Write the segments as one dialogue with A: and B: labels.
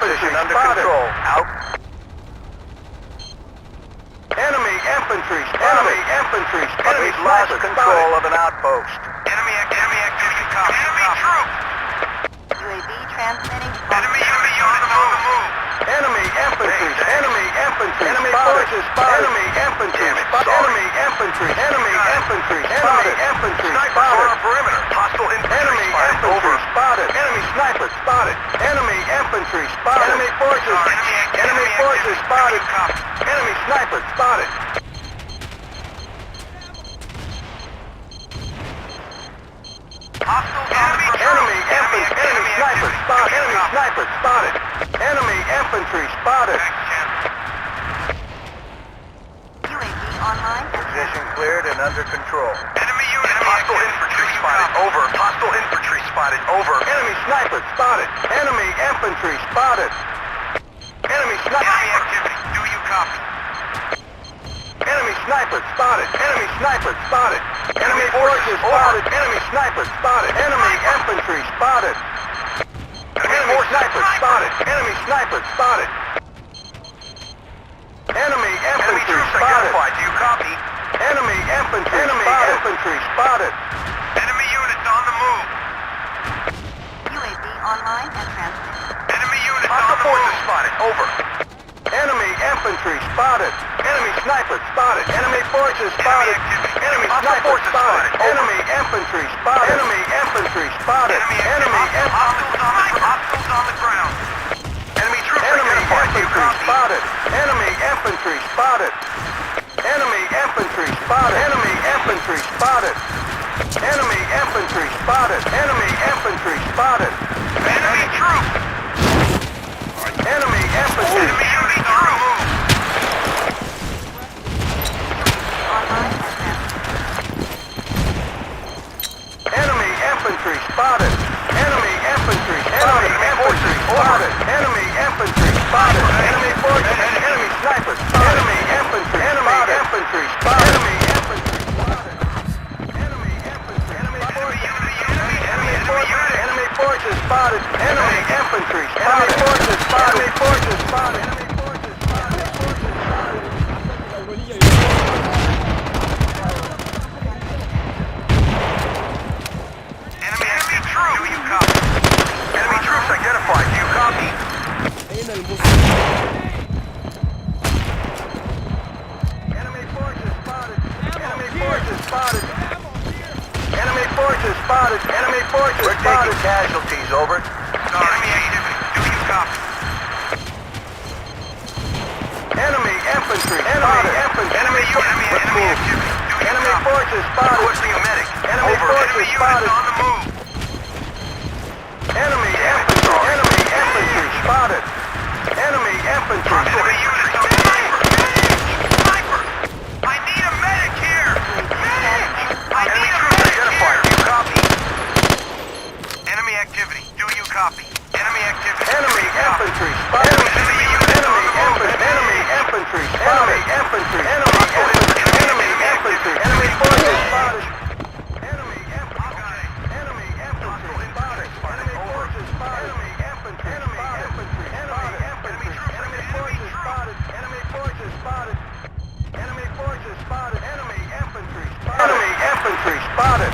A: position under control. Out. Enemy infantry spotted. Enemy infantry spotted. We've lost control of an outpost. Enemy activity. Enemy troops.
B: UAV transmitting.
A: Enemy unit on the move. Enemy infantry. Enemy infantry. Enemy forces spotted. Enemy infantry. Enemy infantry. Enemy infantry. Enemy infantry. Sniper on perimeter. Hostile infantry. Enemy infantry spotted. Enemy sniper spotted. Enemy infantry spotted. Enemy forces. Enemy forces spotted. Enemy sniper spotted. Hostile enemy infantry. Enemy sniper spotted. Enemy sniper spotted. Enemy infantry spotted.
B: UAV online.
A: Position cleared and under control. Enemy unit. Hostile infantry spotted. Over. Hostile infantry spotted. Over. Enemy sniper spotted. Enemy infantry spotted. Enemy sniper. Enemy activity. Do you copy? Enemy sniper spotted. Enemy sniper spotted. Enemy forces spotted. Enemy sniper spotted. Enemy infantry spotted. Enemy sniper spotted. Enemy sniper spotted. Enemy infantry spotted. Do you copy? Enemy infantry. Enemy infantry spotted. Enemy units on the move.
B: UAV online and transmitting.
A: Enemy units on the move. Spotted. Over. Enemy infantry spotted. Enemy sniper spotted. Enemy forces spotted. Enemy sniper spotted. Enemy infantry spotted. Enemy infantry spotted. Enemy hostiles on the ground. Enemy troops. Enemy infantry spotted. Enemy infantry spotted. Enemy infantry spotted. Enemy infantry spotted. Enemy infantry spotted. Enemy infantry spotted. Enemy troops. Enemy infantry. Enemy units on the move.
B: Online and transmitting.
A: Enemy infantry spotted. Enemy infantry. Enemy infantry spotted. Enemy infantry spotted. Enemy forces. Enemy snipers. Enemy infantry. Enemy infantry spotted. Enemy infantry spotted. Enemy infantry. Enemy forces. Enemy forces spotted. Enemy infantry spotted. Enemy forces spotted. Enemy forces spotted. Enemy forces spotted. Enemy troops. Do you copy? Enemy troops identified. Do you copy? Enemy forces spotted. Enemy forces spotted. Enemy forces spotted. Enemy forces spotted. We're taking casualties. Over. Enemy activity. Do you copy? Enemy infantry. Enemy infantry. Enemy activity. Enemy forces spotted. Requesting a medic. Enemy forces spotted. On the move. Enemy infantry. Enemy infantry spotted. Enemy infantry. Enemy units on sniper. Sniper. I need a medic here. Medic. I need a medic here. Do you copy? Enemy activity. Do you copy? Enemy activity. Enemy infantry spotted. Enemy units. Enemy infantry. Enemy infantry. Enemy infantry. Enemy infantry. Enemy infantry. Enemy forces spotted. Enemy infantry. Enemy infantry spotted. Enemy forces spotted. Enemy infantry. Enemy infantry. Enemy infantry. Enemy forces spotted. Enemy forces spotted. Enemy forces spotted. Enemy infantry spotted. Enemy infantry spotted.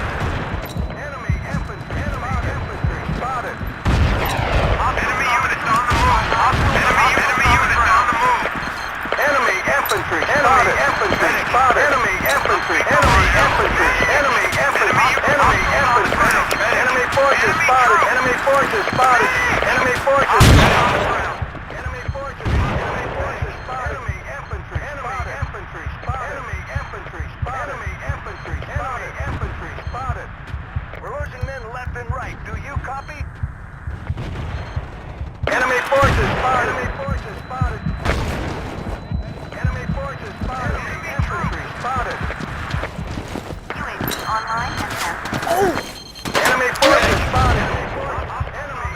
A: Enemy infantry. Enemy infantry spotted. Enemy units on the move. Enemy units on the move. Enemy infantry. Enemy infantry spotted. Enemy infantry. Enemy infantry. Enemy infantry. Enemy infantry. Enemy forces spotted. Enemy forces spotted. Enemy forces spotted. Enemy forces. Enemy forces spotted. Enemy infantry. Enemy infantry spotted. Enemy infantry spotted. Enemy infantry spotted. Infantry spotted. We're losing men left and right. Do you copy? Enemy forces spotted. Enemy forces spotted. Enemy forces spotted. Enemy infantry spotted.
B: UAV online and transmitting.
A: Enemy forces spotted. Enemy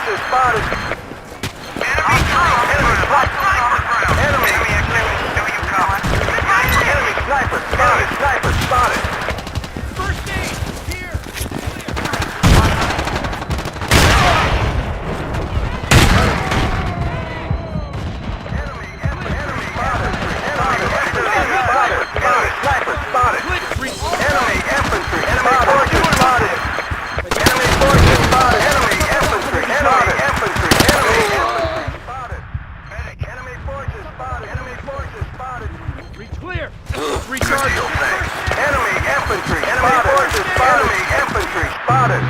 A: forces spotted. Enemy troops. Enemy sniper ground. Enemy activity. Do you come? Enemy sniper spotted. Sniper spotted.
C: First aid! Here!
A: Enemy spotted. Sniper spotted. Enemy infantry. Enemy forces spotted. Enemy forces spotted. Enemy infantry. Enemy infantry. Enemy infantry spotted. Medic. Enemy forces spotted. Enemy forces spotted.
C: Clear! Recharge!
A: Enemy infantry. Enemy forces spotted. Enemy infantry spotted.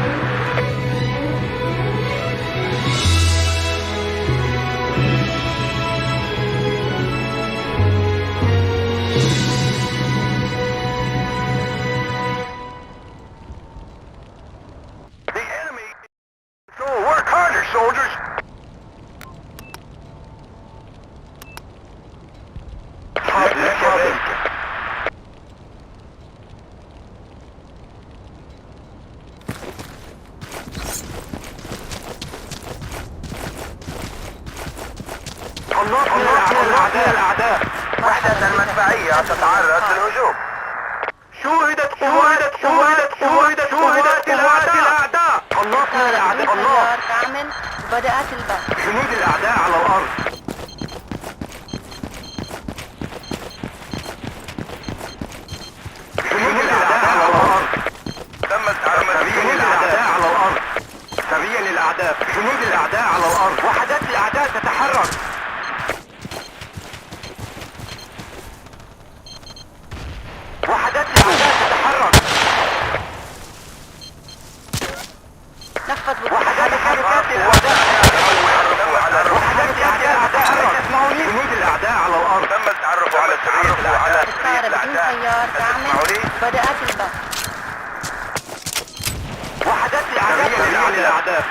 A: The enemy. So work harder, soldiers. الأعداء وحدة المدفعية تتعرض للهجوم. شوهدت قوات الأعداء. النصر الأعداء.
B: تيار كامل وبدأت البث.
A: جنود الأعداء على الأرض. جنود الأعداء على الأرض. تمت سرية للأعداء على الأرض. سرية للأعداء. جنود الأعداء على الأرض. وحدات الأعداء تتحرك. وحدات الأعداء تتحرك.
B: نفذ
A: وحدات تحركات الأعداء. وحدات الأعداء تتحرك. اسمعوني. جنود الأعداء على الأرض. تم التعرف على سرية الأعداء.
B: الطائرة بدون تيار كامل وبدأت البث.
A: وحدات الأعداء.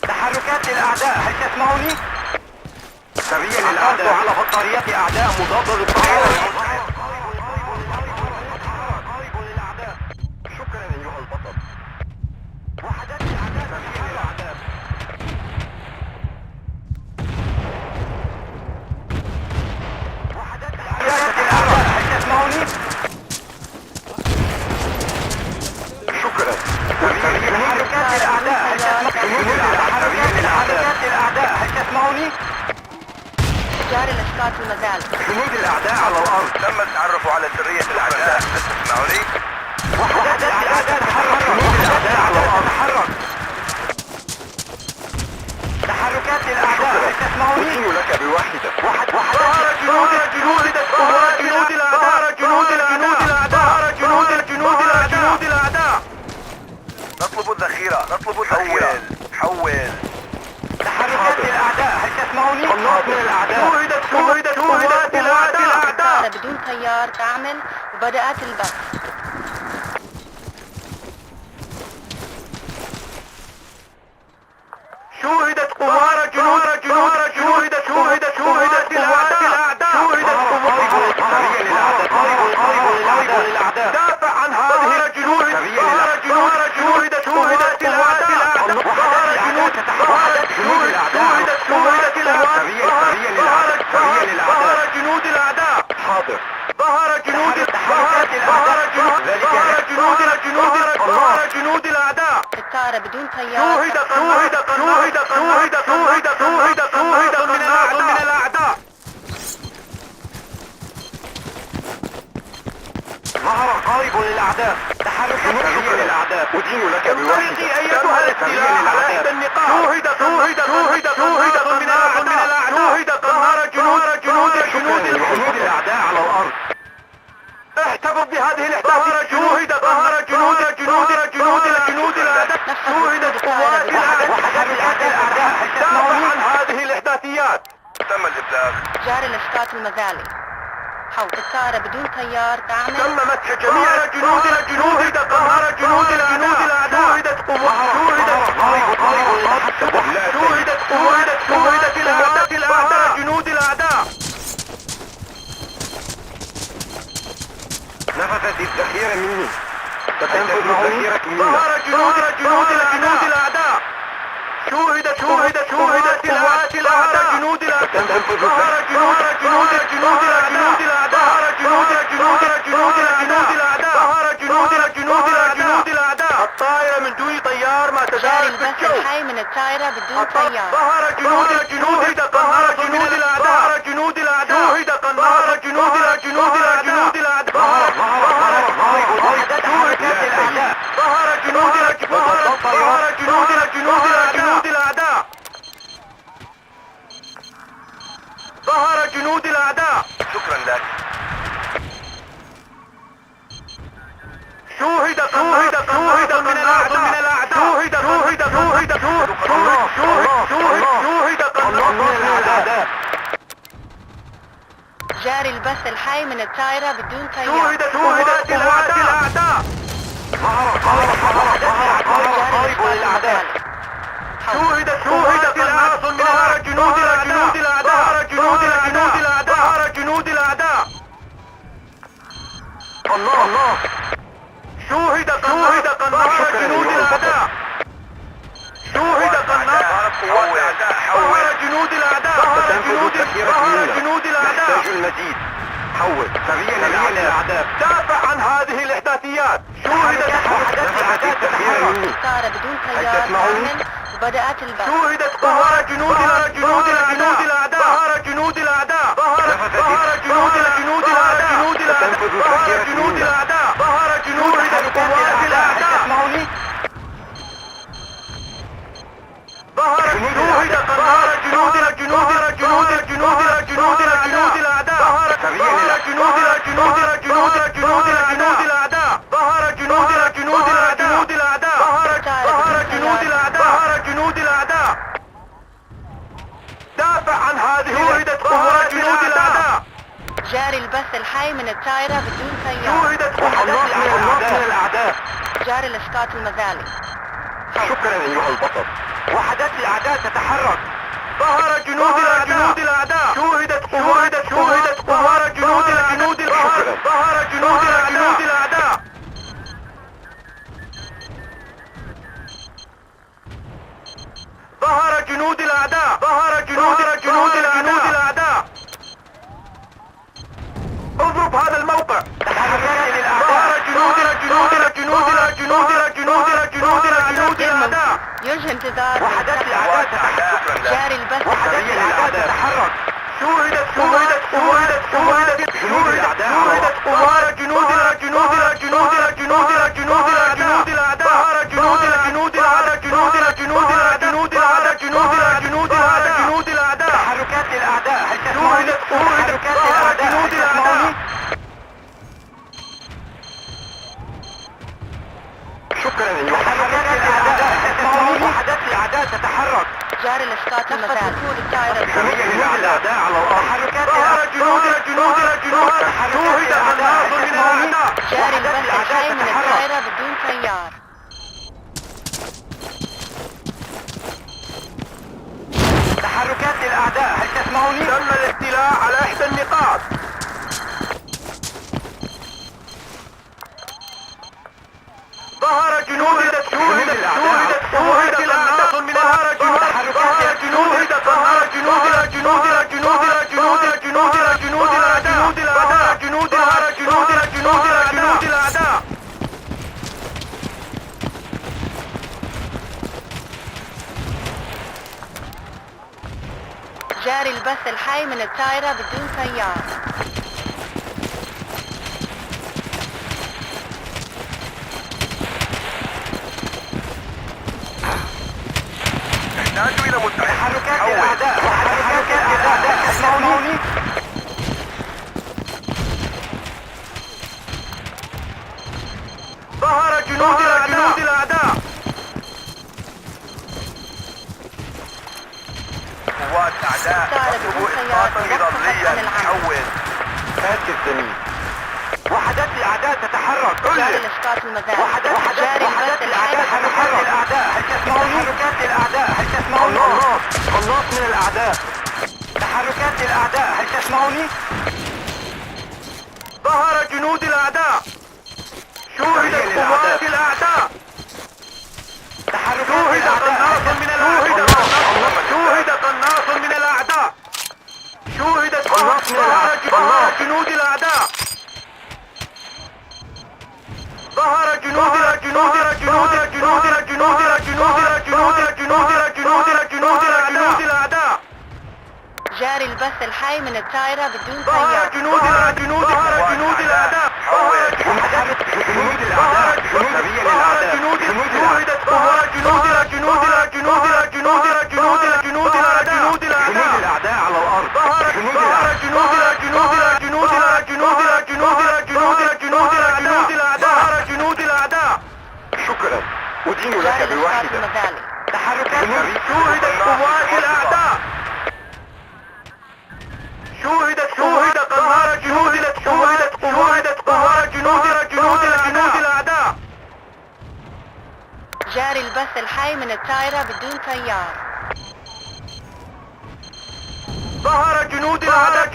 A: تحركات الأعداء. هل تسمعوني؟ سريع للأعداء على بطاريات أعداء مضادة للطائرة. شكرا أيها البطل. وحدات الأعداء. سريع للأعداء. وحدات الأعداء. هل تسمعوني؟ شكرا. تحركات الأعداء. هل تسمعوني؟ تحركات الأعداء. هل تسمعوني؟
B: جاري الإسقاط المزال.
A: جنود الأعداء على الأرض. تم التعرف على سرية الأعداء. تسمعوني؟ وحدات الأعداء تحرك. جنود الأعداء على الأرض. تحرك. تحركات الأعداء. هل تسمعوني؟ أتين لك بواحدة. وحدات جنود الأعداء. نطلب الذخيرة. حول. تحركات الأعداء. هل تسمعوني؟ النصر الأعداء. شوهدت قوات الأعداء.
B: الطائرة بدون تيار كامل وبدأت البث.
A: شوهدت قوات الأعداء. دافع عن هذه الجنود. شوهدت جنود الأعداء. حاضر. ظهر جنود الأعداء.
B: الطائرة بدون تيار.
A: شوهد من الأعداء. ظهر قائد للأعداء. تحرك سريع للأعداء. أدين لك بواحدة. أيتها الاستيلاء على إحدى النقاط. شوهد من الأعداء. ظهر جنود الأعداء على الأرض. احتفظ بهذه الاحداثيات. ظهر جنود الأعداء. شوهدت قوات الأعداء. دافع عن هذه الاحداثيات. تم الإبلاغ.
B: جاري الإسقاط المزالي. حول الطائرة بدون تيار كامل.
A: تم مسح جميع جنود الأعداء. شوهدت قوات الأعداء. جنود الأعداء. نفذت ستنفذ ذخيرة منا. ظهر جنود الأعداء. شوهد قوات جنود الأعداء. ستنفذ ظهر جنود الأعداء. الطائرة من دون طيار ما
B: جاري
A: تزال
B: البث
A: بالجو.
B: الحي من الطائرة بدون طيار.
A: ظهر قناص من الأعداء. شوهد قناص جنود الأعداء. ظهر جنود الأعداء. شكرا لك. شوهد قناص من الأعداء. شوهد قناص من الأعداء.
B: جاري البث الحي من الطائرة بدون طيار.
A: شوهد قوات الأعداء. شوهد قناص من جنود الأعداء. الله. شوهد قناص جنود الأعداء. شوهد قناص جنود الأعداء. ظهر جنود الأعداء. نحتاج المزيد. حول سريعا الأعداء. دافع عن هذه الإحداثيات. شوهدت
B: الطائرة بدون طيار كامل وبدأت البث.
A: شوهدت قوات جنود الأعداء. ظهر جنود الأعداء. ظهر جنود الأعداء. تنفذ ظهر جنود الأعداء. ظهر جنود قوات الأعداء. ظهر شوهد قناص جنود الأعداء. ظهر جنود الأعداء. ظهر جنود الأعداء. ظهر جنود الأعداء. دافع عن هذه قوات جنود الأعداء.
B: جاري البث الحي من الطائرة بدون طيار.
A: شوهدت قوات من الأعداء.
B: جاري الإسقاط المذالي.
A: شكرا أيها البطل. وحدات الأعداء تتحرك. ظهر جنود الأعداء. شوهدت قوات جنود الأعداء. ظهر جنود الأعداء. ظهر جنود الأعداء. ظهر جنود الأعداء. اضرب هذا الموقع. ظهر جنود الأعداء.
B: يرجى انتظار
A: وحدات الأعداء تتحرك.
B: جاري البث.
A: وحدات الأعداء تتحرك. شوهدت قوات جنود الأعداء. ظهر جنود الأعداء. ظهر جنود الأعداء. تحركات الأعداء. شوهدت تحركات جنود الأعداء. شكرا أيها وحدات الأعداء تتحرك.
B: جاري الإسقاط المذالي.
A: جميع الأعداء على الأرض. ظهر جنود شوهد قناص من الأعداء.
B: جاري البث الحي من الطائرة بدون طيار.
A: تحركات الأعداء. هل تسمعوني؟ تم الاستيلاء على إحدى النقاط. ظهر جنود الأعداء. شوهد قناص من الأعداء.
B: جاري البث الحي من الطائرة بدون طيار.
A: نحتاج إلى تحركات الأعداء. تسمعوني؟ ظهر جنود الأعداء. قوات أعداء تطلب إسقاطا ضروريا. حول. فاتك زميل. وحدات الأعداء تتحرك.
B: جاري الإسقاط المذالي.
A: وحدات الأعداء تتحرك. هل تسمعوني؟ تحركات الأعداء. هل تسمعوني؟ قناص من الأعداء. تحركات الأعداء. هل تسمعوني؟ ظهر جنود الأعداء. شوهدت قوات الأعداء. شوهد قناص من الأعداء. شوهد قناص من الأعداء. شوهدت ظهر جنود الأعداء. ظهر جنود الأعداء.
B: جاري البث الحي من الطائرة بدون
A: ظهر
B: طيار.
A: جنود الأعداء. ظهر جنود الأعداء. شوهدت قوات جنود الأعداء على الأرض. ظهر جنود الأعداء. شكرا. أدين لك
B: جاري الأشخاص
A: بواحدة.
B: المذالي.
A: تحركات. شوهدت قوات الأعداء. شوهدت قوات جنود الأعداء.
B: جاري البث الحي من الطائرة بدون طيار.
A: ظهر جنود الأعداء.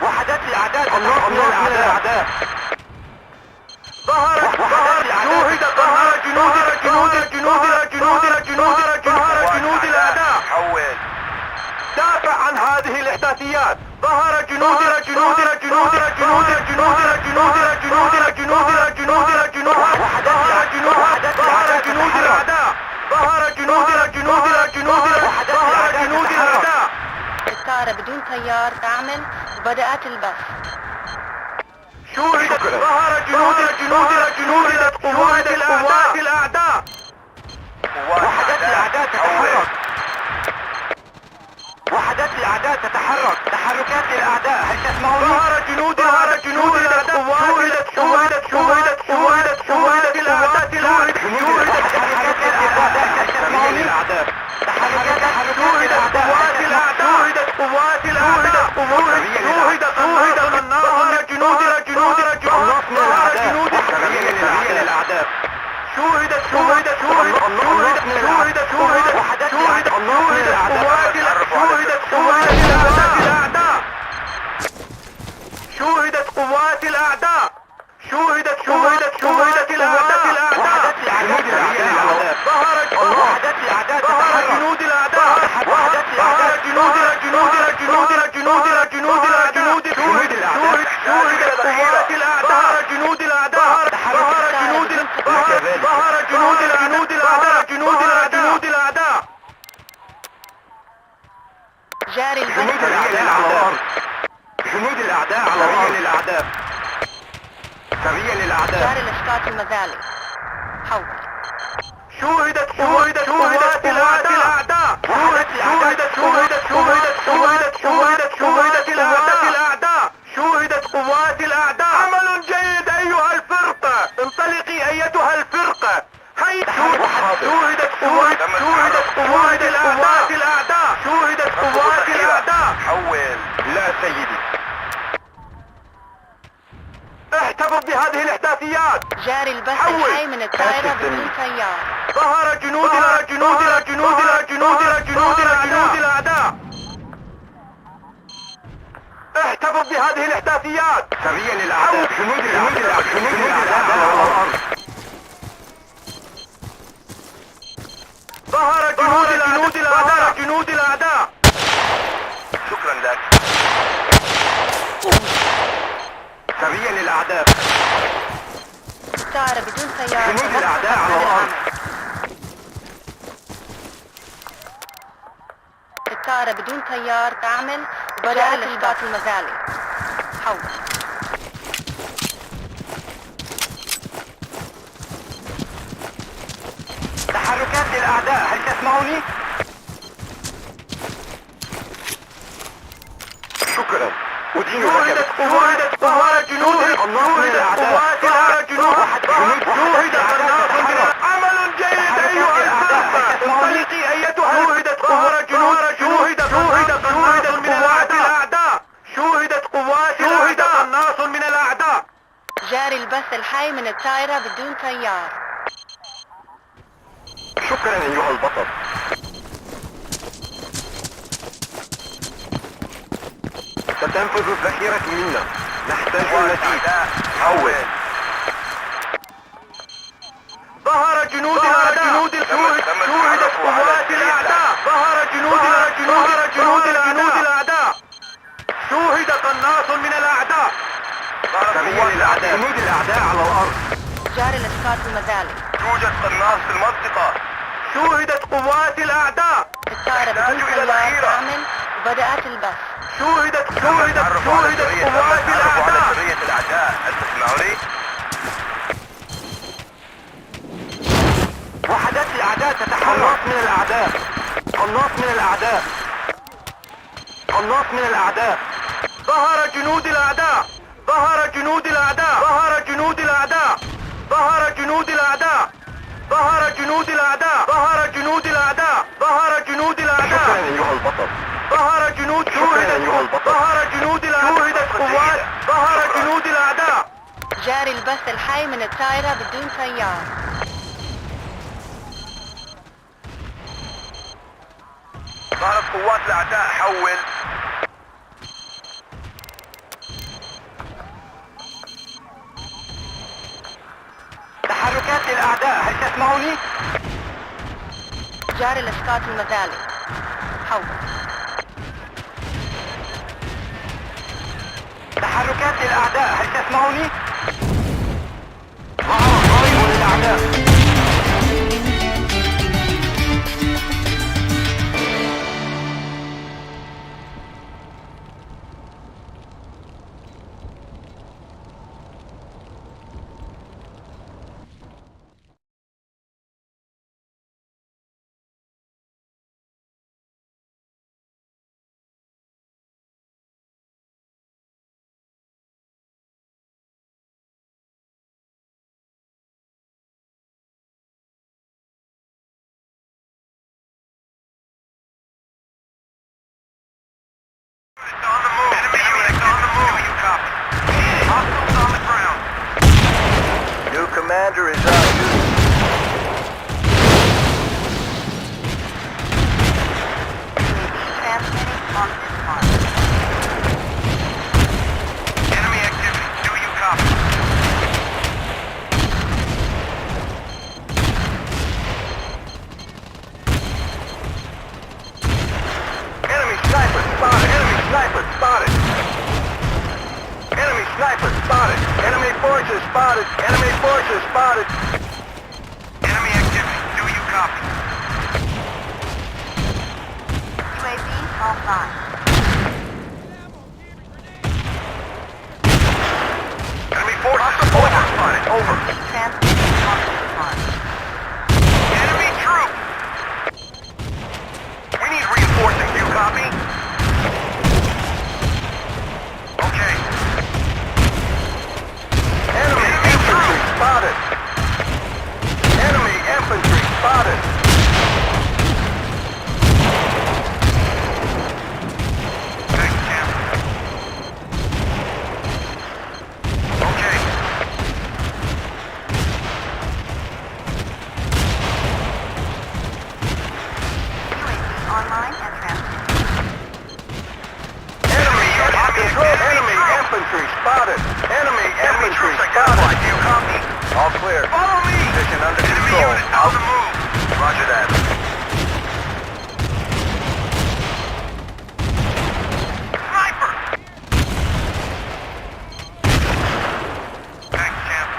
A: وحدات الأعداء تتحرك من الأعداء. شوهد ظهر جنود الأعداء. دافع عن هذه الإحداثيات. ظهر جنود الأعداء.
B: الطائرة بدون طيار تعمل وبدأت البث.
A: شوهدت ظهر جنود قوات الأعداء. وحدات الأعداء تتحرك. تحركات الأعداء. هل تسمعوني؟ ظهر جنود الأعداء. شوهدت الأعداء. شوهدت قوات الأعداء. شوهدت قوات الأعداء. ظهرت جنود الأعداء.
B: جاري البث.
A: جنود الأعداء على الأرض. سريا للأعداء.
B: جاري الأشخاص المذالي. حول.
A: شوهدت قوات الأعداء. شوهدت قوات الأعداء. عمل جيد أيها الفرقة. انطلقي أيتها الفرقة. هيا. شوهدت قوات الأعداء. حول. لا سيدي. احتفظ بهذه الإحداثيات.
B: جاري البث الحي من الطائرة بدون طيار.
A: ظهر جنود الأعداء. احتفظ بهذه الإحداثيات. سريا للأعداء. جنود الأعداء على الأرض. ظهر جنود الأعداء. شكرا لك. سريا للأعداء.
B: الطائرة بدون طيار.
A: جنود الأعداء على الأرض.
B: الطائرة بدون طيار تعمل وبدأت الأشخاص المذالي. حول.
A: تحركات للأعداء. هل تسمعوني؟ شكرا. أدين لك. شوهدت قوات جنود الأعداء. عمل جيد أيها الفرقة. انطلقي أيتها. شوهدت قوات من الأعداء. شوهدت قوات قناص من الأعداء.
B: جاري البث الحي من الطائرة بدون طيار.
A: شكرا أيها البطل. ستنفذ الذخيرة منا. نحتاج المزيد. حول. جنود الأعداء. شوهدت قوات الأعداء. ظهر جنود الأعداء. شوهد قناص من الأعداء. جنود الأعداء على الأرض.
B: جاري الإسقاط المزالي.
A: يوجد قناص في المنطقة. شوهدت قوات الأعداء.
B: الطائرة بدون طيار كامل وبدأت البث.
A: شوهدت قوات الأعداء. هل تسمعوني؟ وحدات الأعداء تتحرك من الأعداء. قناص من الأعداء. ظهر جنود الأعداء. شكرا أيها البطل. ظهر جنود الأعداء.
B: جاري البث الحي من الطائرة بدون طيار.
A: ظهرت قوات الأعداء. حول. تحركات للأعداء. هل تسمعوني؟
B: جاري الإسقاط المزالي. حول.
A: تحركات للأعداء. هل تسمعوني؟ ظهر ضرب للأعداء. New commander is on duty.
B: Transmitting on this mark.
A: Enemy activity. Do you copy? Enemy sniper spotted. Enemy sniper spotted. Enemy sniper spotted. Enemy forces spotted. Enemy forces spotted. Enemy activity. Do you copy?
B: UAV offline.
A: Enemy forces spotted. Over.
B: Transmitting on this mark.
A: Enemy troop. We need reinforcing. Do you copy? Okay. Enemy infantry spotted. Enemy infantry spotted. Thanks, Champ. Okay.
B: UAV online and transmitting.
A: Enemy infantry spotted. Enemy infantry spotted. Do you copy? All clear. Follow me. Position under control. On the move. Roger that. Sniper. Thanks, Champ.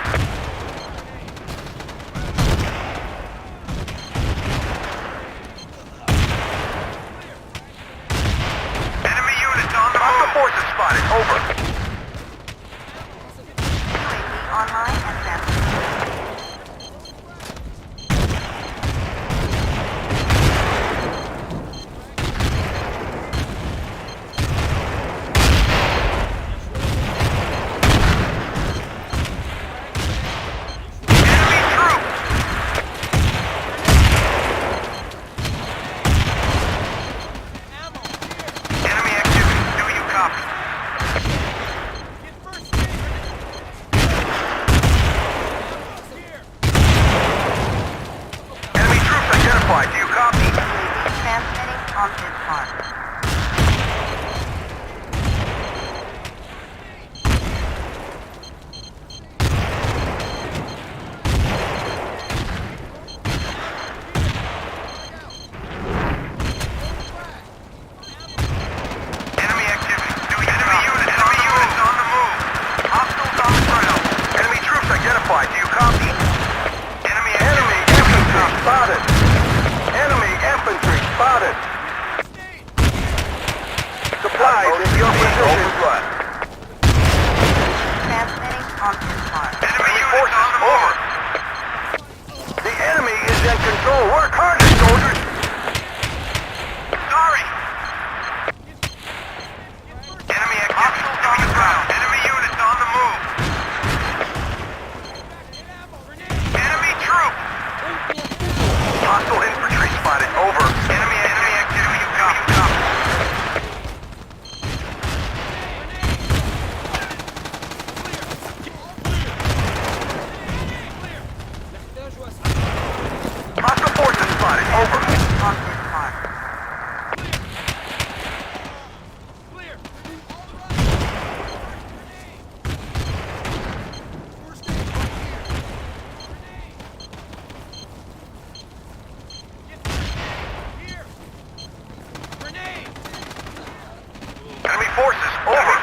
A: Enemy units on the move. Forces spotted. Over.
B: UAV online and transmitting.
A: Enemy troop. Enemy activity. Do you copy? Enemy troops identified. Do you copy?
B: UAV transmitting on this mark.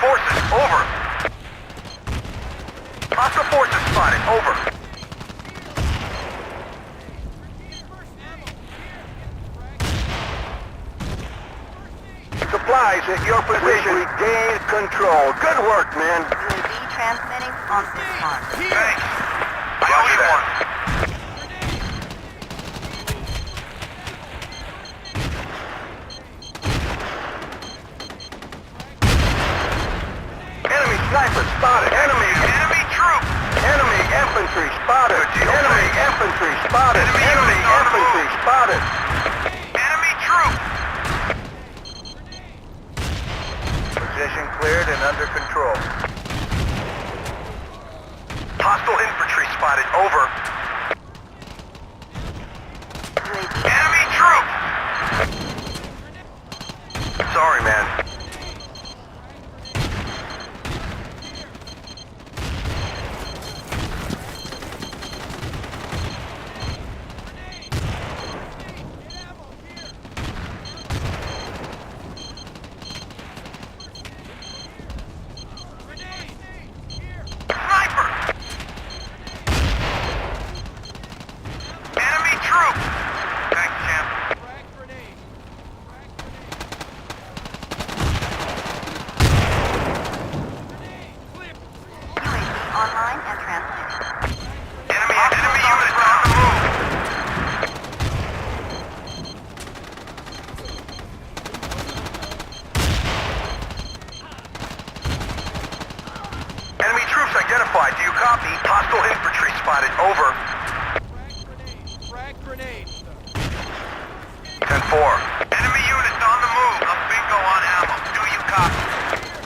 A: forces, over. Hostile forces spotted, over. Supplies at your position. Regain control. Good work, man.
B: UAV transmitting on this mark.
A: Thanks. I owe you one. Enemy sniper spotted. Enemy troop. Enemy infantry spotted. Enemy infantry spotted. Enemy infantry spotted. Enemy troop. Position cleared and under control. Hostile infantry spotted. Over.
B: UAV
A: Enemy troop. Sorry, man. Sniper! Enemy troop! Thanks, champ.
B: UAV online and transmitting.
A: Enemy units on the move! Enemy troops identified. Do you copy? Hostile infantry spotted. Over.
C: Frag grenade.
A: 10-4. Enemy units on the move. I'm bingo on ammo. Do you copy?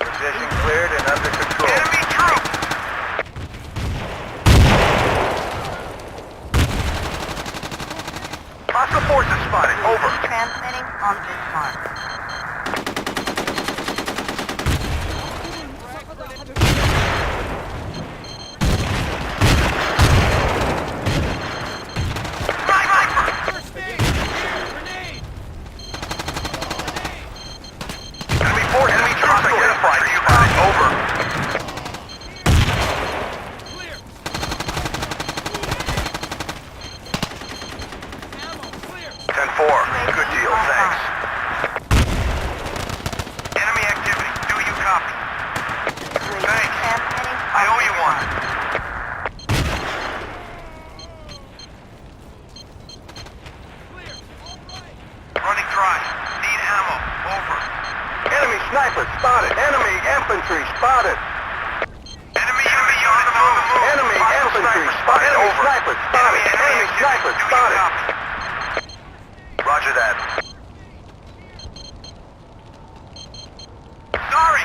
A: Position cleared and under control. Enemy troops! Hostile forces spotted. Over.
B: UAV transmitting on this mark.
A: Sniper!
C: First aid. Here. Grenade.
A: Enemy troops identified. Do you copy? Over.
C: Clear. Ammo. Clear.
A: 10-4. Good deal. Thanks. Enemy activity. Do you copy?
B: UAV
A: Thanks.
B: transmitting
A: I
B: on
A: owe you
B: this
A: one.
B: mark.
C: Clear. All right.
A: Running dry. Need ammo. Over. Enemy sniper spotted. Enemy infantry spotted. Enemy units on the move. Enemy infantry spotted. Over. Sniper spotted. Enemy sniper spotted. Roger that. Sorry.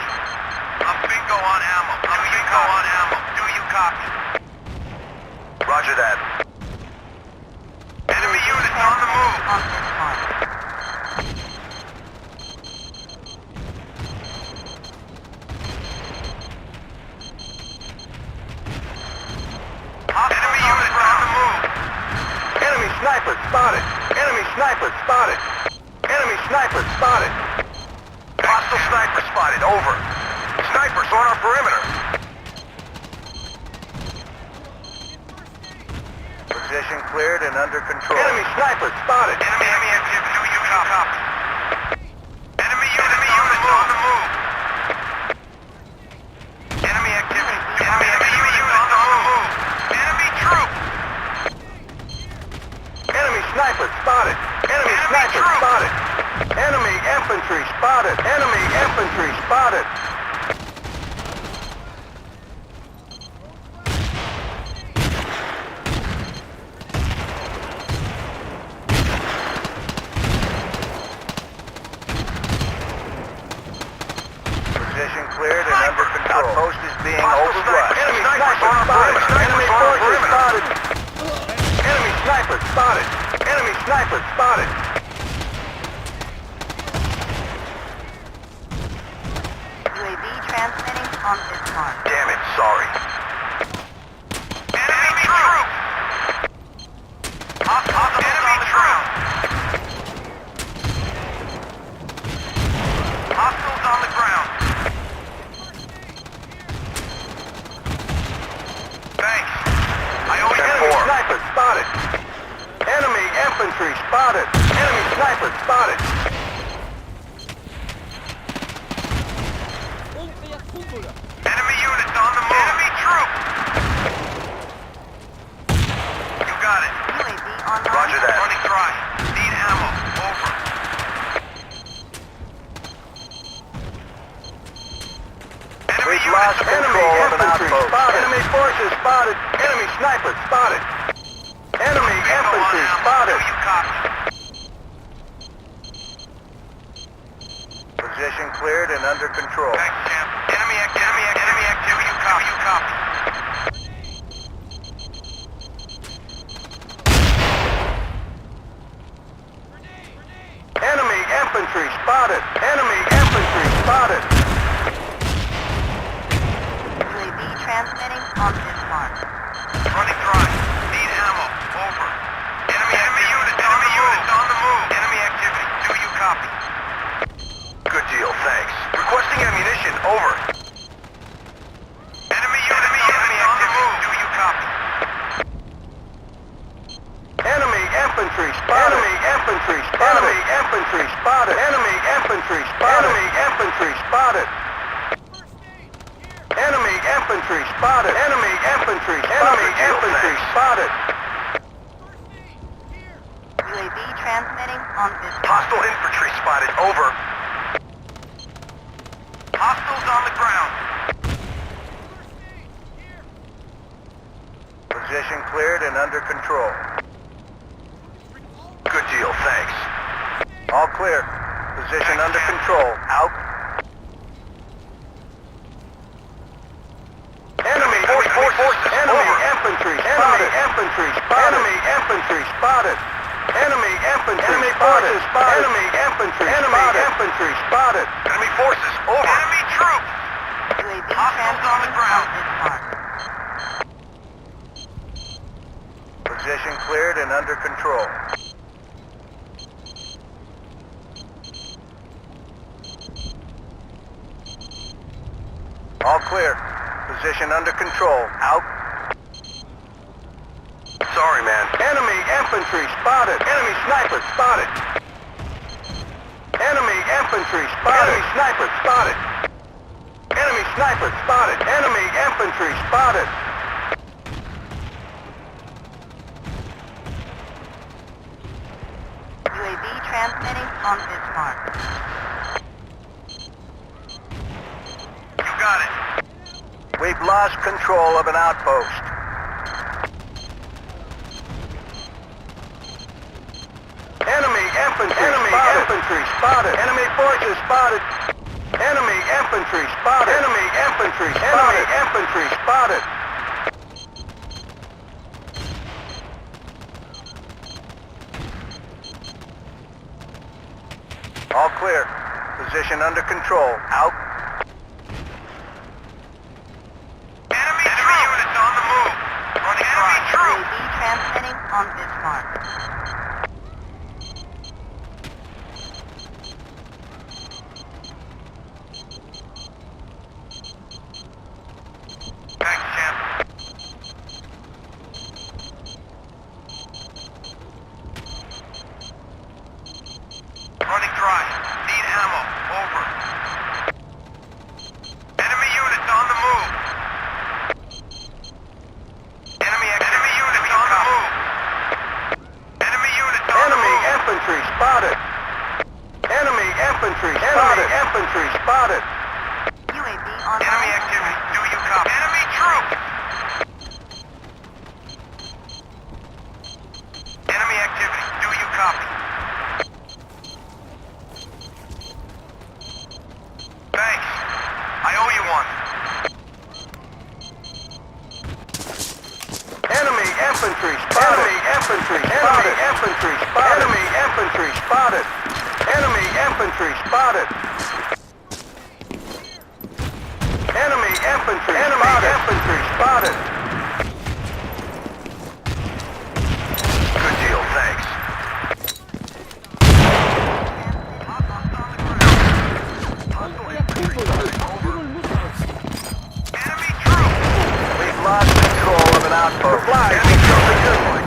A: I'm bingo on ammo. I'm bingo on ammo. Do you copy? Roger that. Enemy units on the move.
B: On this mark.
A: Enemy units on the move. Enemy sniper spotted. Enemy sniper spotted. Enemy sniper spotted. Hostile sniper spotted. Over. Snipers on our perimeter. Position cleared and under control. Enemy sniper spotted. Enemy activity. Do you copy? Enemy units on the move. Enemy activity. Enemy units on the move. Enemy troop. Enemy sniper spotted. Enemy sniper spotted. Enemy infantry spotted. Enemy infantry spotted. Position cleared and under control. Outpost is being overrun. Enemy sniper spotted. Enemy forces spotted. Enemy sniper spotted. Enemy sniper spotted.
B: UAV transmitting on this mark.
A: Damn it, sorry. Enemy troop! Enemy troop! Hostiles on the ground. spotted. Enemy sniper spotted. Enemy units on the move. Enemy troops. You got it.
B: UAV online.
A: Roger that. Running dry. Need ammo. Over. We've lost control of an outpost. Enemy forces spotted. Enemy sniper spotted. Enemy infantry spotted. You copy. Position cleared and under control. Thanks, champ. Enemy activity. You copy. You copy. Enemy infantry spotted. Enemy infantry spotted.
B: UAV transmitting on this mark.
A: Running dry. Need ammo. Over. Enemy units on the move. Enemy activity. Do you copy? Good deal, thanks. Requesting ammunition. Over. Enemy units on the move. Do you copy? Enemy infantry spotted. Enemy infantry spotted. Enemy infantry spotted. Enemy infantry spotted. Enemy infantry spotted. Enemy infantry spotted. Enemy infantry spotted. Enemy infantry spotted.
B: UAV transmitting on this mark.
A: Hostile infantry spotted. Over. Hostiles on the ground. Position cleared and under control. Good deal, thanks. All clear. Position under control. Out. Enemy forces. Enemy infantry spotted. Infantry spotted. Enemy infantry spotted. Enemy infantry spotted. Enemy infantry spotted. Infantry spotted. Enemy forces. Over. Enemy troops.
B: UAV
A: Hostiles on the ground.
B: this mark.
A: Position cleared and under control. All clear. Position under control. Out. Sorry, man. Enemy infantry spotted. Enemy sniper spotted. Enemy infantry spotted. Enemy sniper spotted. Enemy sniper spotted. Enemy infantry spotted.
B: UAV transmitting on this mark.
A: You got it. We've lost control of an outpost. Enemy infantry spotted. Enemy forces spotted. Enemy infantry spotted. Enemy infantry spotted. Enemy infantry spotted. All clear. Position under control. Out. Enemy units on the move. Running enemy troops.
B: UAV transmitting on this mark.
A: Thanks, champ. Running dry. Need ammo. Over. Enemy units on the move. Enemy units on the move. Enemy units on the move. Infantry spotted. Enemy infantry spotted. Infantry spotted.
B: UAV online.
A: Enemy activity. Do you copy? Enemy troops. Enemy activity. Do you copy? Thanks. I owe you one. Enemy infantry spotted. Enemy infantry spotted. Enemy infantry spotted. Enemy infantry spotted. Enemy infantry spotted. Enemy infantry spotted. Good deal, thanks. Enemy troops. We've lost control of an outpost. Enemy troops are good.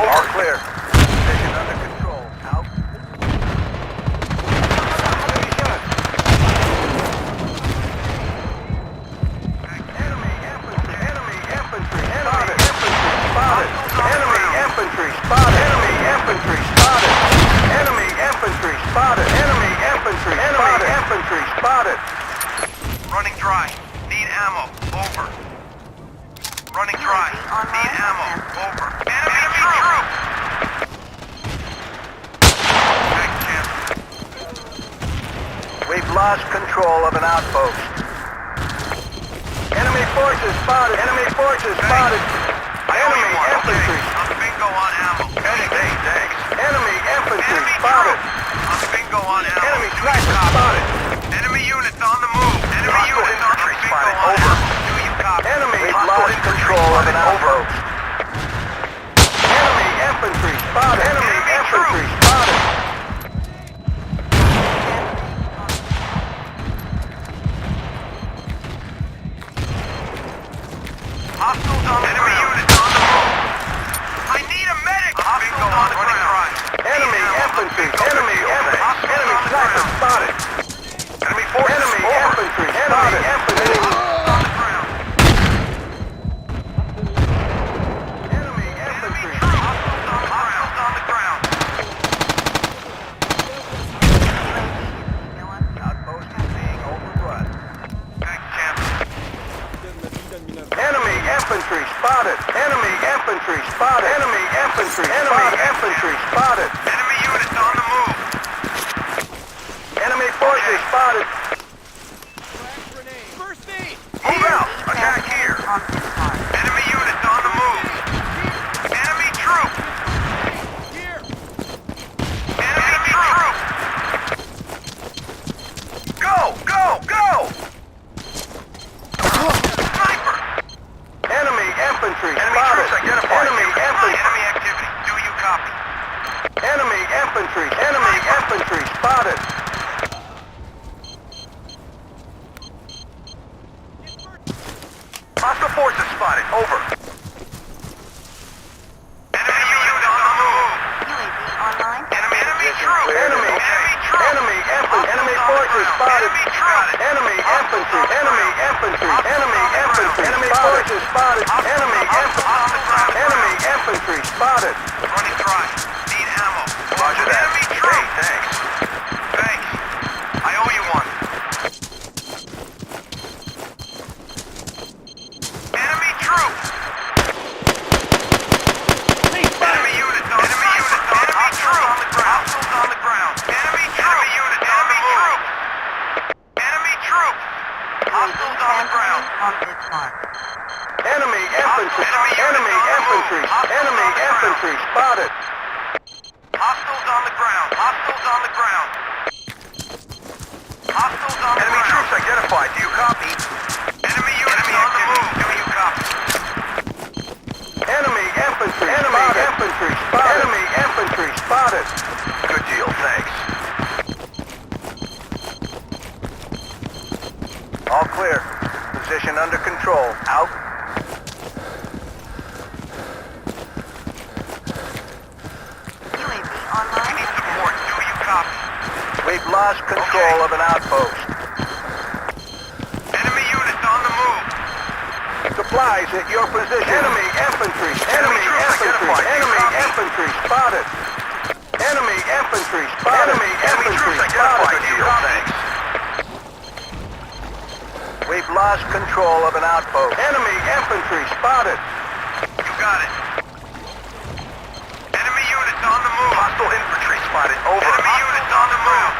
A: All clear. Position under control. Out. Enemy shot. Enemy infantry. Enemy infantry. Enemy infantry spotted. Enemy infantry spotted. Enemy infantry spotted. Enemy infantry spotted. Enemy infantry. Enemy infantry spotted. Running dry. Need ammo. Over. Running dry. Need ammo. Over. Enemy troop! Thanks, Jim. We've lost control of an outpost. Enemy forces spotted. Enemy forces spotted. Enemy infantry. I'm bingo on ammo. Hey, thanks. Enemy infantry spotted. I'm bingo on ammo. Enemy sniper spotted. Enemy units on the move. Enemy units on the spotted. Over. Do you copy? Enemy lost control of an outpost. Enemy infantry spotted. Enemy infantry spotted. Hostiles on the enemy units on the move. I need a medic. Hostiles on the ground. Enemy infantry. Enemy infantry. Enemy sniper spotted. Enemy forces. Enemy infantry spotted. Enemy on the ground. Enemy infantry. Hostiles on the ground. Outpost is being overrun. Thanks, champ. Enemy infantry spotted. Enemy infantry spotted. Enemy infantry. Enemy infantry spotted. Enemy units on the move. Enemy forces spotted.
C: Flash grenade. First aid.
A: Move out. Attack here. Enemy units on the move. Enemy troop.
C: Here.
A: Enemy troop. Go! Go! Go! Sniper! Enemy infantry spotted. Enemy infantry. Enemy activity. Do you copy? Enemy infantry. Enemy infantry spotted. Hostile forces spotted. Over. Enemy unit on the move. Enemy troop. Enemy troop. Enemy infantry. Enemy forces spotted. Enemy infantry. Enemy infantry. Enemy infantry. Enemy forces spotted. Enemy infantry. Enemy infantry spotted. Running dry. Need ammo. Roger that. Enemy troop. Thanks. Thanks. I owe you one. Enemy troop. Enemy units on the ground. Enemy troop on the ground. Hostiles on the ground. Enemy troop. Enemy units on the move. Enemy troop. Hostiles on the ground. Enemy infantry. Enemy infantry. Enemy infantry spotted. Hostiles on the ground. Hostiles on the ground. Hostiles on the ground. Enemy troops identified. Do you copy? Enemy units on the move. Do you copy? Enemy infantry. Enemy infantry spotted. Enemy infantry spotted. Good deal. Thanks. All clear. Position under control. Out. We need support. Do you copy? We've lost control of an outpost. Enemy units on the move. Supplies at your position. Enemy infantry. Enemy infantry. Enemy infantry spotted. Enemy infantry spotted. Enemy infantry spotted. Good deal. Thanks. We've lost control of an outpost. Enemy infantry spotted. You got it. Enemy units on the move. Hostile infantry spotted. Over. Enemy units on the move.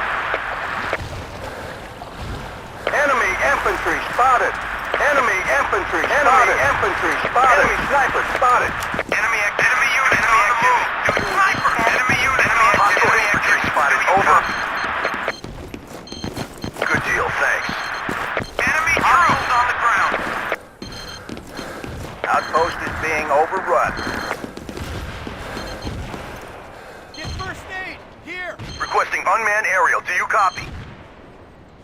A: Enemy infantry spotted. Enemy infantry. Enemy infantry spotted. Enemy sniper spotted. Enemy units on the move. Sniper. Enemy unit. Enemy hostile infantry spotted. Over. Good deal. Thanks. Enemy troops on the ground. Outpost is being overrun.
C: Get first aid. Here.
A: Requesting unmanned aerial. Do you copy?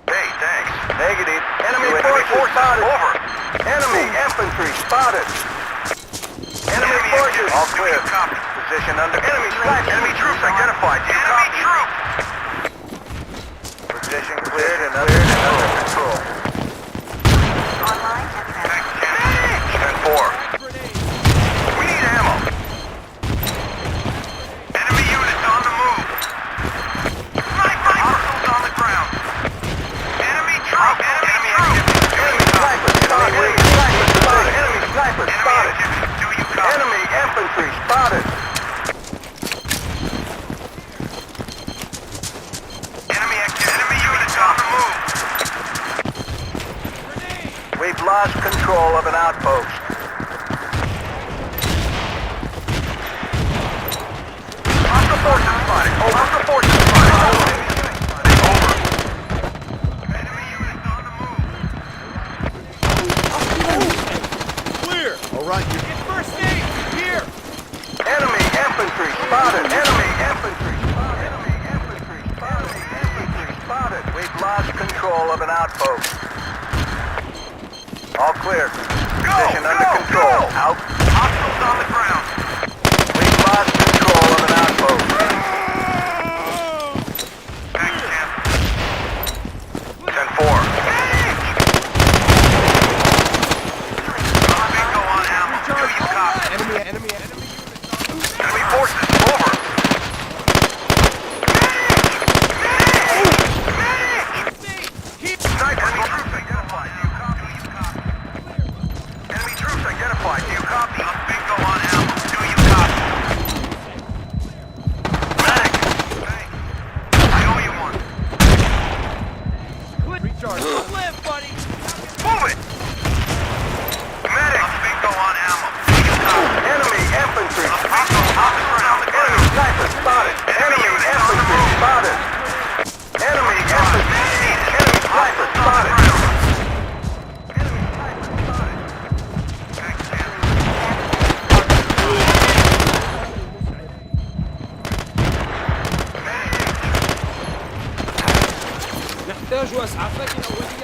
A: Hey, thanks. Negative. Enemy forces spotted. Over. Enemy infantry spotted. Enemy forces. All clear. Copy. Position under enemy strike. Enemy troops identified. Do you copy? Position cleared and under control.
B: Online and
A: Stand 4.
C: Grenade.
A: We need ammo. Enemy units on the move. Sniper! Hostiles on the ground. Enemy troop! Enemy activity. Enemy sniper spotted. Enemy sniper spotted. Do you copy? Enemy infantry spotted. Enemy activity. Enemy units on the move.
C: Grenade.
A: We've lost control of an outpost. Hostile forces spotted. Over. Hostile forces spotted. Over. Enemy units on the move.
C: Clear. All right. Get first aid. Here.
A: Enemy infantry spotted. Enemy infantry spotted. Enemy infantry spotted. Enemy infantry spotted. We've lost control of an outpost. All clear. Position under control. Out. Hostiles on the ground. We've lost control of an outpost. Back camp. 10-4. Bingo on ammo. Do you copy?
C: Enemy.
A: Enemy forces, over. Sniper, enemy troops identified. Do you copy? Enemy troops identified. Do you copy? Bingo on ammo. Do you copy? Medic. Thanks. I owe you one.
C: Recharge. Live, buddy.
A: Move it. Medic. Bingo on ammo. Do you copy? Enemy infantry. Bingo on the ground. Enemy sniper spotted. Enemy infantry spotted. Enemy infantry. Enemy sniper spotted. Enemy sniper spotted. Back camp.
C: نحتاج اسعافات اوليه.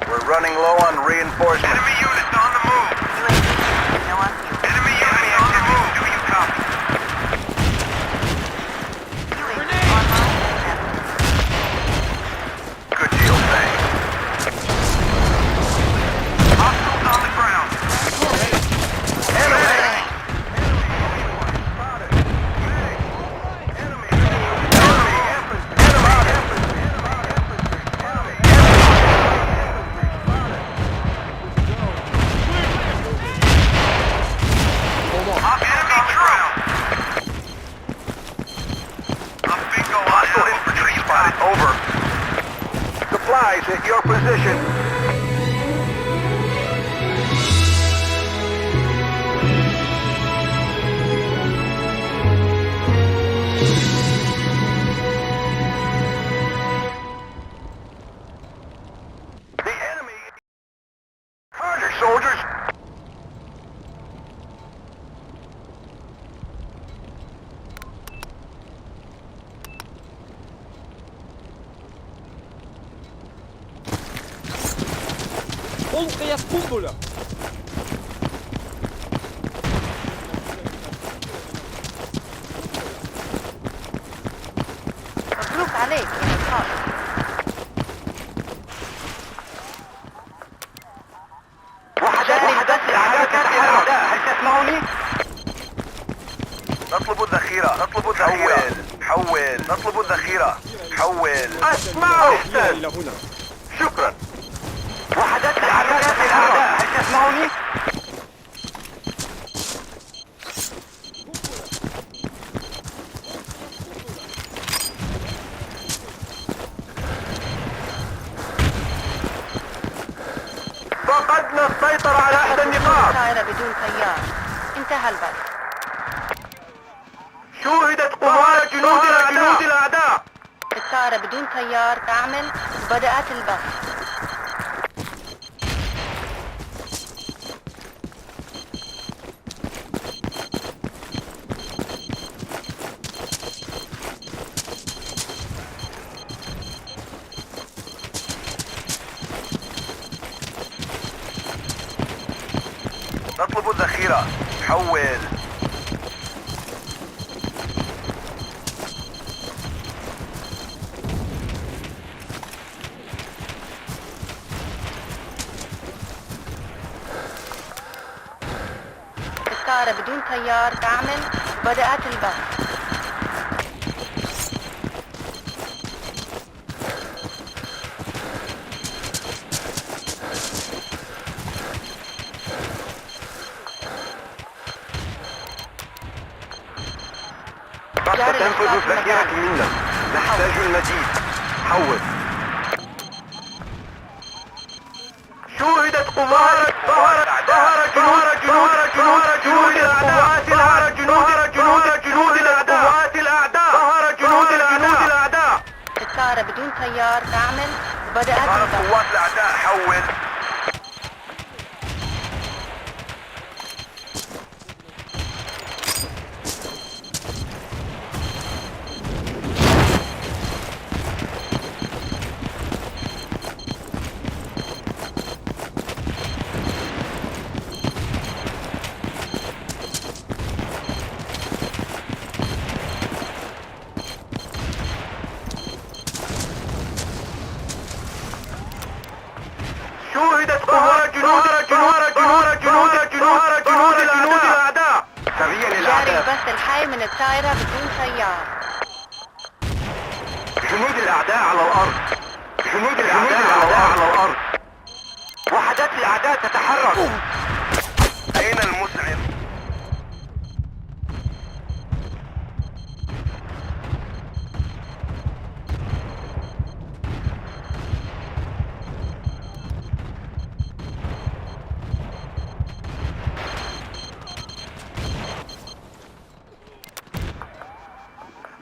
A: We're running low on reinforcements. Enemy units on the move. Enemy units on the move. Do you copy? Good deal, thanks. Hostiles on the ground. Enemy. Over. Supplies at your position. The enemy. Harder, soldiers.
C: ألقي قنبلة.
B: مبروك عليك يا نصار.
A: وحدات الأعداء هل تسمعوني؟ نطلب الذخيرة. حول. نطلب الذخيرة. حول. أسمع.
C: إلى هنا.
A: شكرا. وحدات الأعداء هل تسمعوني؟ فقدنا السيطرة على إحدى النقاط.
B: طائرة بدون طيار. انتهى البث.
A: شوهدت قوات جنود الأعداء.
B: الطائرة بدون طيار تعمل وبدأت البث.
A: اطلبوا الذخيرة. حول.
B: الطائرة بدون طيار تعمل. بدأت البث.
A: تنفذ ذخيرة منا. نحتاج المزيد. حول. شوهدت قوات الأعداء.
B: الطائرة بدون طيار تعمل. بدأت
A: ظهرت
B: البث.
A: قوات الأعداء. حول. شوهدت قوات جنود الأعداء. سريا
B: جاري
A: للأعداء.
B: البث الحي من الطائرة بدون طيار.
A: جنود الأعداء على الأرض. جنود الأعداء على الأرض. وحدات الأعداء تتحرك. أين المسعف؟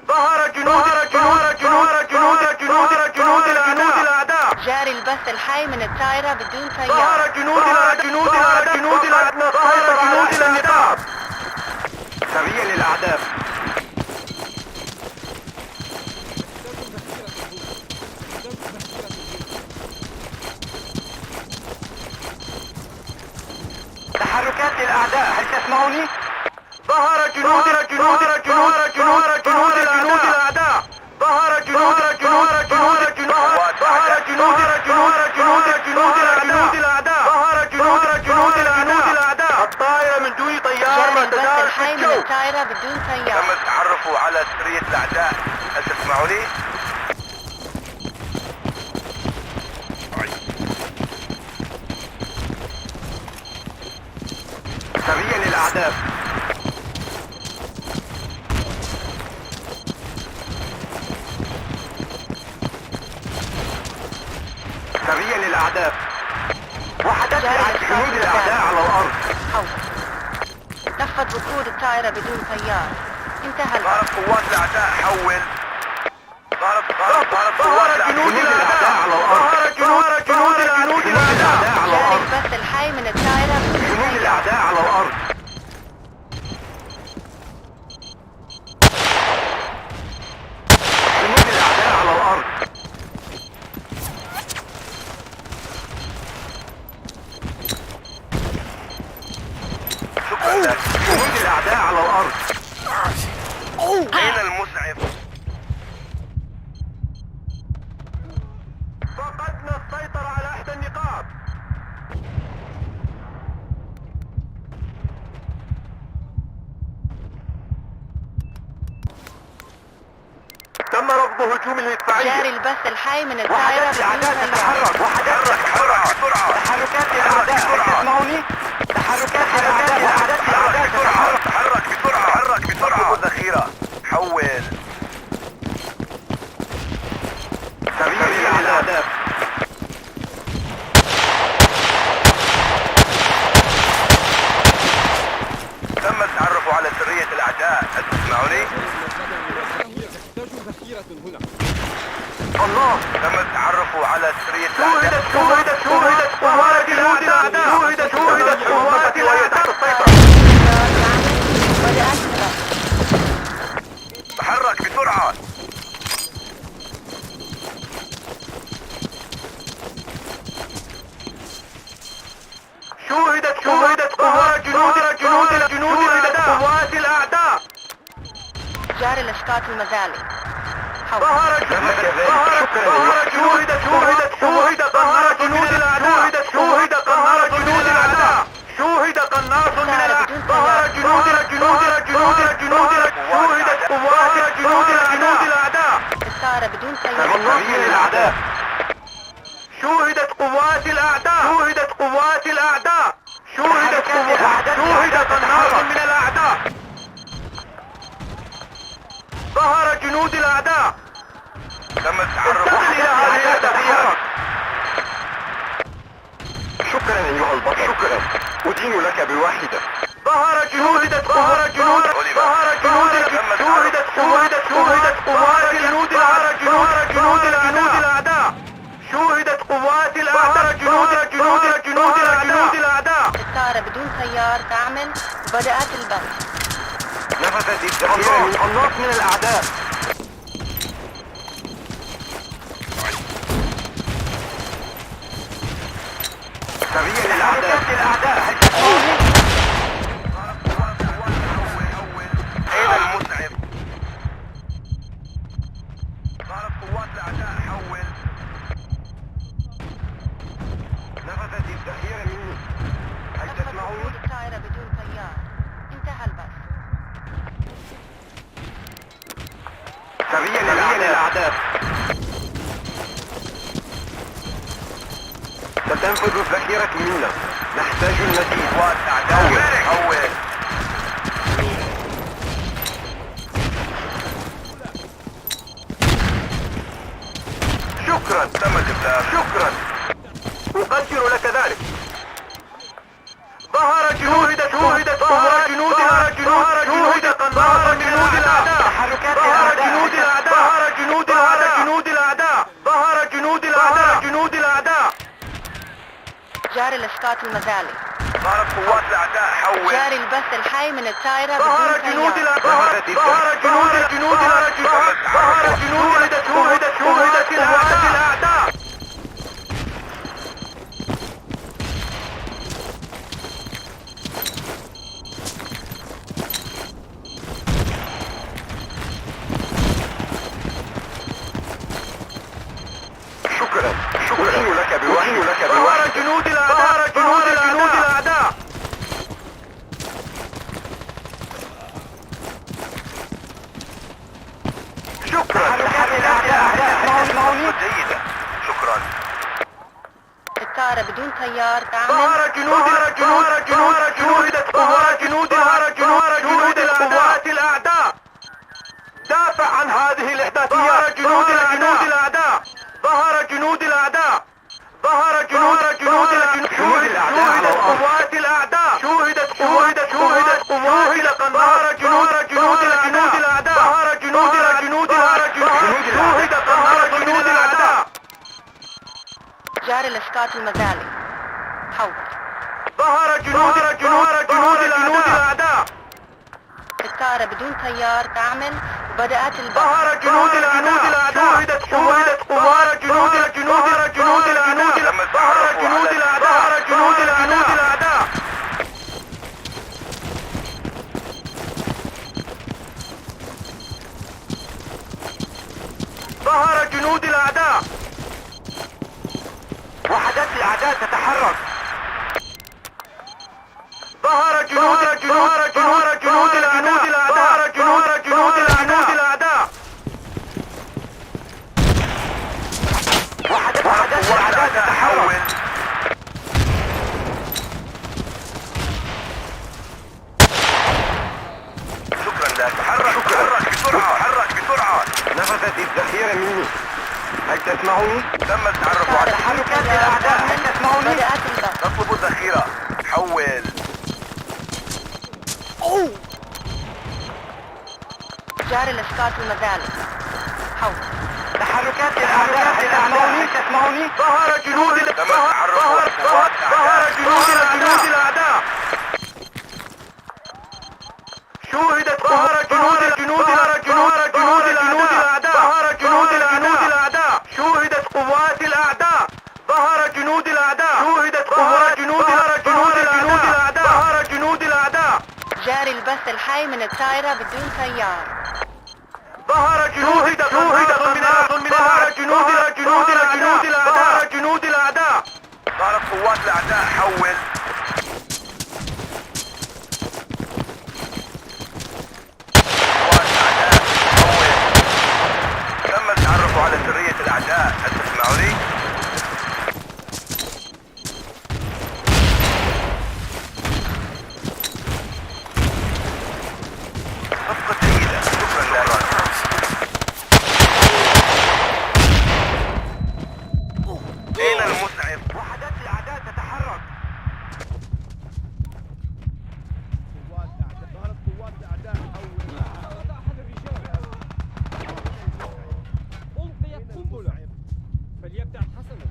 A: ظهر جنود الأعداء.
B: جاري البث الحي من الطائرة بدون
A: ظهر
B: طيار.
A: جنود الأعداء. سريا للأعداء. تحركات للأعداء. هل تسمعوني؟ ظهر جنود الأعداء. ظهر جنود الأعداء. الطائرة من دون طيار.
B: جاري
A: ما
B: البث
A: تزال في
B: الحي من
A: الجو.
B: الطائرة بدون طيار.
A: تم التعرف على سرية الأعداء. هل تسمعوني؟ سريا للأعداء. سريا للأعداء. وحدات جنود الأعداء على الأرض.
B: حول. نفذ وقود الطائرة بدون طيار. انتهى البث.
A: ظهرت قوات الأعداء. حول. ظهرت قوات جنود الأعداء على الأرض. جنود الأعداء على
B: جاري
A: الأرض.
B: البث الحي من الطائرة بدون
A: جنود
B: طيار.
A: الأعداء على الأرض. جنود الأعداء على الأرض. شكرا لك. جنود الأعداء على الأرض. أين المسعف؟ فقدنا السيطرة على إحدى النقاط. تم رفض هجوم المدفعية.
B: جاري البث الحي من الطائرة
A: وحدات
B: بدون
A: الأعداء
B: طيار.
A: تتحرك. وحدات بسرعة. تحركات الأعداء. هل تسمعوني؟ تحركات الأعداء تتحرك. تحرك بسرعة. اطلبوا الذخيرة. حول. سريع للأعداء. تم التعرف على سرية الأعداء. هل تسمعوني؟ الله. تم التعرف على سرية الأعداء. شوهدت قوات الأعداء.
B: بدأت البث. جاري الإسقاط المزالي. حول.
A: ظهر شوهد قناص من الأعداء. شوهد قناص من الأعداء. شوهد قناص من الأعداء. ظهر جنود الأعداء.
B: إثارة بدون تيار.
A: الأعداء. شوهدت قوات الأعداء. شوهدت قوات الأعداء. شوهد قناص من الأعداء. ظهر جنود الأعداء. تم التحرك إلى هذه التغييرات. شكرا أيها البطل. شكرا. أدين لك بواحدة. شوهدت قوات الأعداء. شوهدت قوات الأعداء. جنود الأعداء.
B: إثارة بدون تيار تعمل. بدأت البث.
A: نفذت الذخيرة من قناص من الأعداء. سريع الأعداء. أين المتعب؟ ظهرت قوات الأعداء. حول. نفذت الذخيرة مني. هل تسمعون؟
B: الطائرة بدون تيار. انتهى البث.
A: سريع الأعداء. ستنفذ الذخيرة منا. نحتاج المزيد. حول. شكرا. تم الإبلاغ. شكرا. أقدر لك ذلك. ظهر جنود الأعداء. جنود الأعداء.
B: جاري الإسقاط المزالي.
A: ظهرت قوات الأعداء. حول.
B: جاري البث الحي من الطائرة
A: ظهر
B: بدون
A: جنود
B: تيار.
A: الأعداء. شكرا. أدين لك بواحدة. ظهر جنود الأعداء. شكرا. جيدة. شكرا.
B: إثارة بدون تيار تعمل.
A: ظهر جنود الأعداء. دافع عن هذه الإحداثيات. ظهر جنود الأعداء. شوهدت قوات الأعداء. شوهدت قوات جنود الأعداء. شوهد قناص من الأعداء.
B: جاري الإسقاط المزالي. حول.
A: ظهر جنود الأعداء.
B: إثارة بدون تيار تعمل. بدأت البث.
A: ظهر جنود الأعداء. شوهدت قوات جنود الأعداء. ظهر جنود الأعداء. ظهر جنود الأعداء. وحدات الأعداء تتحرك. ظهر جنود الأعداء. وحدات الأعداء تتحرك. شكرا لك. تحرك بسرعة. نفذت الذخيرة مني. هل تسمعوني؟ تم التعرف على تحركات الأعداء. هل تسمعوني؟
B: بدأت البث.
A: نطلب الذخيرة. حول.
B: جاري الإسقاط المزالي. حول.
A: تحركات الأعداء. هل تسمعوني؟ ظهر جنود الأعداء. شوهدت قوات جنود الأعداء. شوهدت قوات الأعداء. ظهر جنود الأعداء. شوهدت قوات
B: جاري البث الحي من الطائرة بدون تيار.
A: ظهر جنود الأعداء. ظهرت قوات الأعداء. حول. تم التعرف على سرية الأعداء. هل تسمعوني؟ صفقة جيدة. شكرا لك. أين المسعف؟ وحدات الأعداء تتحرك.
C: ظهرت قوات الأعداء. أحد الرجال ألقيت قنبلة فليبدأ حسنا.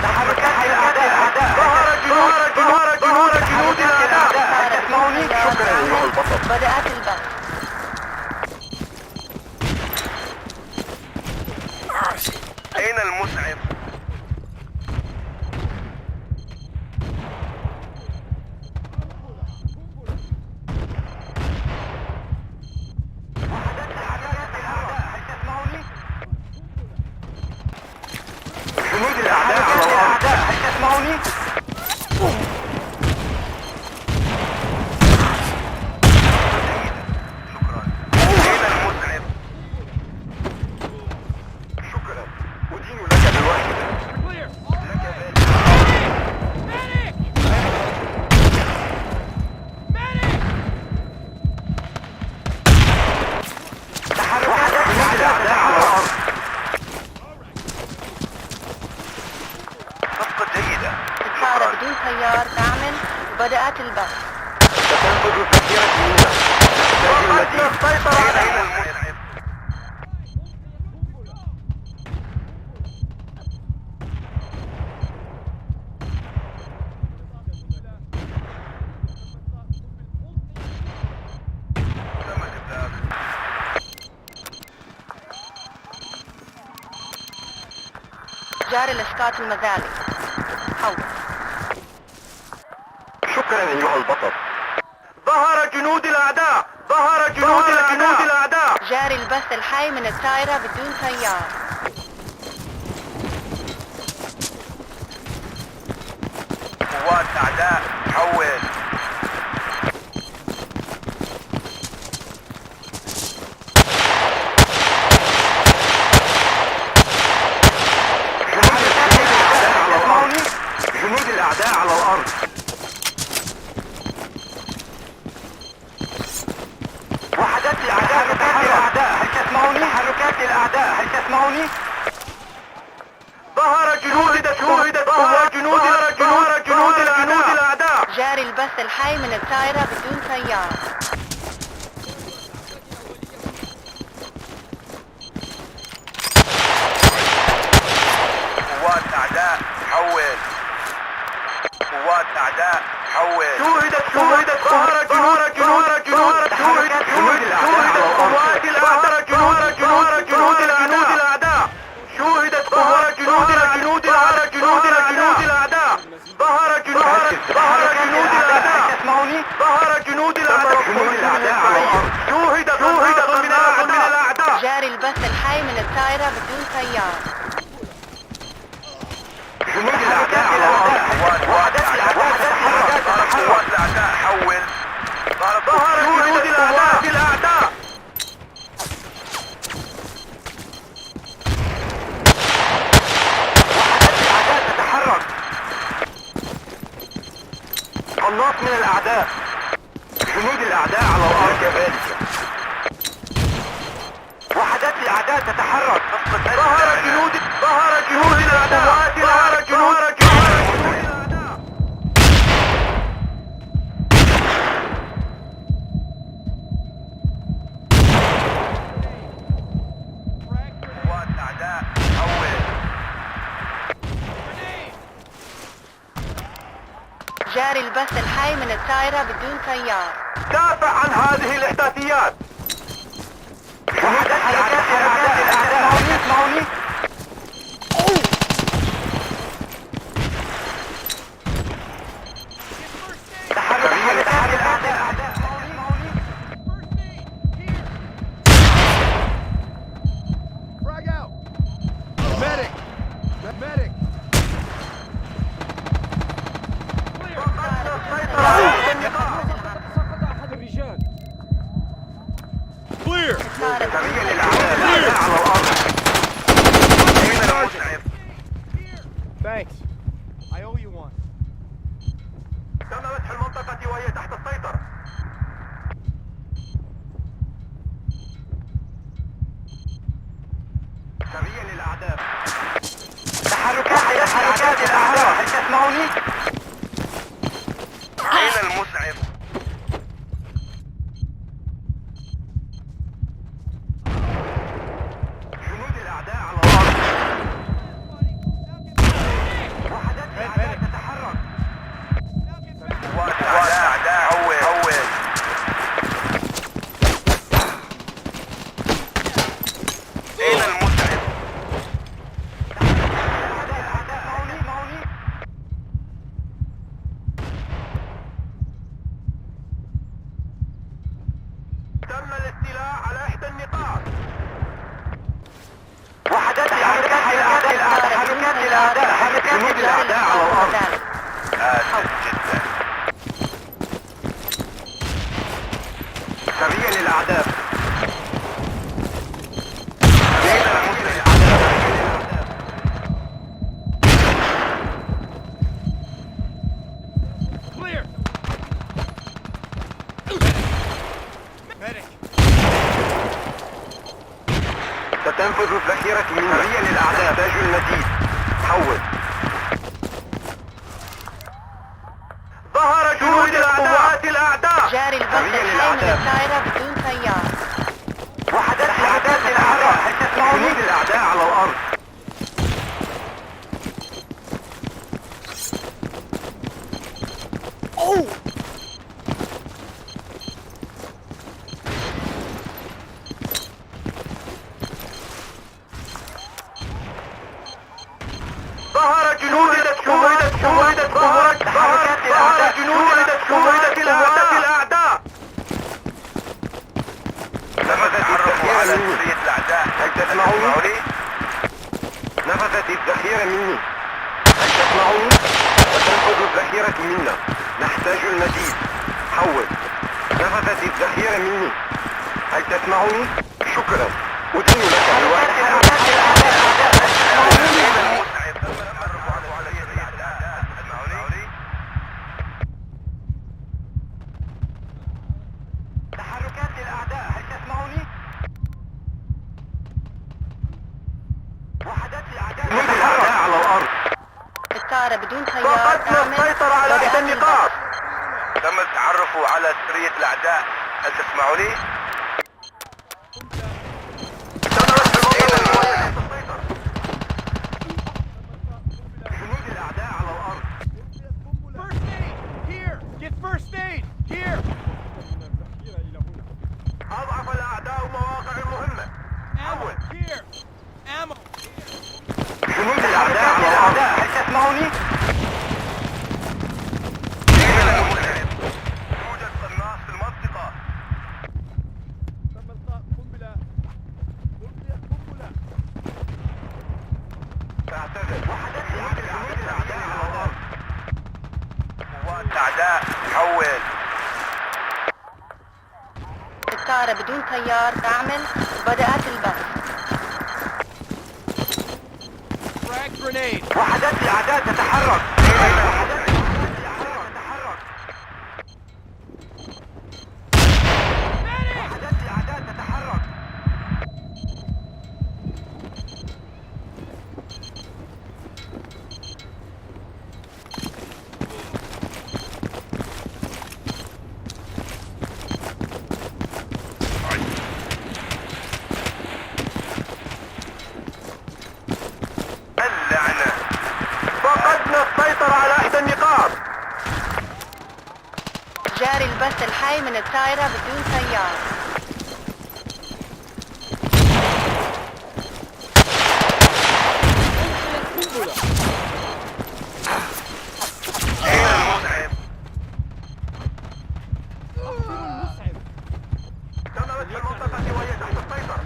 A: تحركات الأعداء. ظهر جنود الأعداء. تسمعوني؟ شكرا أيها البطل.
B: بدأت البث.
A: أين المسعف؟ وحدات الأعداء. هل تسمعوني؟ جنود الأعداء على الأرض. هل تسمعوني؟ شكرا. أين المسعف؟ شكرا. أدين لك بالواحدة. لك ذلك. تحركات جنود الأعداء على الأرض. صفقة جيدة.
B: طائرة بدون طيار تعمل وبدأت البث.
A: ستنفذ تسييرة ميناء. فقدنا السيطرة على المسعف. تم الإبلاغ.
B: جاري لإسقاط المزارع. حول.
A: شكرا أيها البطل. ظهر جنود الأعداء. ظهر جنود الأعداء.
B: جاري البث الحي من الطائرة بدون طيار.
A: قوات أعداء. حول. جنود الأعداء على الأرض. وحدات الأعداء تتحرك. هل تسمعوني؟ تحركات الأعداء. هل تسمعوني؟ ظهر جنود الأعداء.
B: جاري البث الحي من الطائرة بدون طيار.
A: قوات أعداء. حول. قوات أعداء. حول. شوهدت ظهر جنود الأعداء. شوهدت قوات جنود الأعداء. ظهر جنود الأعداء. تسمعوني؟ ظهر جنود الأعداء على الأرض. شوهدت من الأعداء.
B: جاري البث الحي من الطائرة بدون طيار.
A: جنود الأعداء على الأرض. وحدات الأعداء تتحرك. قوات الأعداء. حول. ظهر جنود الأعداء. وحدات الأعداء تتحرك. قناص من الأعداء. جنود الأعداء على الأرض كذلك. وحدات الأعداء تتحرك. ظهر جنود الأعداء. ظهر جنود الأعداء. قوات أعداء. حول.
B: جاري البث الحي من الطائرة بدون طيار.
A: دافع عن هذه الإحداثيات. وحدات الأعداء. تسمعوني؟ تحرك الأعداء.
C: Clear!
A: سريع للأعداء على الأرض. أين المسعف؟
C: Thanks. I owe you one.
A: تم فتح المنطقة وهي تحت السيطرة. سريع للأعداء. تحركات الأعداء، هل تسمعني؟ أين المسعف؟ جنود الأعداء على الأرض. وحدات الأعداء تتحرك. الأعداء هول. أين المسعف؟ تم الاستيلاء على إحدى النقاط. وحدات تحركات الأعداء جنود الأعداء على الأرض. آسف جدا. سريع للأعداء.
C: Clear! Medic!
A: ستنفذ الذخيرة من سريع للأعداء. تحتاج المزيد. حول. ظهر جنود الأعداء.
B: جاري البث الحي من الطائرة بدون طيار.
A: وحدات الأعداء تتحرك. هل تسمعوني؟ جنود الأعداء على الأرض. ظهر جنود الأعداء. نفذت الذخيرة مني. هل تسمعوني؟ نفذت الذخيرة مني. هل تسمعوني؟ وتنفذ الذخيرة منا. نحتاج المزيد. حول. نفذت الذخيرة مني. هل تسمعوني؟ شكرا. أدين لك الوقت. تحركات الأعداء، هل تسمعوني؟ وحدات الأعداء تتحرك على الأرض.
B: الطائرة بدون طيار.
A: فقدنا السيطرة على إحدى النقاط.
D: تم التعرف على سرية الأعداء. هل تسمعوني؟
A: جنود الأعداء على الأرض.
C: First aid! Here! Get first aid! Here!
A: أضعف الأعداء مواقع مهمة.
C: Ammo! Here! Ammo!
A: جنود الأعداء على الأرض. هل تسمعوني؟
D: يوجد قناص في المنطقة.
C: تم إلقاء قنبلة.
A: تعتذر. وحدات الأعداء على الأرض.
D: قوات الأعداء حول.
B: الطائرة بدون طيار تعمل. بدأت البث.
C: Frag grenade!
A: وحدات الأعداء تتحرك. وحدات الأعداء تتحرك.
D: اللعنة.
A: فقدنا السيطرة على إحدى النقاط.
B: جاري البث الحي من الطائرة بدون طيار.
D: أين المسعف؟
A: تم فتح المنطقة وهي تحت السيطرة.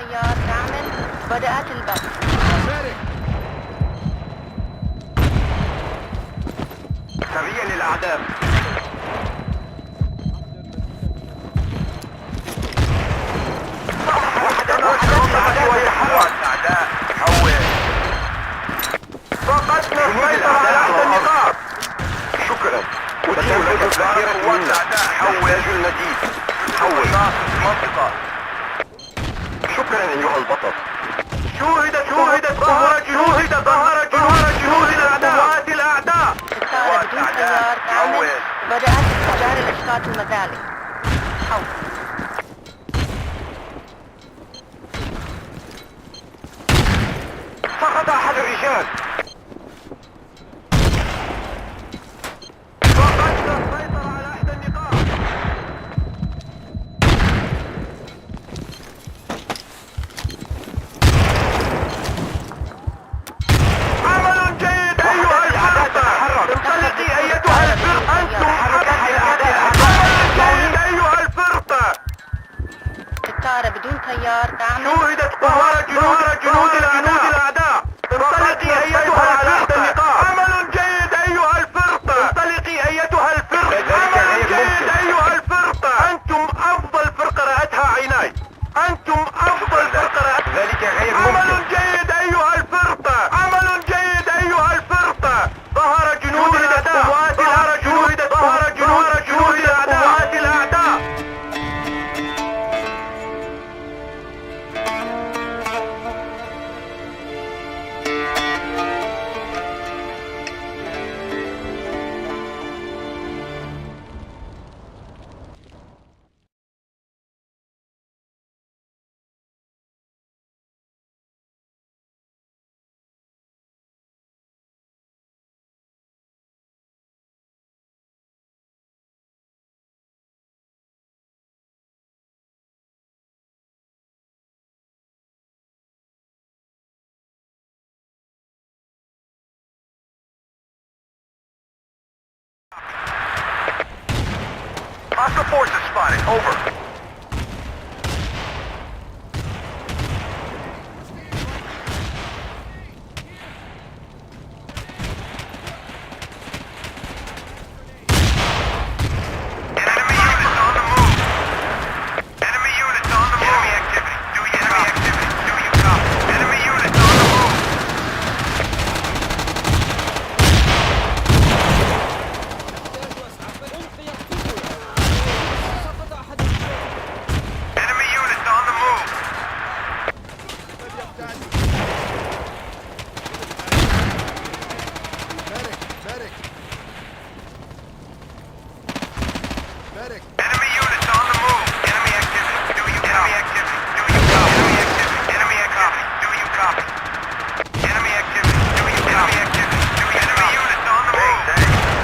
B: تيار كامل. بدأت البث.
A: سريع للأعداء.
D: الأعداء حول.
A: فقدنا السيطرة على أحد النقاط.
D: شكرا.
A: وتنفذ الذخيرة منا.
D: حول
A: المزيد. حول.
D: منطقة.
A: شكرا أيها البطل. شوهدت ظهر جنود قوات الأعداء.
B: ستارة بدون تيار كامل. بدأت انفجار الإسقاط المثالي. حول.
A: سقط أحد الرجال. فقدنا السيطرة على أحد النقاط. عمل جيد أيها الفرقة. انطلقي أيتها الفرقة. أنتم حركة الأعداء. عمل جيد أيها الفرقة.
B: ستارة بدون تيار كامل.
A: شوهدت ظهر جنود الأعداء. انطلقي أيتها الفرقة. عمل جيد أيها الفرقة. انطلقي أيتها الفرقة. عمل جيد أيها الفرقة. أنتم أفضل فرقة رأتها عيناي. أنتم أفضل فرقة رأتها.
D: ذلك غير ممكن.
A: عمل جيد أيها الفرقة. عمل جيد أيها الفرقة. ظهر جنود الأعداء. ظهر جنود قوات الأعداء.
D: Hostile forces spotted. Over. Enemy units on the move. Enemy units on the move. Enemy activity. Do you copy? Enemy units on the move. Enemy units on the move. Enemy units on the move. Enemy activity. Do you copy? Enemy activity. Do you copy? Enemy activity. Do you copy? Enemy units on the move.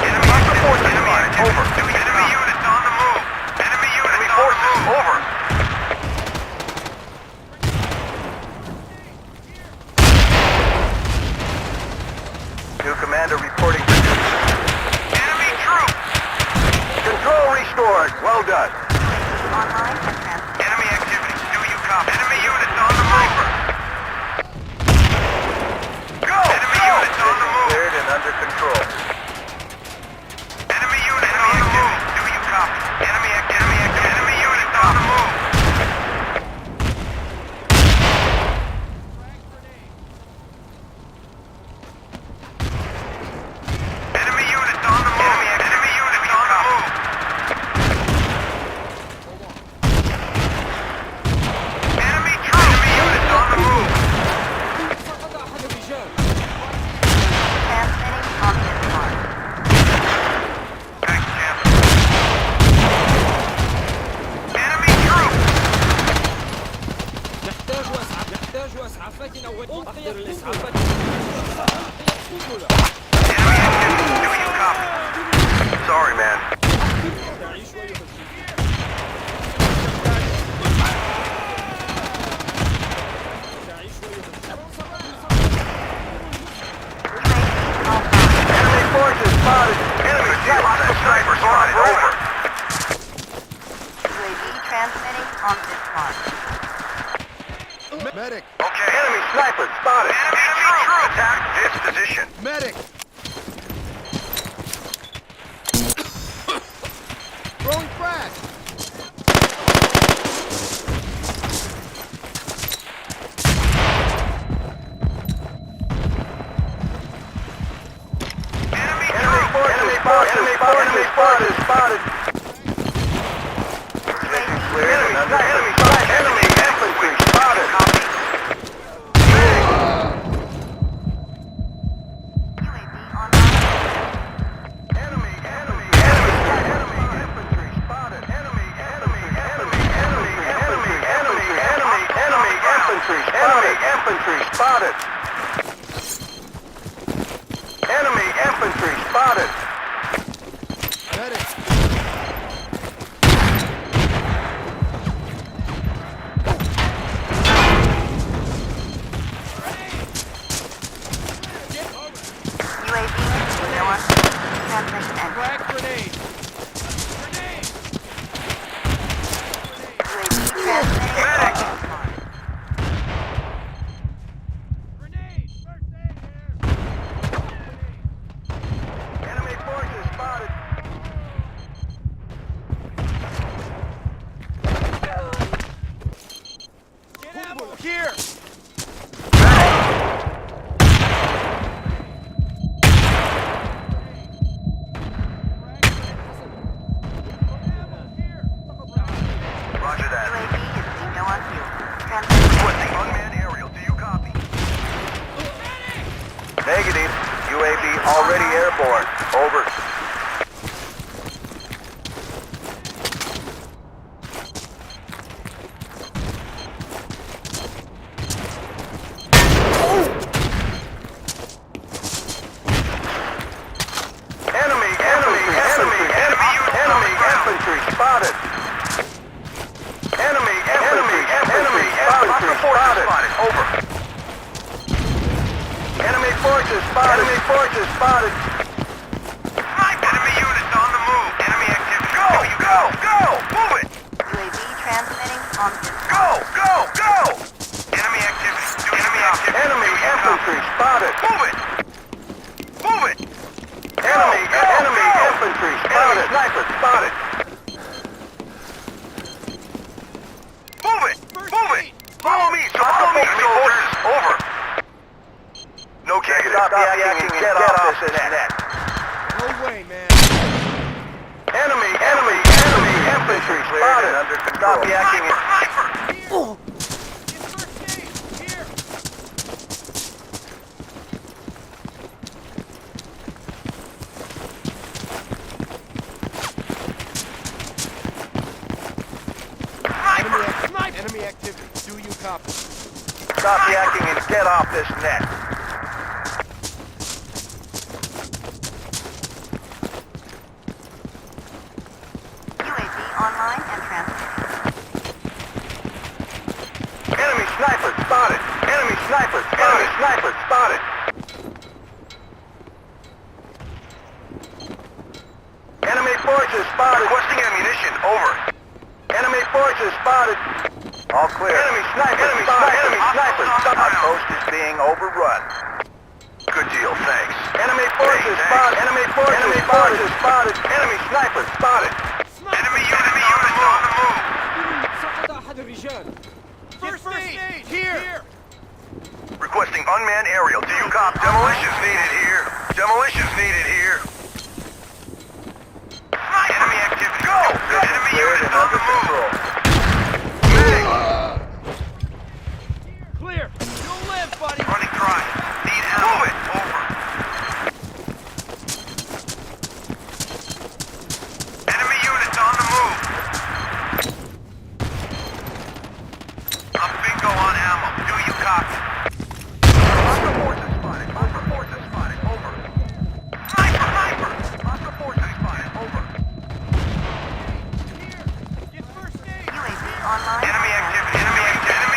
D: Enemy forces spotted. Over. Enemy units on the move. Enemy units on the move. Over. New commander reporting for duty. Enemy troops.
A: Control restored. Well done.
D: Enemy activity. Do you copy? Enemy units on the move. Go! Enemy units on the move. Cleared and under control. Enemy units on the move. Do you copy? Enemy units on the move. Enemy units on the move. Enemy units on the move. Enemy troops. Enemy units on the move.
B: Transmitting on this mark.
D: Thanks, Jim. Enemy troops.
C: نحتاج اسعافات اول. احضر الاسعافات.
D: Enemy activity. Do you copy? Sorry, man.
A: Enemy forces spotted.
D: Enemy sniper spotted. Over.
B: UAV transmitting on this mark.
C: Medic!
D: Okay. Enemy sniper spotted. Enemy troop. Attack this position.
C: Medic! Throwing frag!
D: Enemy spotted. Enemy infantry spotted. Enemy infantry spotted. Enemy infantry spotted. Enemy infantry spotted.
C: Medic! Frag grenade!
D: Medic! Enemy forces spotted.
C: Get ammo here!
D: Roger that. Requesting unmanned aerial. Do you copy? Negative. UAV already airborne. Over. Enemy infantry spotted. Enemy infantry spotted. Over. Enemy forces spotted. Enemy units on the move. Enemy activity. Go! Move it! Go! Enemy activity. Enemy infantry spotted. Move it! Enemy infantry spotted. Sniper spotted. Move it! Follow me, soldiers. Over. No negative. Stop yakking and get off this net.
C: No way, man.
D: Enemy infantry spotted. Under control. Stop yakking and...
C: Here! Enemy activity. Do you copy?
D: Stop yakking and get off this net. Enemy sniper spotted. Enemy forces spotted. Requesting ammunition. Over. Enemy forces spotted. All clear. Enemy sniper. Outpost is being overrun. Good deal, thanks. Enemy forces spotted. Enemy sniper spotted. Enemy units on the move.
C: First aid! Here!
D: Requesting unmanned aerial. Do you copy? Demolitions needed here. Enemy activity. Go! Enemy units on the move.
C: Clear! You'll live, buddy!
D: Running dry. Need help. Move it! Over. Enemy units on the move. I'm bingo on ammo. Do you copy? Oscar forces spotted. Over. Sniper! Oscar forces spotted. Over.
C: Get first aid!
D: Enemy activity. Enemy units.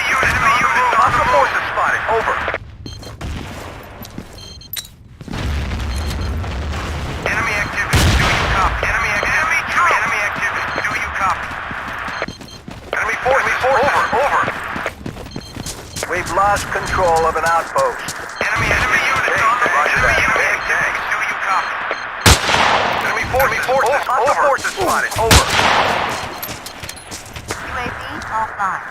D: Oscar forces spotted. Over. Enemy activity. Do you copy? Enemy activity. Do you copy? Enemy forces. Over.
A: We've lost control of an outpost.
D: Enemy units on the move. Enemy activities. Do you copy? Enemy forces spotted. Over.
B: UAV offline.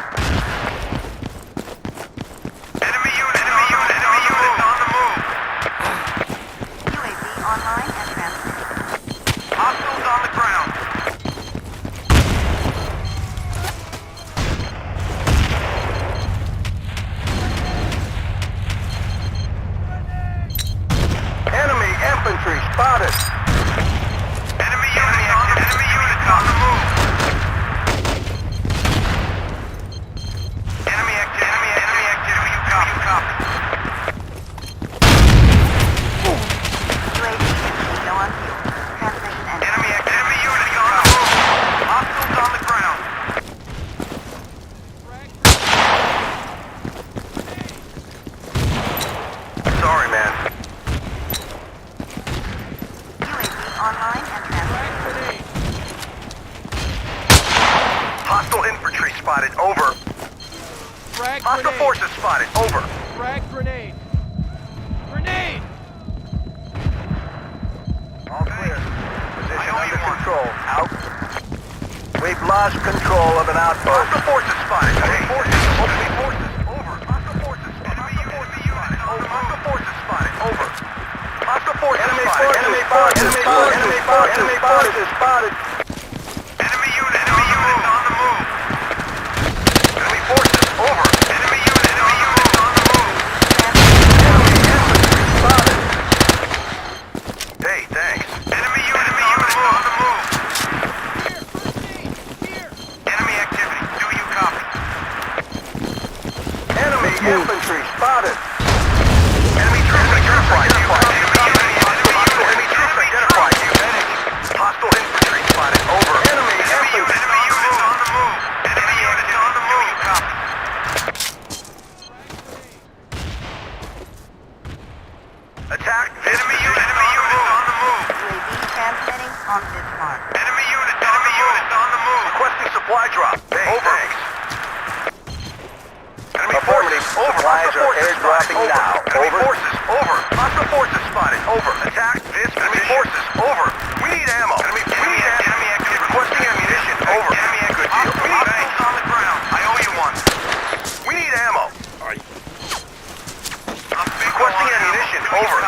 D: Enemy units on the move.
B: UAV online and transmitting.
D: Hostiles on the ground.
A: Enemy infantry spotted.
D: Enemy units on the move. Enemy activity. Do you copy?
B: UAV low on fuel. Transmission and
D: Enemy units on the move. Hostiles on the ground.
A: Sorry, man.
B: UAV online and transmitting.
D: Hostile infantry spotted. Over. Hostile forces spotted. Over.
C: Frag grenade. Grenade!
A: All clear. Position
D: owe you
A: under
D: one.
A: control. Out. We've lost control of an outpost.
D: Hostile forces spotted. Enemy forces. Over. Hostile forces spotted. Hostile forces spotted. Over. Hostile forces
A: Enemy
D: spotted.
A: forces spotted. Enemy forces spotted.
D: Enemy units on the move. Enemy forces. Over. Enemy units on the move.
A: Enemy infantry spotted.
D: Hey, thanks. Enemy units on the move. Enemy activity. Do you copy?
A: Enemy infantry spotted.
D: Enemy troops identified. Enemy troops identified. Hostile infantry spotted. Over.
A: Enemy infantry.
D: Enemy units on the move. Enemy units on the move. Do you copy? Attack. Enemy units on the move.
B: UAV transmitting on this mark.
D: Enemy units on the move. Requesting supply drop. Over. Enemy forces. Over.
A: Supplies are
D: Hostile forces
A: airdropping
D: spotted.
A: now.
D: Enemy
A: Over.
D: forces. Over. Hostile forces spotted. Over. Attack this. Enemy forces. Over. We need ammo. Enemy activity. Requesting ammunition. Over. Enemy good deal. We need hostiles on the ground. I owe you one. We need ammo. Requesting ammunition. Over.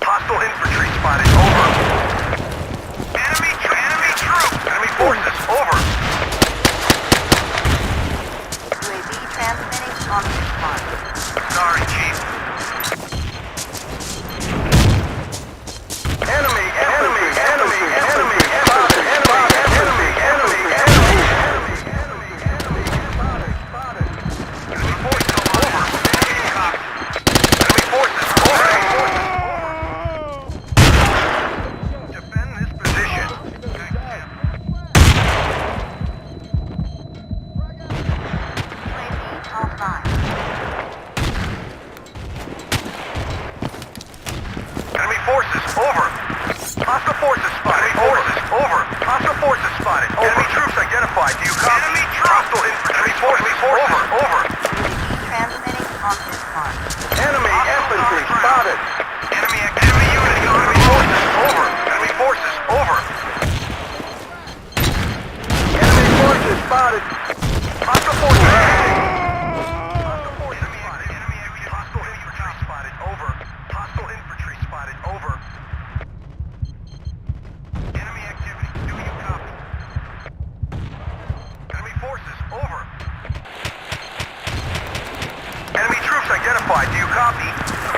D: Hostile infantry spotted. Over. Enemy troops. Enemy forces. Over.
B: UAV transmitting on this mark.
D: Sorry, Chief.
A: Enemy spotted.
D: Enemy forces. Over. Enemy forces. Over. Defend this position.
B: UAV offline.
D: Enemy forces. Over. Hostile forces spotted. Over. Hostile forces spotted. Enemy troops identified. Do you copy? Enemy troops. Hostile infantry forces. Over.
B: UAV transmitting on this mark.
A: Enemy infantry spotted.
D: Enemy units. Enemy forces. Over. Enemy forces. Over.
A: Enemy forces spotted.
D: Hostile forces. Hostile forces spotted. Hostile infantry spotted. Over. Hostile infantry spotted. Over. Enemy activity. Do you copy? Enemy forces. Over. Enemy troops identified. Do you copy?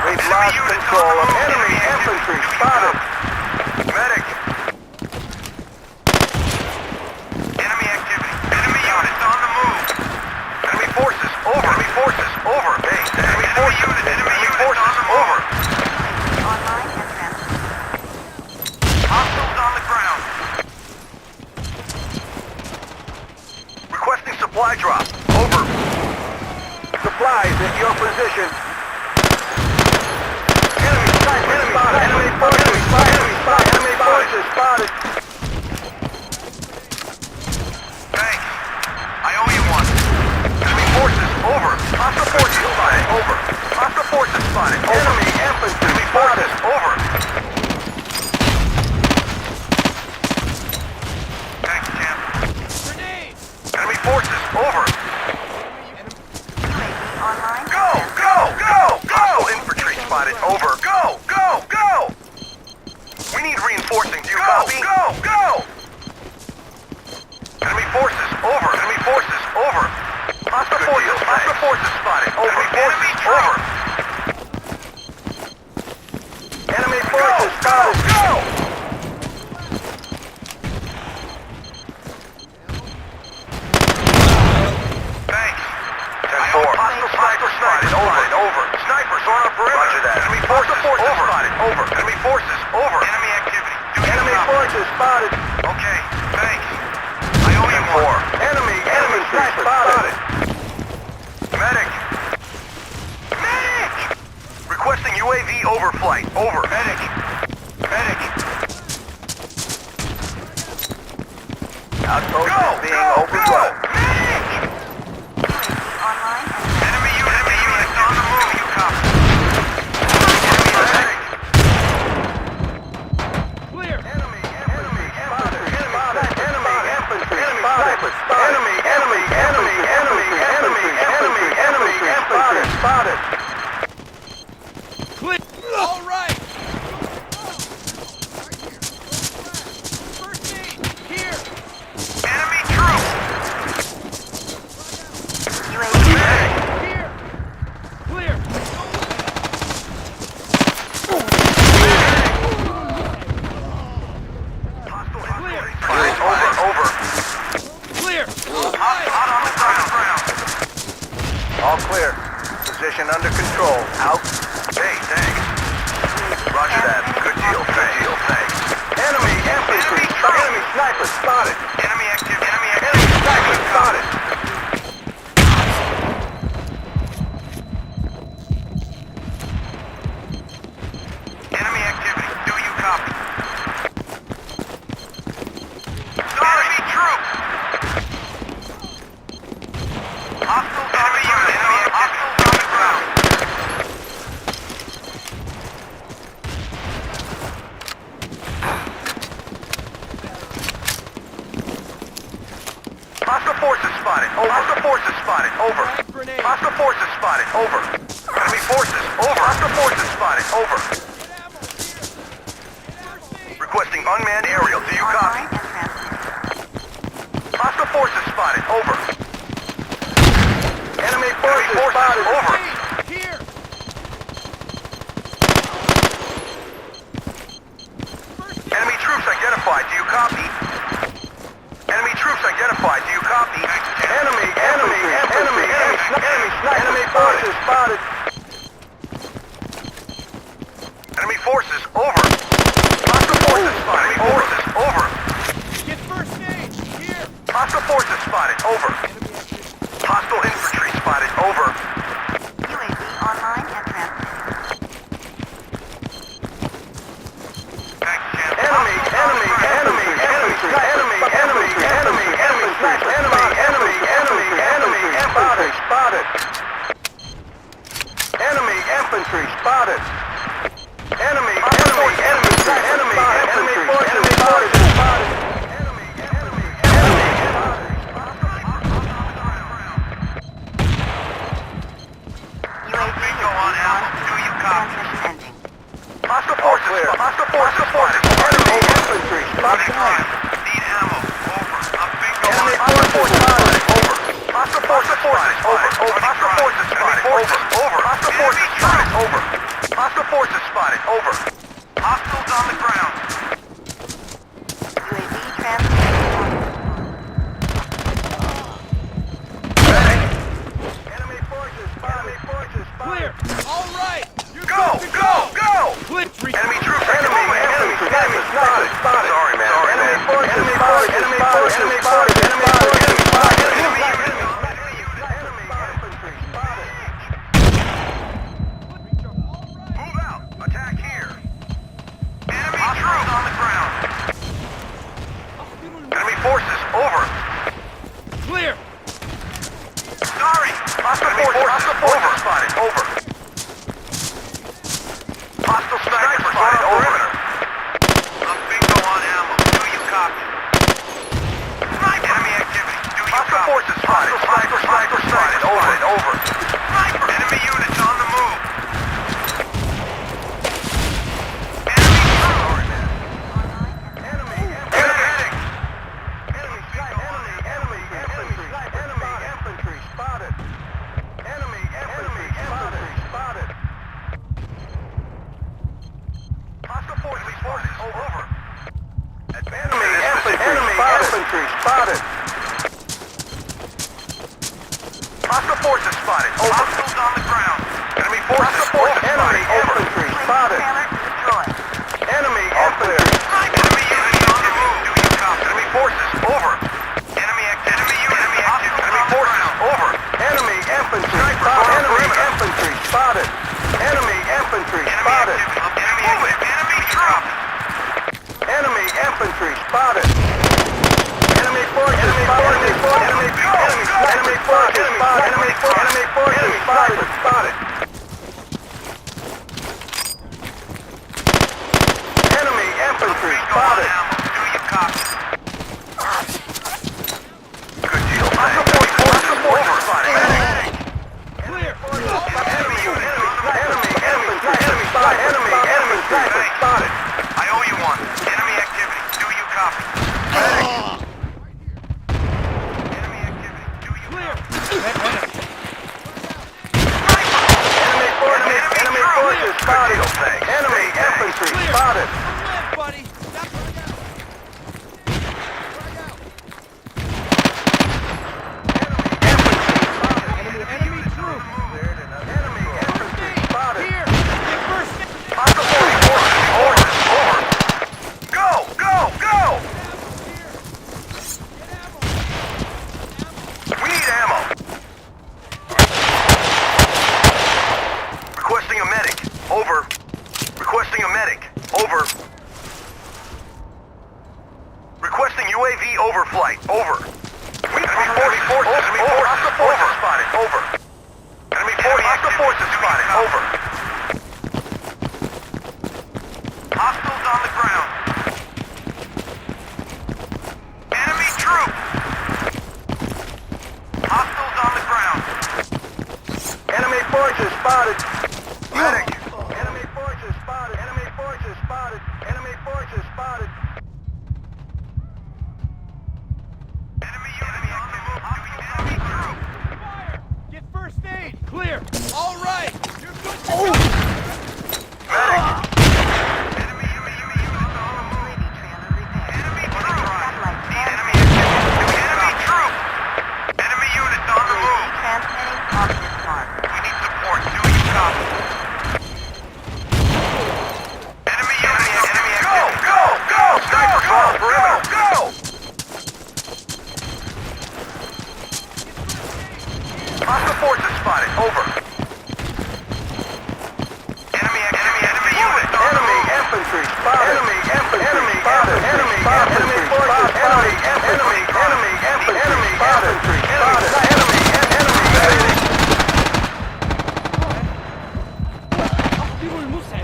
A: We've lost control of enemy infantry spotted.
D: Medic. Enemy activity. Enemy units on the move. Enemy forces. Over. Enemy forces. Over. Hey, enemy forces. Enemy forces. Over.
B: Online and transmitting.
D: Hostiles on the ground. Requesting supply drop. Over.
A: Supplies at your position. Enemy spotted. Enemy over. Enemy over. Enemy forces spotted. Go! Thanks. 10-4. Hostile sniper spotted. Over. Snipers on our perimeter. Roger that. Enemy forces over. Over. Enemy forces over. Enemy activity. Enemy forces spotted. Okay. Thanks. I owe you more. Enemy spotted. Medic. Requesting UAV overflight. Over. Medic. Outpost is being overrun.
B: Online.
A: Enemy units on the move. You copy. Medic.
C: Clear.
A: Enemy infantry spotted. Enemy infantry spotted.
C: Clear. All right. First aid. Here.
A: Enemy troops.
B: UAV.
C: Here. Clear.
A: Over.
C: Clear.
A: Hot on the ground. All clear. Position under control. Out. Hey, thanks. Roger that. Good deal. Thanks. Enemy infantry. Enemy sniper spotted. Enemy activity. Enemy sniper spotted. Enemy activity. Do you copy? Enemy troops. Hostiles on the unit. Hostiles on the ground. Hostile forces spotted. Over. Hostile forces spotted. Over.
C: Grenade.
A: Hostile forces spotted. Over. Enemy forces. Over. Hostile forces spotted. Over. Requesting unmanned aerial. Do you copy?
B: Online and transmitting.
A: Hostile forces spotted. Over. Enemy forces spotted. Over.
C: Here.
A: Enemy troops identified. Do you copy? Enemy troops identified. Do you copy? Enemy forces spotted. Enemy forces over. Hostile forces spotted. Enemy forces over.
C: Get first aid. Here.
A: Hostile forces spotted. Over. Hostile infantry spotted. Over.
B: UAV online and transmitting.
A: Enemy infantry spotted. Enemy forces spotted.
B: UAV
A: Bingo on Alpha. Do you copy?
B: transmission ending.
A: Hostile forces. Enemy infantry spotted. Need ammo. Over. Bingo on Alpha. Over. Hostile forces spotted. Over. Hostile forces spotted. Over. Hostile forces spotted. Over. Hostile forces spotted. Over. Hostiles on the ground.
B: UAV transmitting.
A: Enemy forces spotted.
C: Clear. All right.
A: Go!
C: Clear.
A: Enemy troops. Enemy spotted. Sorry, man. Enemy forces spotted. Enemy forces spotted. Move out. Attack here. Enemy troops on the ground. Enemy forces over.
C: Clear.
A: Sorry. Hostile forces spotted. Over. Hostile sniper spotted. Over. Bingo on ammo. Do you copy? Enemy activity. Do you copy? Hostile forces spotted. Sniper spotted. Over. Sniper. Enemy units on the move. Enemy. Sorry, man. Enemy infantry spotted. Enemy infantry spotted.
D: Hostile forces spotted. Over. Hostiles on the ground. Enemy forces spotted.
A: Enemy infantry spotted. Enemy infantry.
D: Enemy units on the move. Do you copy? Enemy forces. Over. Enemy activity. Enemy activity. Enemy forces. Over.
A: Enemy infantry spotted. Enemy infantry spotted. Enemy infantry spotted.
D: Enemy troops.
A: Enemy infantry spotted. Enemy forces spotted. Enemy forces. Enemy forces spotted. Enemy forces spotted. Enemy infantry spotted.
D: Do you copy?
A: Good deal.
D: Hostile forces spotted.
C: Clear.
A: Enemy unit. Enemy infantry. Enemy spotted. Enemy infantry spotted.
D: I owe you one. Enemy activity. Do you copy? Enemy activity. Do you
C: Clear.
D: copy?
A: Enemy forces spotted. Enemy infantry spotted.
C: Live, buddy. Enemy troop.
A: Enemy infantry spotted.
C: Here. Get first aid.
D: Hostile forces. Over. Go. We need ammo. Requesting a medic. Over. Requesting a medic. Over. Requesting UAV overflight. Over. Enemy forces. Hostile forces spotted. Over. Enemy forces. Hostile forces spotted. Over. Hostiles on the ground. Enemy troop. Hostiles on the ground.
A: Enemy forces spotted. Medic. Enemy forces spotted. Enemy forces spotted. Enemy forces spotted.
D: Enemy unit on the move. Enemy troop.
C: Fire. Get first aid. Clear. All right. You're good to go.
D: Medic. Enemy unit on the move. Enemy troop. Enemy activity. Enemy troop. Enemy units on the move.
B: Transmitting on this mark.
D: We need support. Do you copy? Enemy unit. Enemy activity. Go. Sniper call. Perimeter. Go. Hostile forces spotted. Over. Enemy unit.
A: Enemy infantry spotted. Enemy infantry spotted. Enemy infantry forces spotted. Enemy infantry spotted.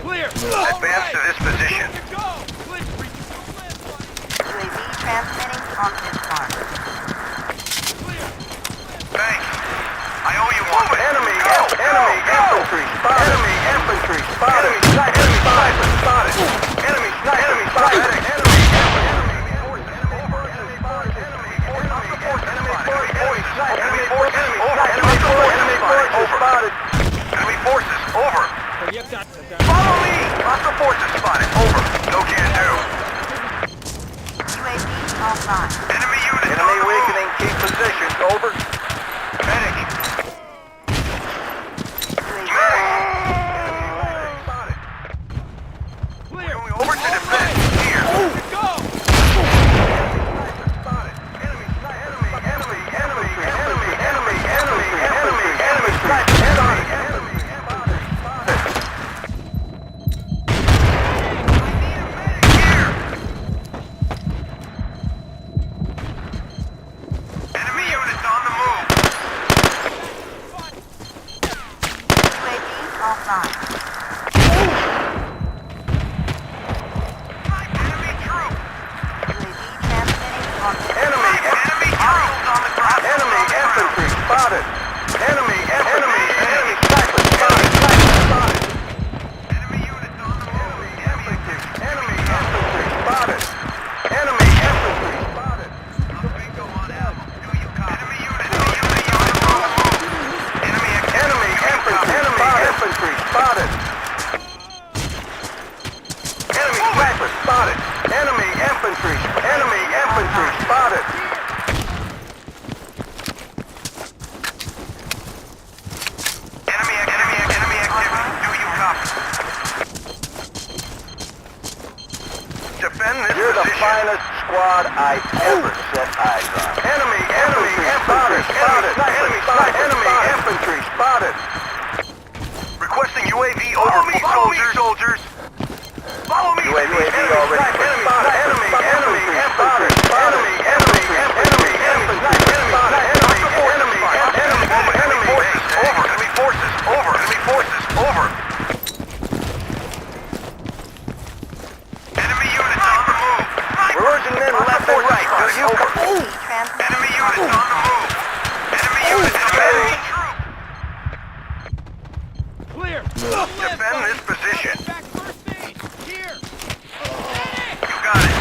C: Clear.
D: Advance to this position.
C: Go. Live, buddy.
B: UAV transmitting on this mark.
C: Clear.
D: Thanks. I owe you one.
A: Enemy infantry spotted. Enemy infantry spotted. Enemy sniper spotted. Enemy sniper spotted. Enemy
D: forces over. Follow me. Hostile forces spotted. Over. No can do.
B: UAV offline.
D: Enemy units.
A: Enemy weakening. Keep positions. Over.
D: Medic.
C: Clear.
D: Going over to defend. Here.
C: Go.
D: Enemy units on the move.
B: UAV offline.
D: Enemy troop.
B: UAV transmitting on this
D: Enemy troops on the ground.
A: Enemy infantry spotted. Enemy sniper spotted.
D: Enemy units on the move.
A: Enemy infantry spotted. Enemy infantry spotted.
D: Bingo on ammo. Do you copy? Enemy units on the move. Enemy
A: infantry spotted. Enemy sniper spotted. Enemy infantry spotted. You're the finest squad I've ever set eyes on. Enemy infantry spotted. Enemy infantry spotted.
D: Requesting UAV over me, soldiers. Follow me.
A: UAV already spotted. Enemy infantry spotted. Enemy infantry spotted. Enemy forces over. Enemy forces over. Enemy forces over. Enemy units on the move. We're losing men left and right. Over. Enemy units on the move. Enemy units ready.
C: Clear.
D: Defend this position.
C: Back first aid. Here.
D: You got it.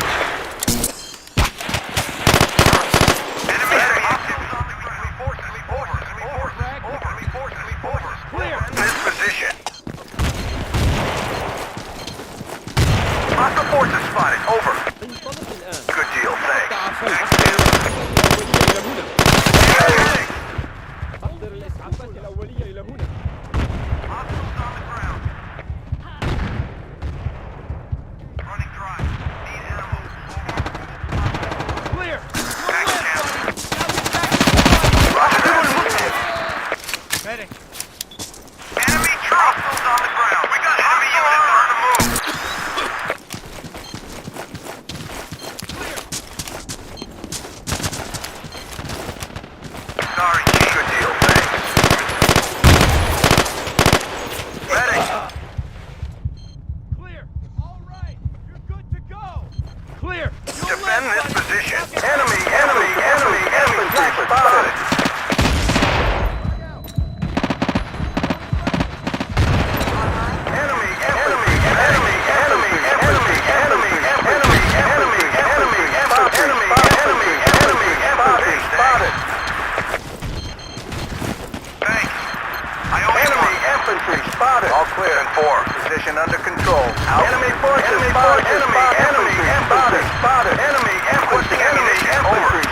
D: Enemy forces.
C: Clear.
D: This position. Hostile forces spotted. Over. Good deal. Thanks.
C: أحضر الإسعافات الأولية إلى هنا.
D: Hostiles on the ground. Running dry. Need ammo.
C: Clear.
D: Back down.
C: Medic.
D: Enemy hostiles on the ground. We got enemy units on the move. Sorry, Chief. Good deal. Thanks. Medic.
C: Clear. All right. You're good to go. Clear.
D: Defend this position.
A: Enemy infantry spotted.
D: Thanks. I owe you one.
A: Infantry spotted.
D: All clear in 4. Position under control. Out.
A: Enemy forces spotted. Enemy infantry spotted. Enemy infantry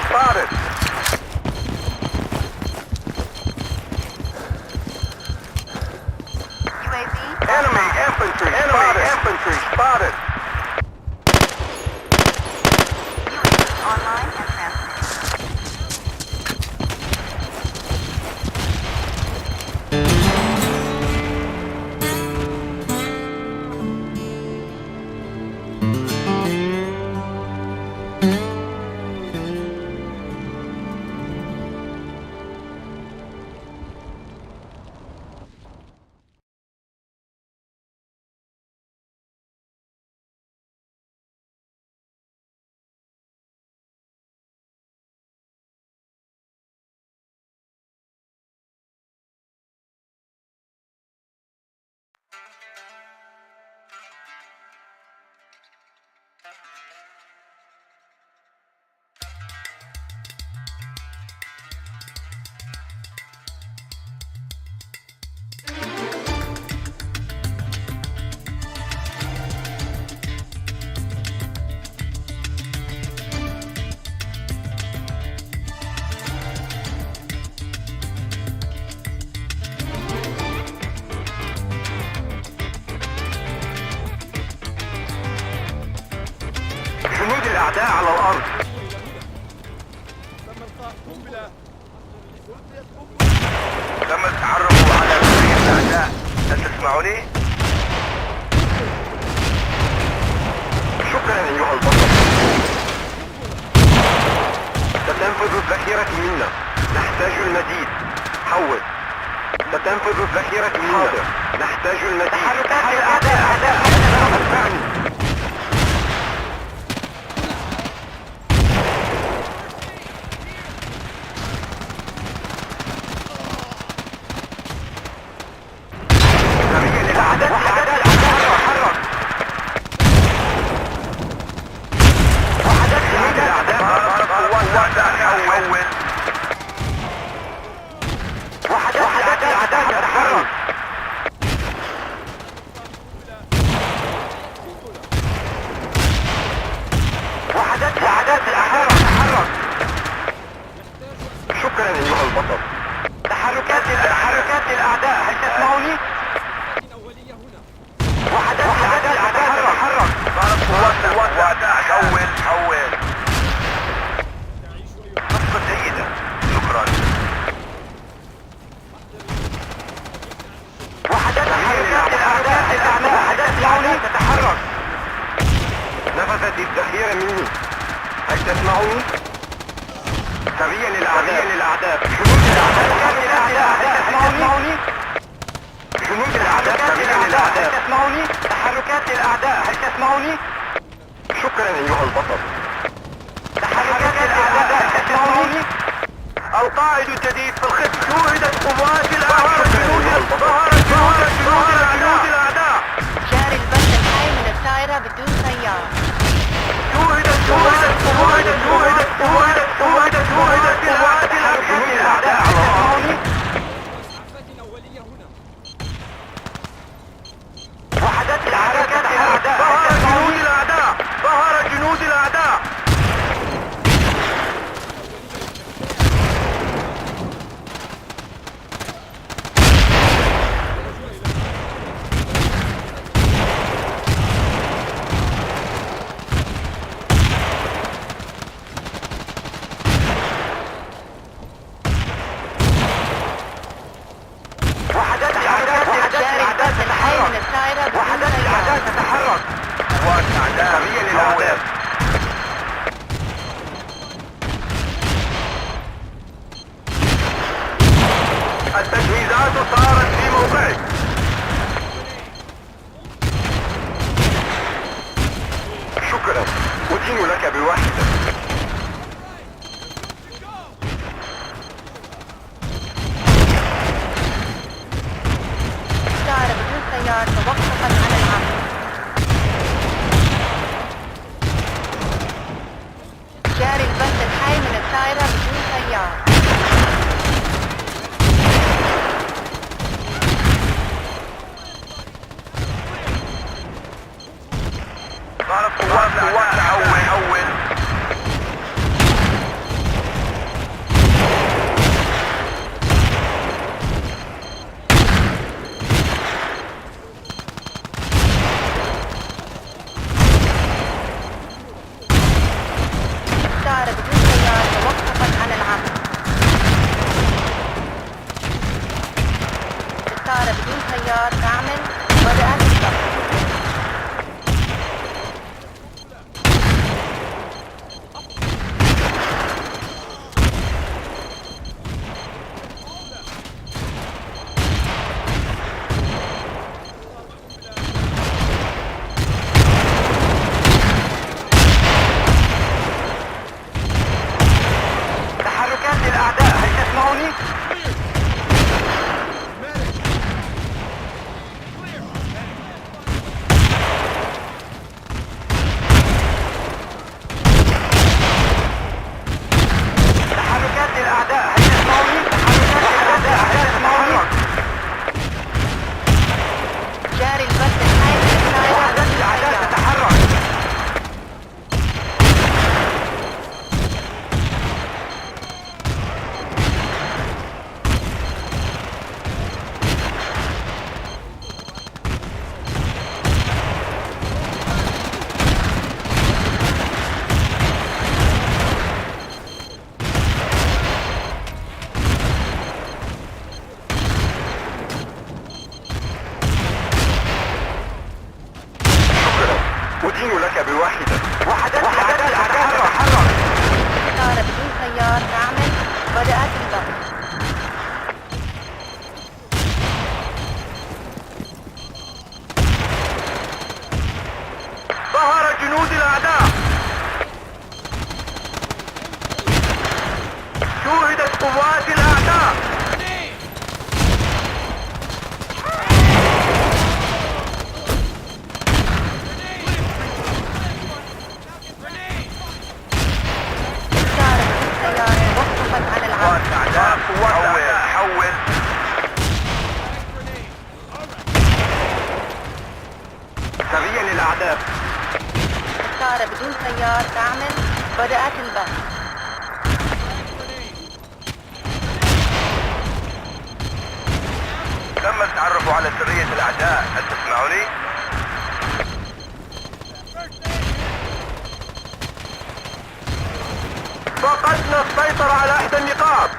A: spotted.
B: UAV.
A: Enemy infantry spotted.
B: Online and transmitting.
A: جنود الأعداء على الأرض.
C: تم إلقاء قنبلة.
D: تم التعرف على بقية الأعداء. هل تسمعني؟
A: شكرا أيها البطل. ستنفذ الذخيرة منا. نحتاج المزيد. حول. ستنفذ الذخيرة منا. نحتاج المزيد. تحركات الأعداء. أتبعني. نفذت التخيير مني. هل تسمعوني؟ سريا للأعداء. جنود الأعداء هل تسمعوني؟ جنود الأعداء سريا للأعداء. هل تسمعوني؟ تحركات للأعداء هل تسمعوني؟ شكرا أيها البطل. تحركات للأعداء هل تسمعوني؟ القائد الجديد في الخط. شوهدت قوات الأعداء. ظهرت جنود الأعداء.
B: جاري البث الحي من الطائرة بدون طيار.
A: شوهدت قوات الأعداء. وحدت الحركات الأعداء. ظهر جنود الأعداء. التجهيزات صارت في موقعك. شكرا. أدين لك بواحدة.
B: طائرة بدون طيار توقفت عن العمل. جاري البث الحي من الطائرة بدون طيار.
A: ظهرت قوات الأعداء.
B: طائرة بدون طيار توقفت عن العمل. الطائرة بدون طيار تعمل بدأت الضغط.
A: تحركات للأعداء هل تسمعوني؟ تحركات للأعداء هل تسمعوني؟
B: جاري البث الحي من الطائرة
A: وحدات
B: بدون
A: الأعداء
B: طيار.
A: تتحرك. أدين لك بواحدة. وحدات الأعداء تتحرك.
B: طائرة بدون طيار تعمل بدأت الضغط.
A: ظهر جنود الأعداء. شوهدت قوات الأعداء.
B: طائرة بدون طيار توقفت عن العمل.
A: حول. سريا للأعداء.
B: الطائرة بدون طيار تعمل بدأت البث.
A: تم التعرف على سرية الأعداء. هل تسمعوني؟ فقدنا السيطرة على إحدى النقاط.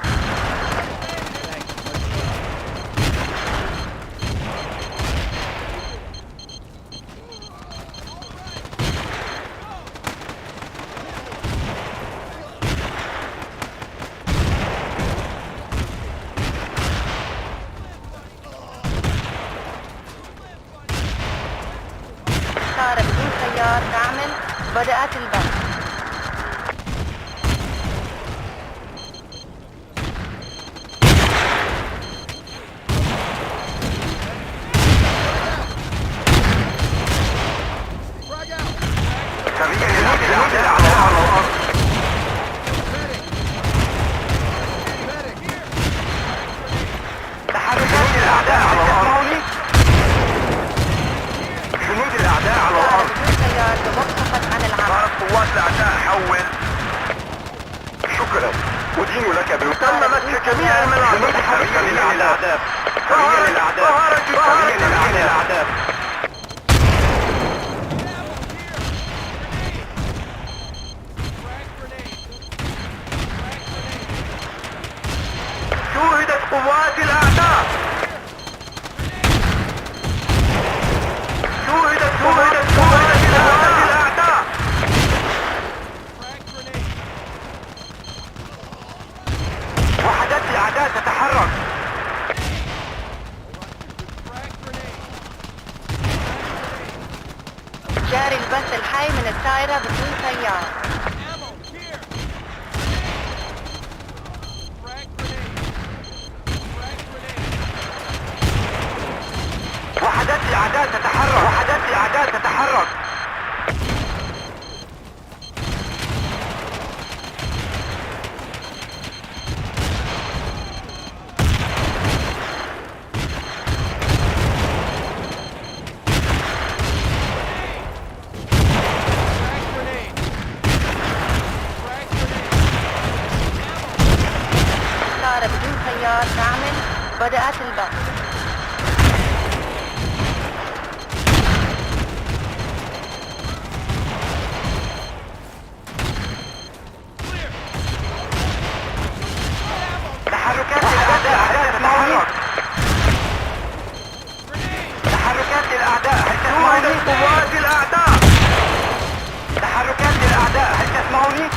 B: بدأت البث. جاري البث الحي من الطائرة بدون طيار.
D: وحدات الأعداء تتحرك. وحدات الأعداء تتحرك.
B: بدون طيار تعمل. بدأت البث.
D: تحركات الأعداء تتحرك. تحركات الأعداء هل تسمعوني؟ قوات الأعداء. تحركات الأعداء هل تسمعوني؟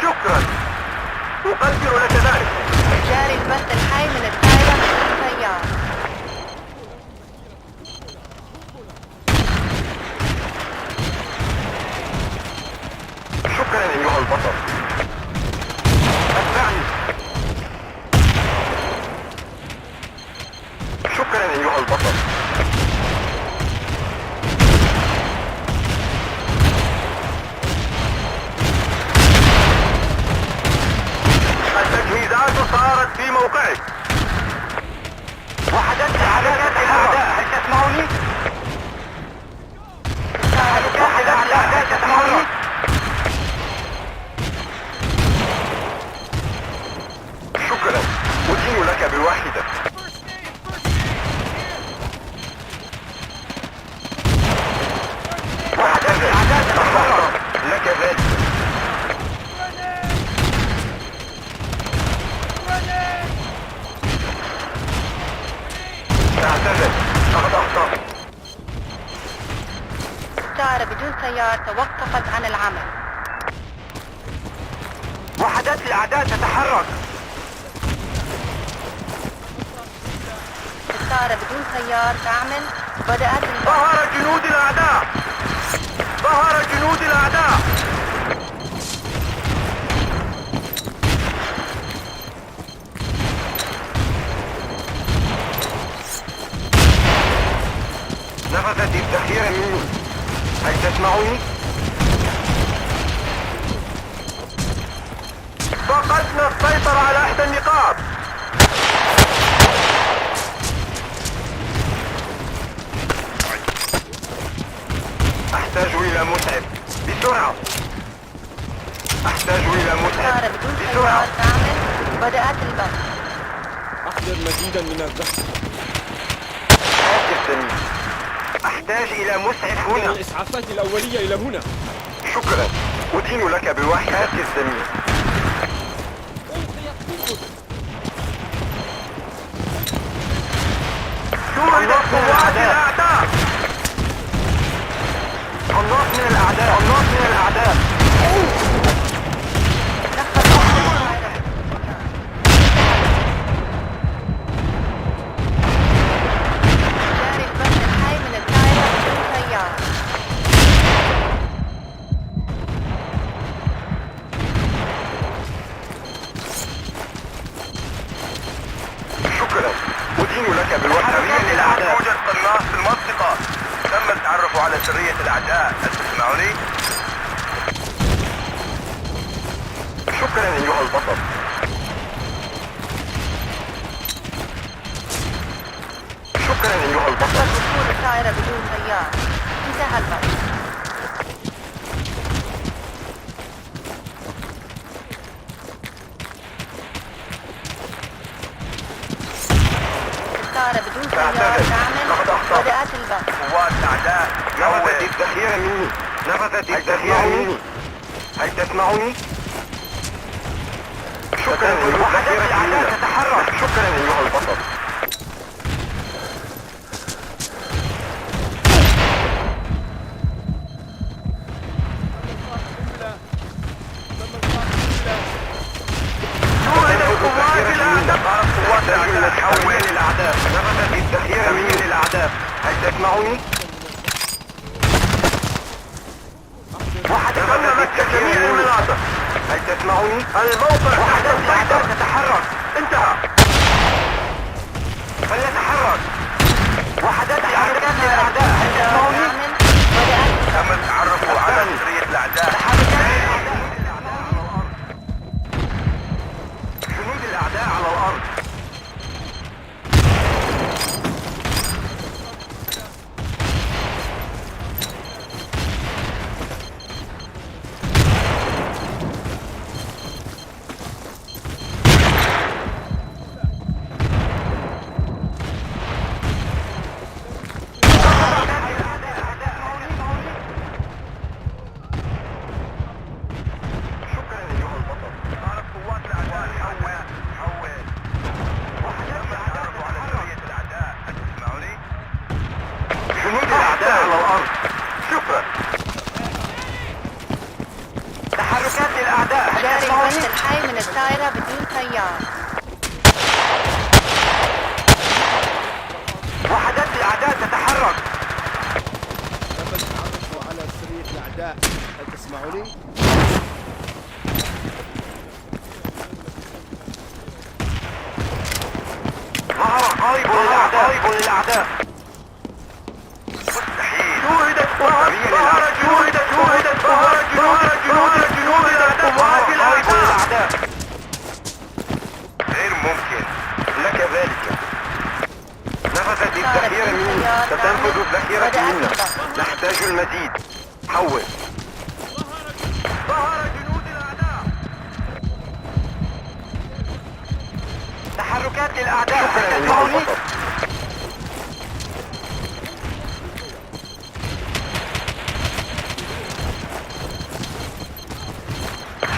D: شكرا. أقدر لك ذلك.
B: جاري البث الحي من الطائرة بدون طيار.
D: شكرا أيها البطل. اتبعني. شكرا أيها البطل. التجهيزات صارت في موقعك. وحدات الأعداء هل تسمعوني؟ وحدات الأعداء تسمعوني؟ شكرا. أدين لك بواحدة. وحدات الأعداء تتحرك. لك ذلك. تعتذر. أخطأت.
B: الطائرة بدون طيار توقفت عن العمل.
D: وحدات الأعداء تتحرك.
B: الطائرة بدون طيار تعمل. بدأت البث.
D: ظهر جنود الأعداء. ظهر جنود الأعداء. نفذت الذخيرة مني. هل تسمعوني؟ فقدنا السيطرة على إحدى النقاط. أحتاج إلى مسعف بسرعة. أحتاج إلى مسعف
B: الطائرة بدون
D: بسرعة.
B: طيار تعمل. بدأت البث.
C: أحضر مزيدا من الزخم.
D: أحتاج إلى مسعف
C: من
D: هنا.
C: الإسعافات الأولية إلى هنا.
D: شكرا. أدين لك بواحدة الزميل. شوهدت قوات الأعداء. قناص من الأعداء. قناص من الأعداء.
A: أدين لك بالوحدة للأعداء. يوجد قناص في المنطقة. تم التعرف على سرية الأعداء. هل تسمعني؟ شكرا أيها البطل. شكرا أيها البطل.
B: وصول الطائرة بدون طيار. انتهى البحث. الطائرة بدون طيار تعمل. بدأت البحث.
A: قوات الأعداء. نفذت الذخيرة مني. نفذت الذخيرة مني. هل تسمعني؟ شكرا أيها الأعداء تتحرك. شكرا أيها البطل. قوات الأعداء تحول للأعداء. نفذت الذخيرة مني للأعداء. هل تسمعني؟ نفذت جميع المناطق. هل تسمعني؟ الموقع تحت السيطرة. تتحرك. انتهى. فليتحرك. وحدات حركات الأعداء. هل تسمعني؟ تم التعرف على سرية الأعداء. جنود الأعداء على الأرض.
B: الحي من الطائرة بدون طيار.
A: وحدات الأعداء تتحرك.
C: تم التعرف على سرية الأعداء. هل تسمعوني؟
A: ظهر قائد للأعداء. مستحيل. جنود الأعداء. غير ممكن. لك ذلك. نفذت الذخيرة منا. ستنفذ الذخيرة منا. نحتاج المزيد. حول. ظهر جنود الأعداء. تحركات الأعداء.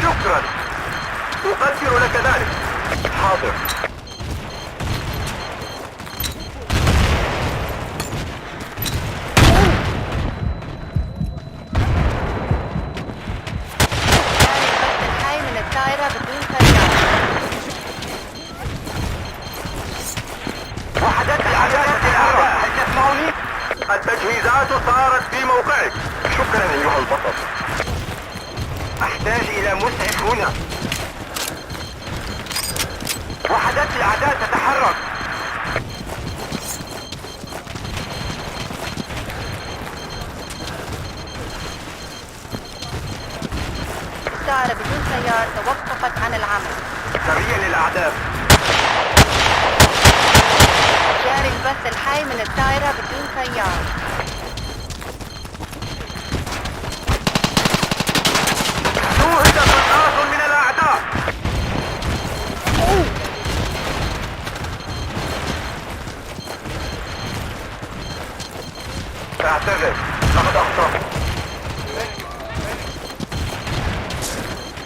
A: شكرا. أقدر لك ذلك. حاضر.
B: الحي من الطائرة بدون طيار.
A: وحدات الأعداء تتحرك. هل تسمعني؟ التجهيزات صارت في موقعك. شكرا أيها البطل. أحتاج إلى مسعف هنا. وحدات الأعداء تتحرك.
B: الطائرة بدون طيار توقفت عن العمل.
A: سريع للأعداء.
B: جاري البث الحي من الطائرة بدون طيار.
A: شوهد قناص من الأعداء. اعتذر. لقد أخطأت.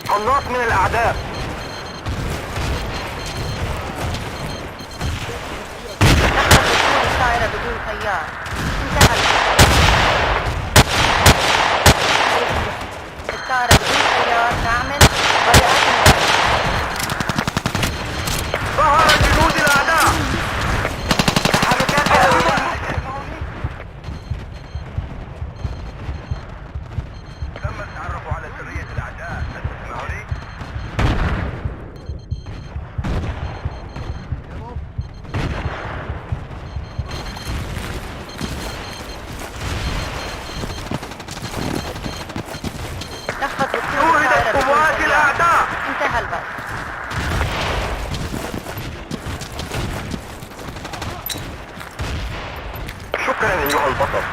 A: قناص من الأعداء.
B: الطائرة بدون طيار. انتهى الطائرة بدون طيار تعمل. بدأت
A: ظهر جنود الأعداء. تحركات الأعداء. تم التعرف على سرية الأعداء. هل تسمعني؟
B: نفذ وصول الطائرة بدون
A: قوات
B: طيار.
A: الأعداء.
B: انتهى البث.
A: شكرا أيها البطل.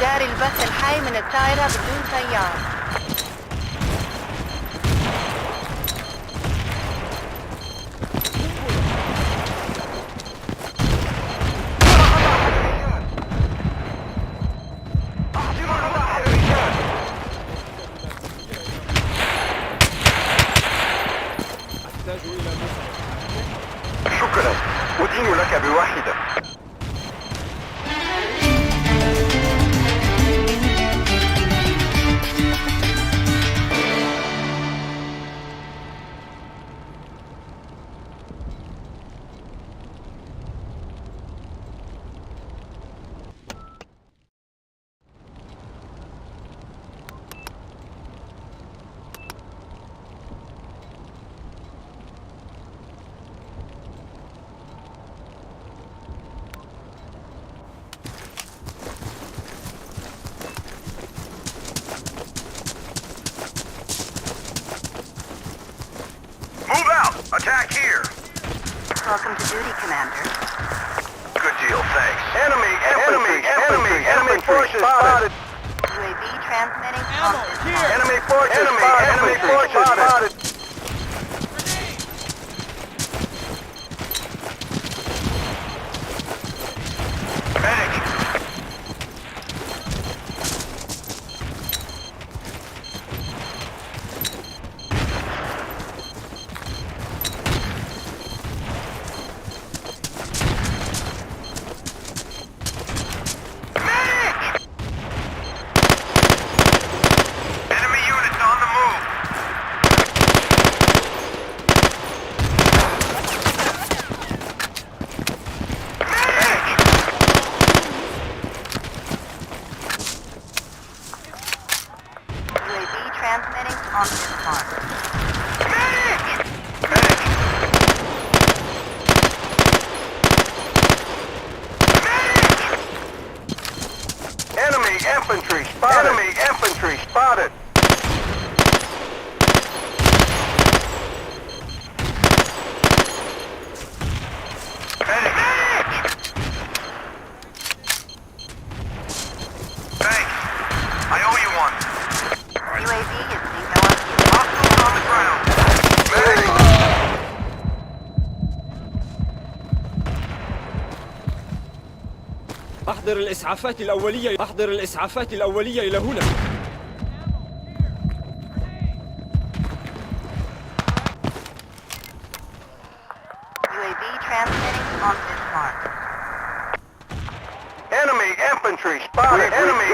B: جاري البث الحي من الطائرة بدون طيار.
A: شكرا، أدين لك بواحدة.
D: Move out! Attack here!
B: Welcome to duty, Commander.
D: Good deal, thanks.
A: Enemy forces spotted.
B: UAV transmitting
C: Ammo,
B: on
C: here!
A: Enemy forces spotted.
D: Medic! Enemy units on the move! Medic!
B: UAV transmitting on this mark.
D: Medic! Medic!
A: Enemy infantry spotted.
D: Medic! Thanks. I owe you one.
B: UAV is being north.
D: Hostiles on the ground. Medic!
C: أحضر الإسعافات الأولية إلى هنا.
B: UAV transmitting on this mark.
A: Enemy infantry spotted. Enemy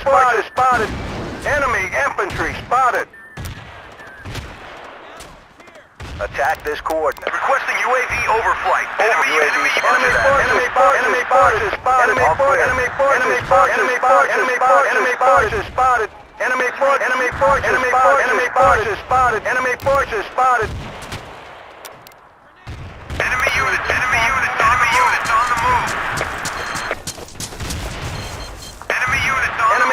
A: forces spotted. Enemy infantry spotted.
D: Attack this coordinate. Requesting UAV overflight.
A: Enemy forces spotted.
D: Enemy units on the move. Enemy units on the move.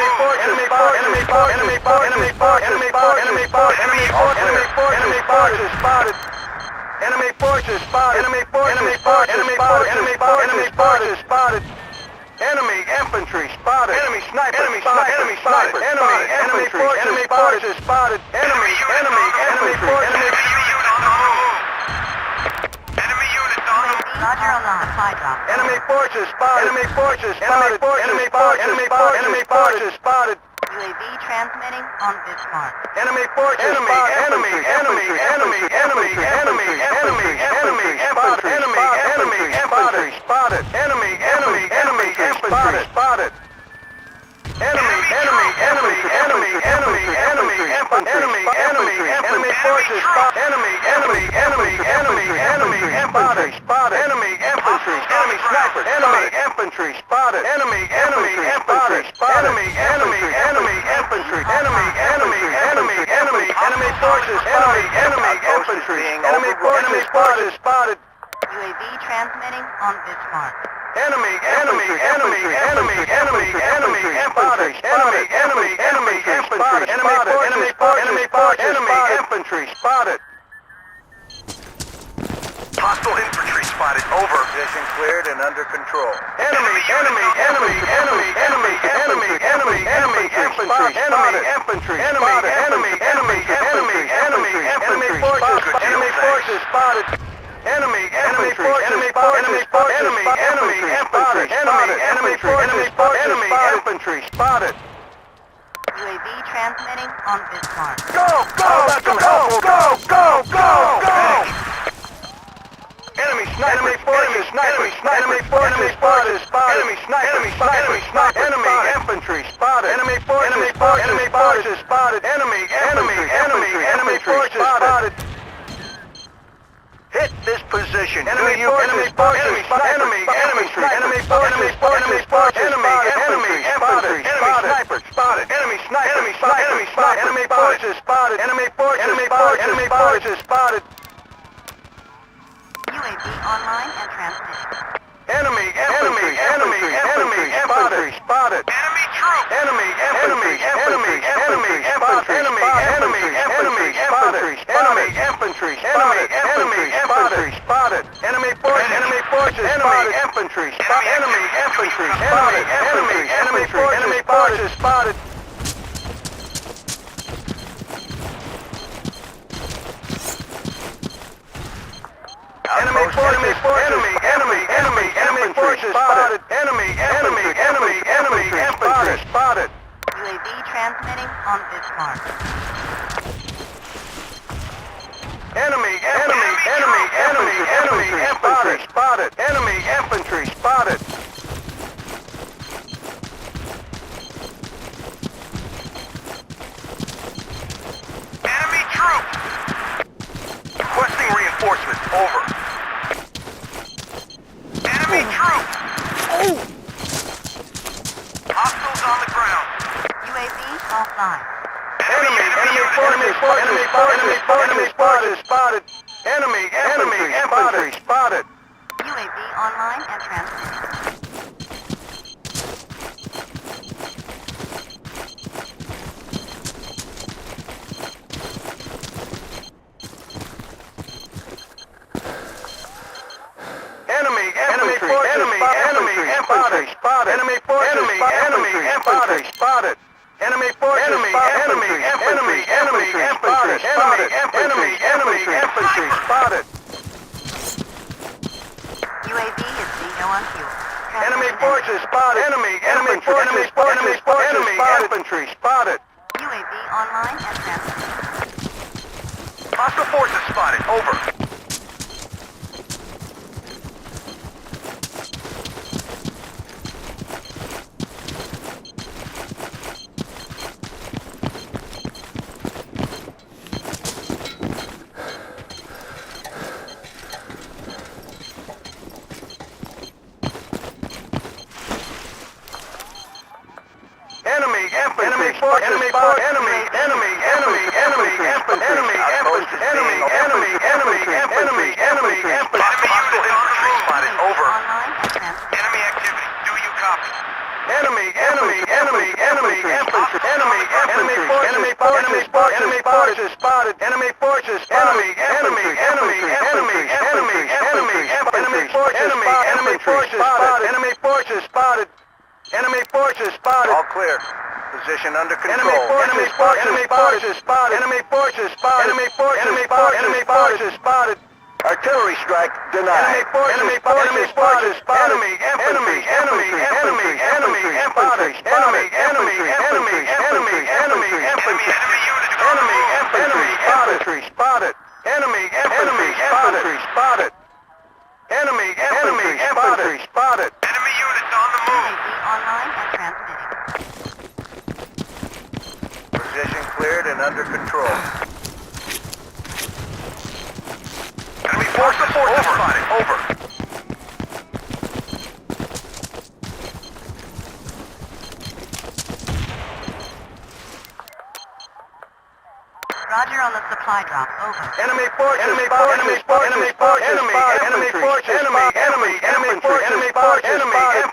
A: Enemy infantry spotted. Enemy sniper. Enemy sniper. Enemy sniper. Enemy forces. Enemy forces spotted. Enemy infantry. Enemy
D: unit on the move. Enemy units on the move.
B: Roger on the supply drop.
A: Enemy forces spotted. Enemy forces spotted. Enemy forces. Enemy forces spotted.
B: UAV transmitting on this mark.
A: Enemy forces spotted. Enemy infantry spotted. Enemy infantry spotted. Enemy forces spotted. Enemy infantry spotted. Enemy infantry. Enemy sniper. Enemy infantry spotted. Enemy infantry spotted. Enemy infantry. Enemy forces. Enemy infantry. Enemy forces spotted.
B: UAV transmitting on this mark.
A: Enemy infantry spotted. Enemy infantry spotted.
D: Hostile infantry spotted. Over.
A: Position cleared and under control.
D: Enemy infantry spotted.
A: Forces spotted. Enemy infantry spotted.
B: UAV transmitting on this mark.
A: Go! Enemy forces spotted. Enemy forces spotted. Enemy infantry spotted. Enemy forces spotted. Enemy forces spotted. Hit this position. Enemy infantry spotted. Enemy sniper spotted. Enemy spotted. Enemy forces spotted. Enemy forces spotted.
B: UAV online and transmitting.
A: Enemy infantry spotted.
D: Enemy troops.
A: Enemy infantry spotted. Enemy infantry spotted. Enemy forces spotted. Infantry spotted. Enemy infantry spotted. Enemy forces spotted. Enemy forces spotted. Enemy infantry spotted.
B: UAV transmitting on this mark.
A: Enemy infantry spotted. Enemy infantry spotted.
D: Enemy troops. Requesting reinforcements. Over. Enemy troops. Hostiles on the ground.
B: UAV offline.
A: Enemy forces spotted. Enemy infantry spotted.
B: UAV online and transmitting.
A: Enemy infantry spotted. Enemy infantry spotted. Enemy forces infantry spotted.
B: UAV is zero on fuel.
A: Enemy forces spotted. Enemy infantry spotted.
B: UAV online and transmitting.
D: Hostile forces spotted. Over. Enemy forces spotted.
A: Enemy forces spotted. All clear. Position under control. Enemy forces spotted. Enemy forces spotted. Enemy forces spotted. Enemy forces spotted. Enemy forces spotted. Artillery strike denied. Enemy forces spotted. Enemy infantry. Enemy infantry. Enemy infantry. Enemy infantry. Enemy infantry. Enemy infantry. Enemy infantry spotted. Enemy infantry spotted. Enemy infantry spotted.
D: Enemy units on the move.
B: UAV online and transmitting.
A: Position cleared and under control.
D: Enemy forces spotted. Over.
B: Roger on the supply drop. Over.
A: Enemy forces. Enemy forces. Enemy forces. Enemy forces. Enemy forces. Enemy forces. Enemy forces.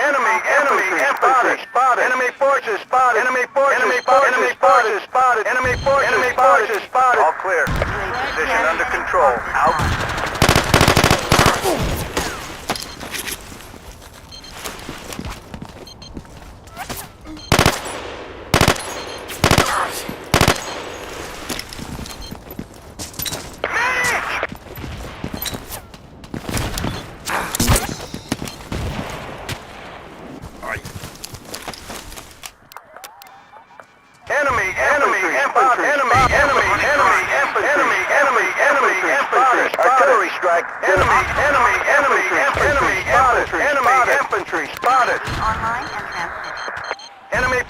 A: Enemy infantry spotted. Enemy forces spotted. Enemy forces. Enemy forces spotted. Enemy forces spotted. All clear. Position under control. Out. Artillery strike. Enemy infantry spotted.
B: Online and transmitting.
A: Enemy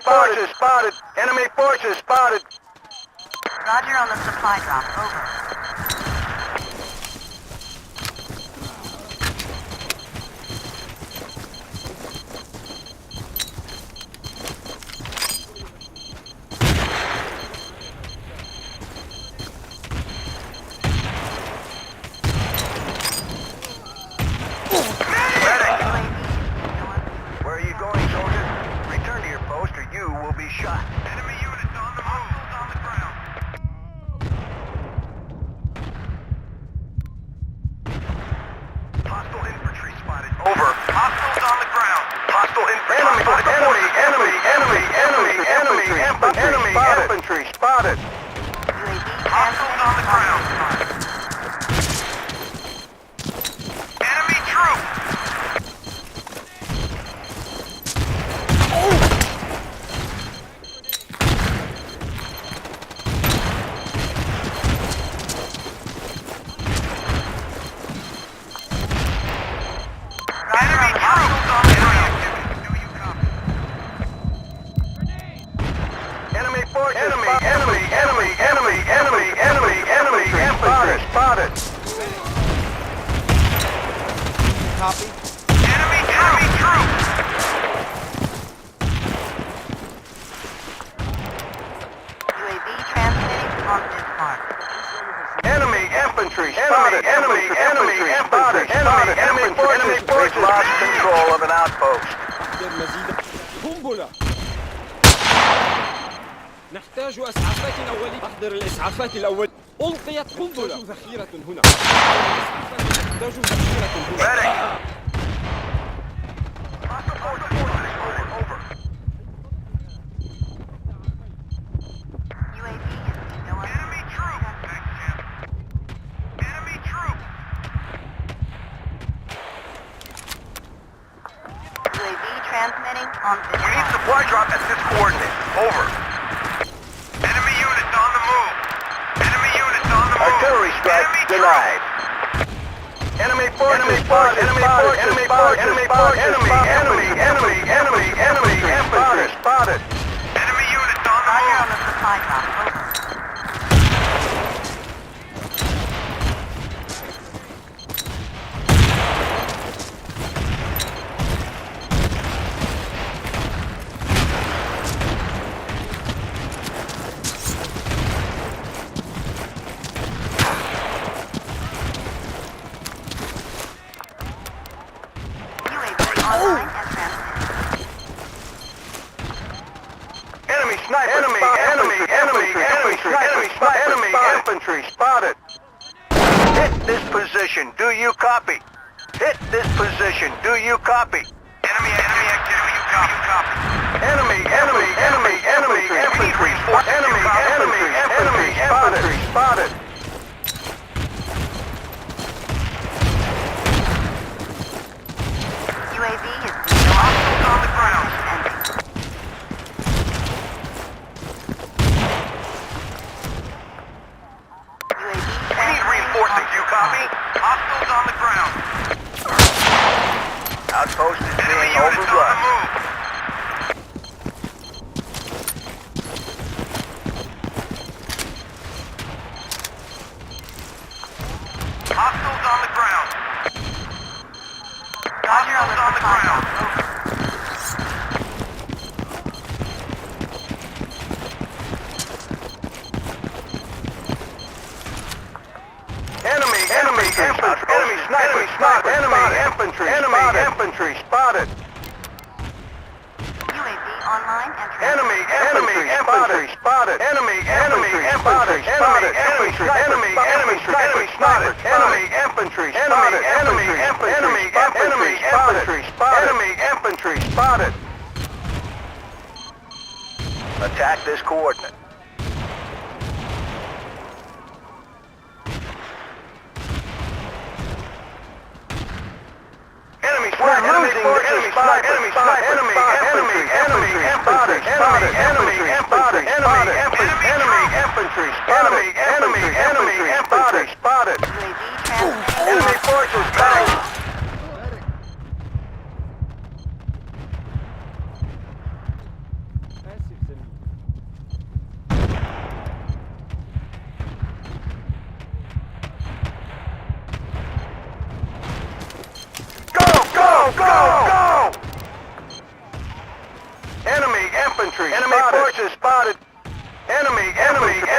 A: forces spotted. Enemy forces spotted.
B: Roger on the supply drop. Over.
A: Where are you going, soldier? Return to your post or you will be shot.
D: Enemy units on the move. On the ground. Hostile infantry spotted. Over. Hostiles on the ground. Hostile infantry.
A: Enemy infantry spotted.
B: UAV
D: Hostiles on the ground. Enemy troops. Enemy troops on the ground. Do you copy?
A: Enemy forces. Enemy infantry spotted.
C: Copy.
D: Enemy troops.
B: UAV transmitting on this mark.
A: Enemy infantry spotted. Enemy spotted. Enemy forces. We've lost control of an outpost.
C: مزيد قنبلة. نحتاج إسعافات أولية. أحضر الإسعافات الأولية. ألقيت قنبلة. ذخيرة هنا. نحتاج ذخيرة هنا.
D: Ready.
B: UAV is still on.
D: Enemy troops. Enemy troops.
B: UAV transmitting on this
D: We need
B: mark.
D: supply drop at this coordinate. Over. Enemy units on the move. Enemy units on the move.
A: Artillery strike
D: Enemy
A: denied. Enemy forces spotted. Enemy infantry spotted.
D: Enemy units on the
B: Roger on
D: move.
B: the supply drop. Over. UAV online and transmitting.
A: Enemy sniper. Enemy infantry spotted. Hit this position. Do you copy? Hit this position. Do you copy?
D: Enemy activity. Do you copy?
A: Enemy infantry spotted.
B: UAV is
D: Hostiles on the ground. We need reinforcements. Do you copy? Hostiles on the ground.
A: Outpost is
D: Enemy
A: being
D: units on the
A: overrun.
D: move. Hostiles on the ground. Hostiles on the ground.
A: Enemy infantry spotted.
B: UAV online and
A: Enemy infantry spotted. Enemy infantry spotted. Enemy infantry spotted. Enemy infantry spotted. Enemy infantry spotted. Enemy infantry spotted. Attack this coordinate. Enemy forces back.
C: آسف سمير.
A: Go! Enemy infantry. Enemy forces spotted. Enemy infantry.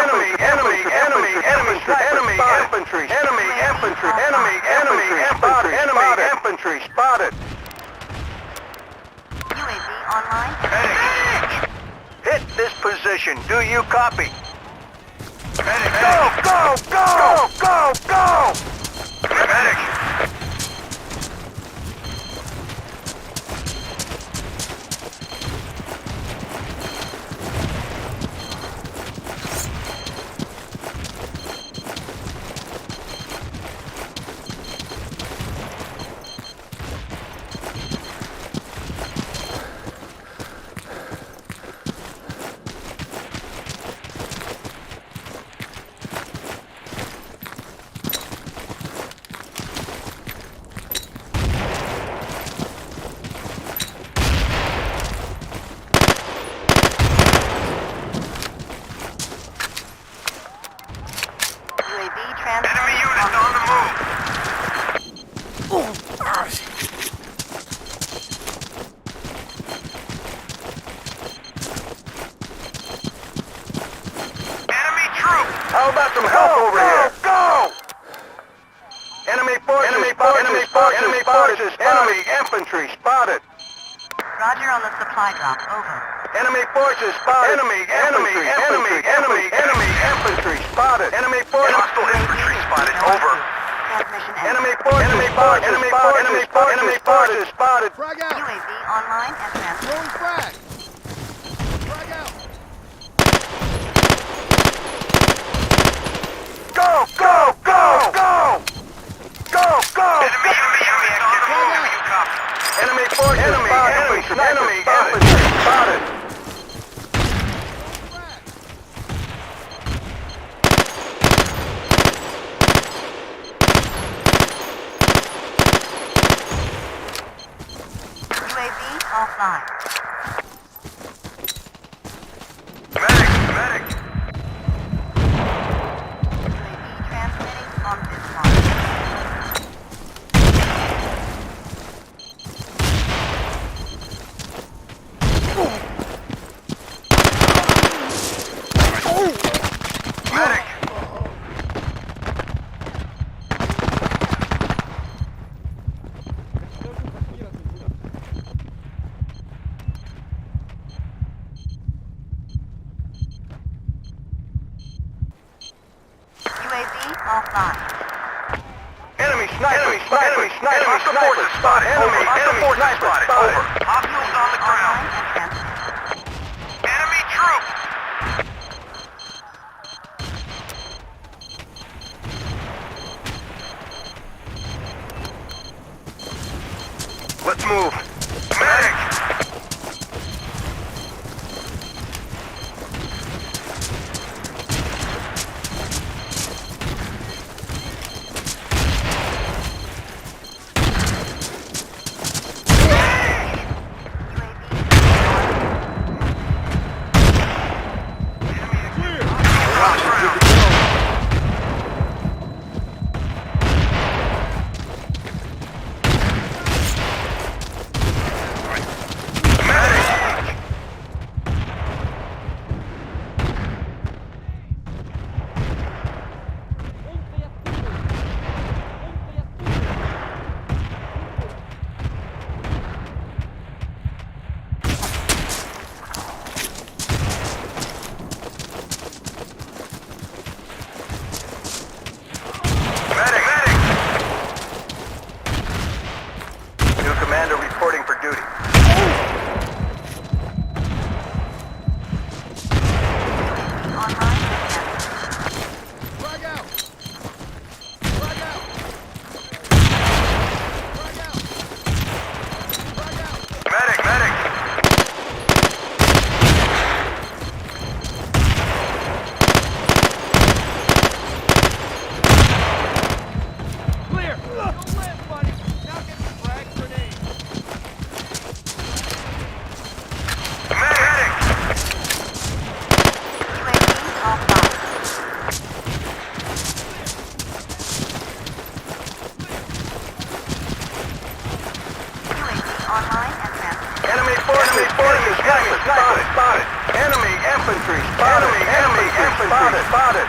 A: Enemy infantry spotted.
B: UAV online.
A: Medic. Hit this position. Do you copy?
D: Medic.
A: Go!
D: Medic.
B: UAV transfer.
D: Enemy units on the move. Enemy troops.
A: How about some help over here? Go! Enemy forces infantry spotted.
B: Roger on the supply drop. Over.
A: Enemy forces spotted. Enemy infantry spotted. Enemy forces.
D: Hostile infantry spotted. Over.
B: Transmission ended.
A: Enemy forces spotted.
C: Frag out!
B: UAV online and transfer.
C: Throwing frag! Frag out!
A: Go!
D: Enemy units on the move. Do you copy?
A: Enemy forces spotted. Enemy infantry spotted.
B: UAV offline.
D: Medic.
B: UAV transmitting on this line.
D: Medic.
B: UAV offline.
A: Enemy Hostile forces spotted. Enemy forces spotted. Over.
D: Hostiles on the ground. Enemy troops.
A: Let's move. Medic! Commander reporting for duty.
C: Frag out! Frag out! Frag out! Frag out!
A: Medic!
C: Clear! Don't live, buddy! Now get the frag grenade!
A: Medic! Enemy forces spotted. Enemy infantry spotted. Enemy infantry spotted.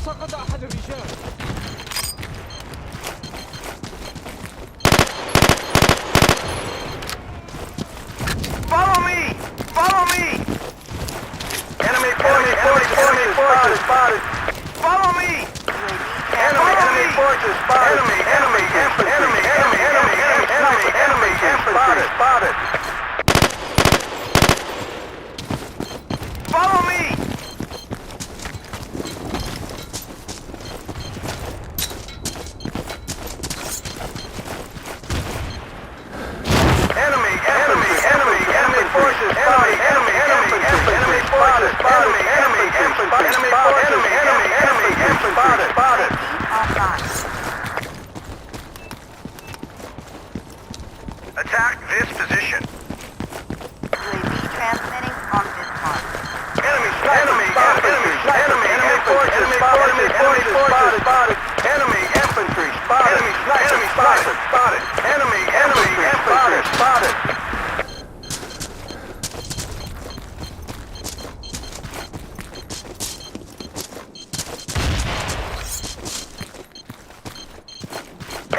C: سقط أحد الرجال!
A: Follow me! Enemy forces spotted. Follow me! Enemy forces spotted. Enemy infantry spotted. Follow me! Enemy forces spotted. Enemy infantry spotted. Enemy infantry spotted. Attack this position.
B: Transmitting on this mark.
A: Enemy forces spotted. Enemy infantry spotted. Enemy infantry spotted.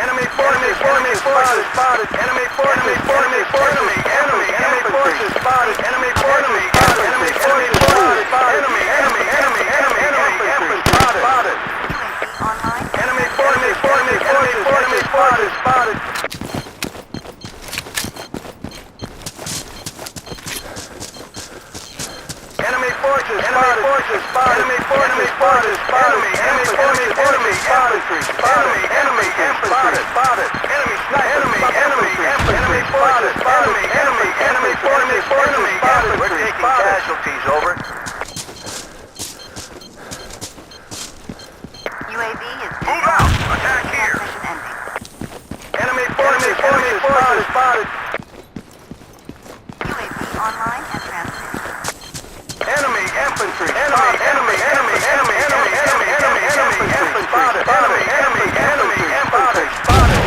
A: Enemy forces spotted. Enemy forces spotted. Enemy forces spotted. Enemy forces spotted. Enemy infantry spotted. Enemy forces spotted. Enemy forces spotted. Enemy forces spotted. Enemy infantry spotted. Enemy infantry spotted. Enemy infantry spotted. Enemy forces spotted. We're taking casualties. Over.
B: UAV is
A: Move out. Attack here.
B: transmission ending.
A: Enemy forces spotted.
B: UAV online and transmitting.
A: Enemy infantry. Enemy infantry spotted. Enemy infantry spotted.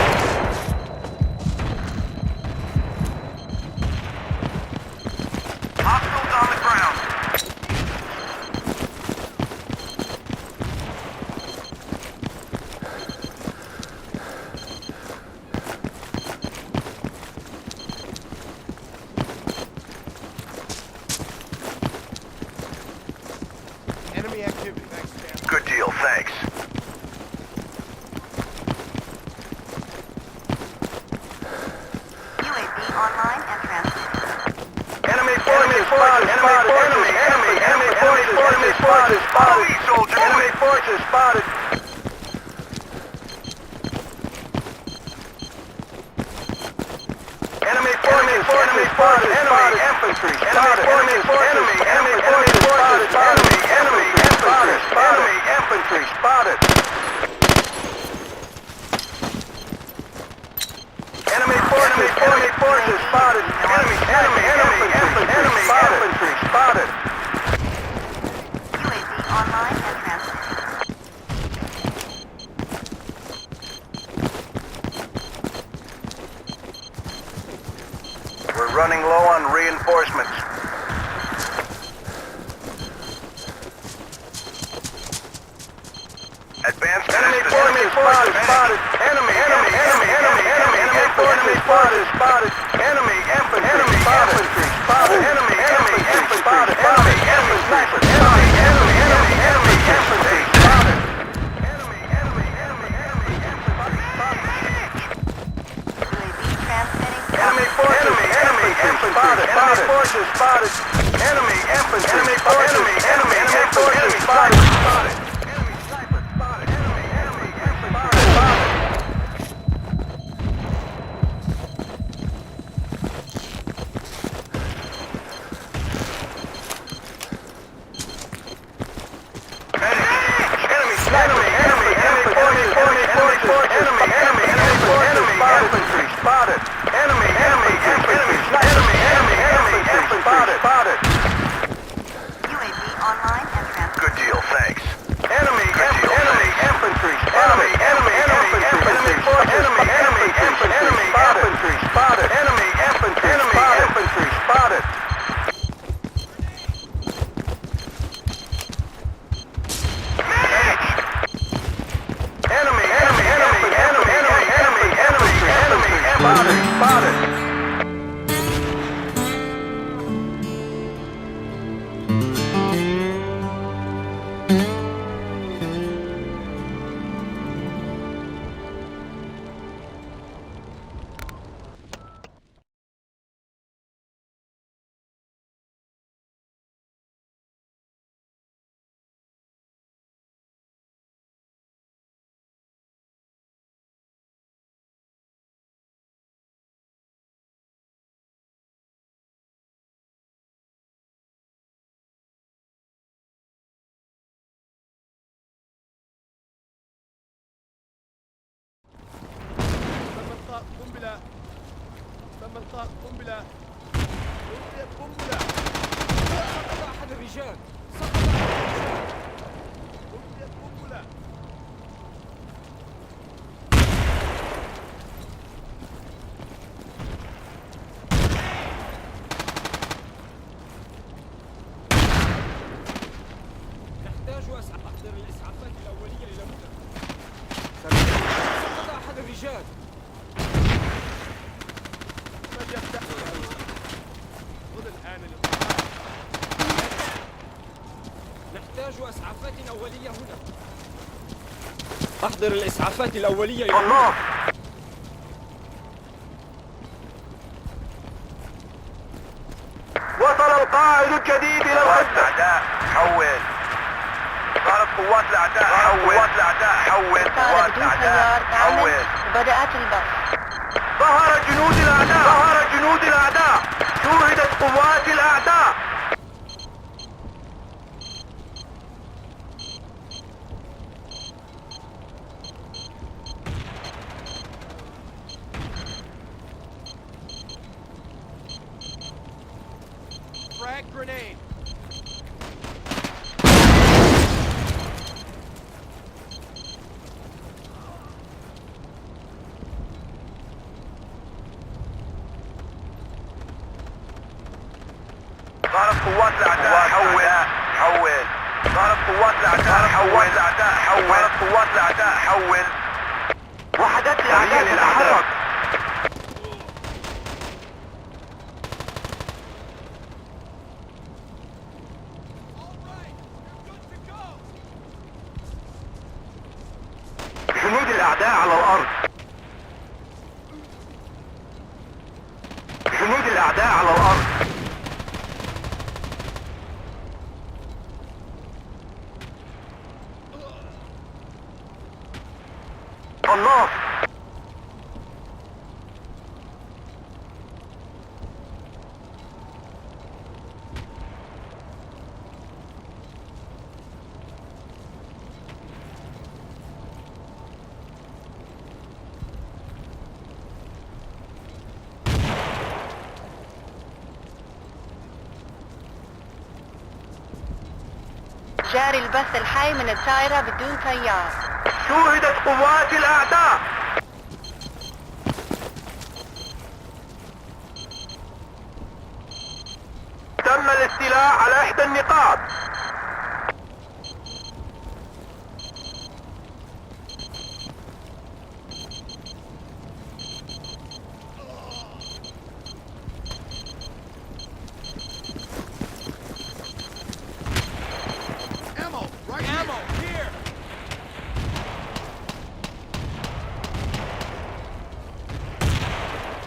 D: Hostiles on the ground.
A: forces spotted. Enemy forces spotted. Enemy infantry spotted. Enemy forces spotted. Enemy infantry spotted. Enemy infantry spotted. Enemy forces spotted. Enemy infantry spotted.
B: UAV online and transmitting.
A: We're running low on reinforcements. Advanced enemy forces spotted. Enemy forces spotted. Enemy infantry spotted. Enemy infantry spotted. Enemy infantry spotted. Enemy infantry spotted.
B: UAV transmitting.
A: Enemy forces spotted. Enemy forces spotted. Enemy infantry. Enemy forces spotted. Enemy sniper spotted. Enemy infantry spotted. Spotted. Enemy spotted.
B: UAV online and transmitting.
A: Good deal, thanks. Enemy infantry spotted. Enemy infantry spotted. Enemy infantry spotted. Spotted.
C: تم القاء قنبلة. ألقيت قنبلة. سقط أحد الرجال. ألقيت قنبلة. نحتاج أحضر الإسعافات الأولية إلى هنا. سقط أحد الرجال. خذ الآن نحتاج إسعافات أولية هنا. أحضر الإسعافات الأولية إلى هنا.
A: وصل القائد الجديد إلى الأعداء. حول. ضرب قوات الأعداء. حول.
B: طار بدون تيار كامل وبدأت البث.
A: ظهر جنود الأعداء. شوهدت قوات الأعداء.
C: Frag grenade.
A: ضرب قوات الأعداء. حول. ضرب قوات الأعداء. حول. وحدات الأعداء تتحرك. جنود الأعداء على الأرض. جنود الأعداء على الأرض.
B: جاري البث الحي من الطائرة بدون طيار.
A: شوهدت قوات الأعداء. تم الاستيلاء على إحدى النقاط.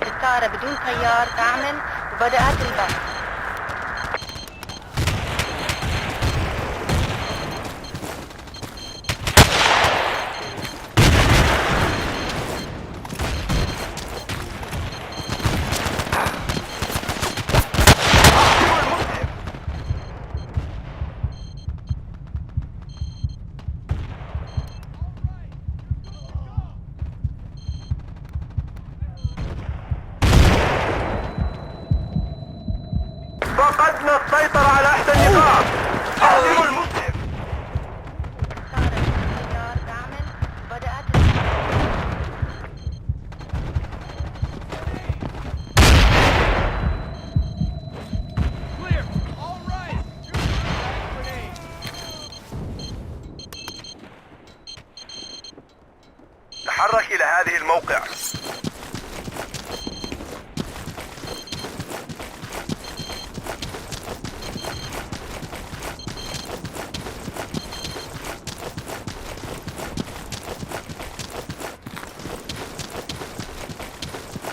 B: الطائرة بدون طيار تعمل وبدأت البث.
A: فقدنا السيطرة على إحدى النقاط. هاجموا المسلم.
B: الطائرة بدون طيار تعمل وبدأت البث.
A: تحرك إلى هذه الموقع.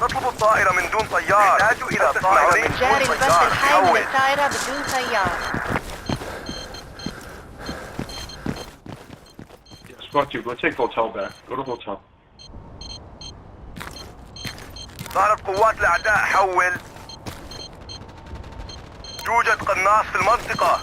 A: نطلب الطائرة من دون طيار. نحتاج إلى طائرة من
B: جاري
A: دون
B: البث
A: طيار.
B: الحي من
A: حول.
B: الطائرة بدون طيار.
E: Squad 2, go take the hotel back. Go to the hotel.
A: ظهرت قوات الأعداء. حول. يوجد قناص في المنطقة.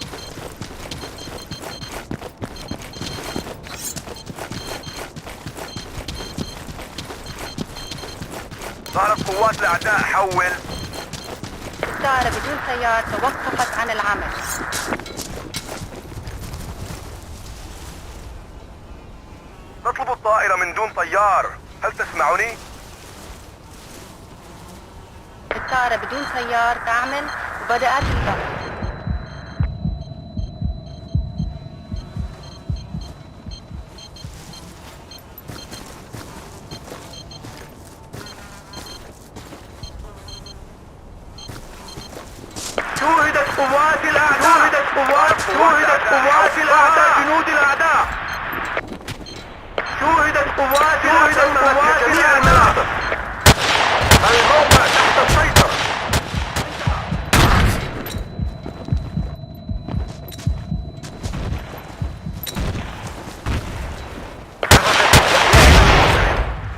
A: ظهرت قوات الأعداء. حول.
B: الطائرة بدون طيار توقفت عن العمل.
A: نطلب الطائرة من دون طيار. هل تسمعني؟
B: الطائرة بدون طيار تعمل وبدأت البث.
A: شوهدت قوات الأعداء. شوهدت قوات الأعداء. جنود الأعداء. شوهدت قوات جميع المناطق. الموقع تحت السيطرة.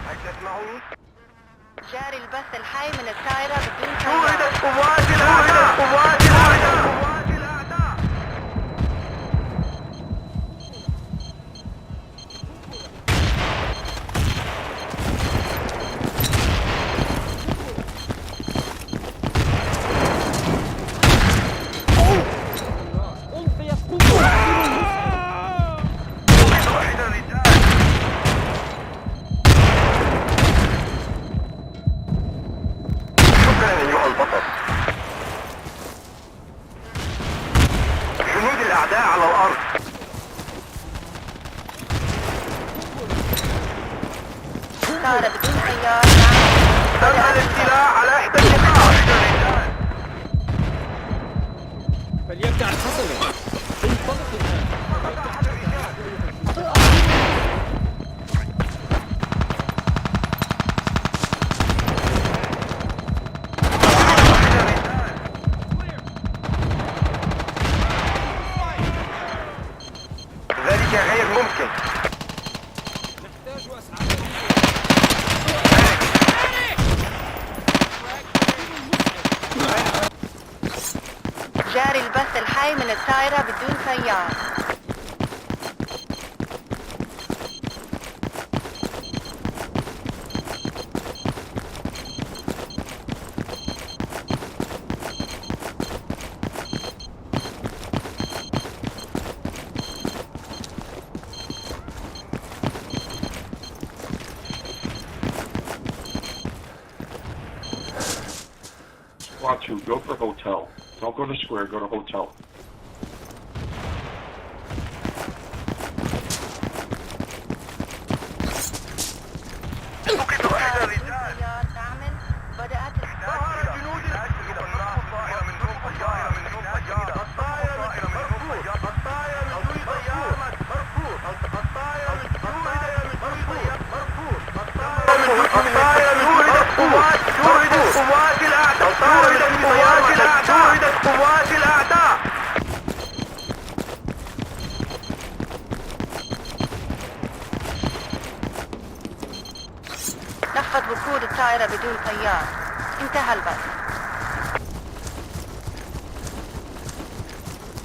A: هل تسمعوني؟
B: جاري البث الحي من الطائرة بدون طيار.
A: شوهدت قوات الأعداء. قوات الأعداء.
C: ألقيت قنبلة.
A: واحد الرجال. شكرا أيها البطل. جنود الأعداء على الأرض.
B: الطائرة بدون طيار
A: تم الاستيلاء على إحدى النقاط.
C: فليبدأ الحسنة. انطلق الآن.
A: ذلك غير ممكن.
C: نحتاج أسعاف.
B: جاري البث الحي من الطائرة بدون طيار.
E: Squad 2, go for hotel. Don't go to square, go to hotel.
D: فقد أحد الرجال.
B: طيار تعمل بدأت
D: ظهر الجنود القناص طائرة من دون طيارة من دون طيارة. الطائرة مرفوض. الطائرة من دون طيارة مرفوض. الطائرة من دون طيارة مرفوض. الطائرة من دون قوات شوهدت قوات الأعداء. شوهدت قوات الأعداء.
B: نفذ وقود الطائرة بدون طيار. انتهى البث.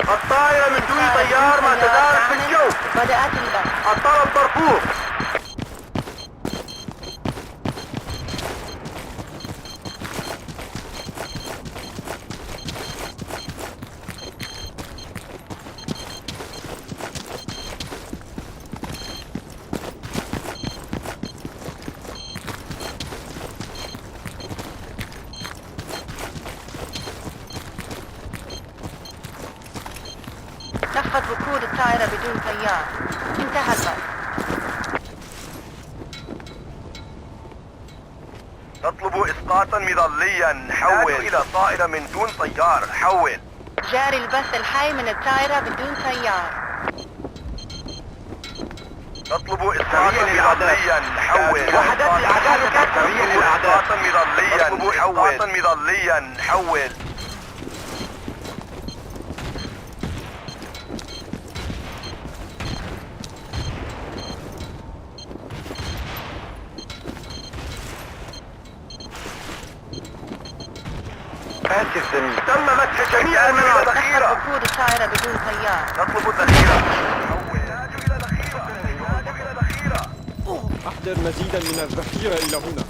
D: الطائرة من دون طيار ما تزال في الجو.
B: بدأت البث.
D: الطلب مرفوض.
B: نفذ وقود الطائرة بدون طيار. انتهى البث.
D: تطلب اسقاطا مظليا. حول الى طائرة من دون طيار. حول.
B: جاري البث الحي من الطائرة بدون طيار.
D: تطلب اسقاطا مظليا. حول. وحدات العدالة تطلب اسقاطا مظليا. تطلب اسقاطا مظليا. حول. تم مسح جميع
B: نفذ
D: الذخيرة.
B: وقود الطائرة بدون طيار.
D: نطلب الذخيرة. حول. نحتاج إلى ذخيرة. نحتاج إلى ذخيرة.
C: أحضر مزيدا من الذخيرة إلى هنا.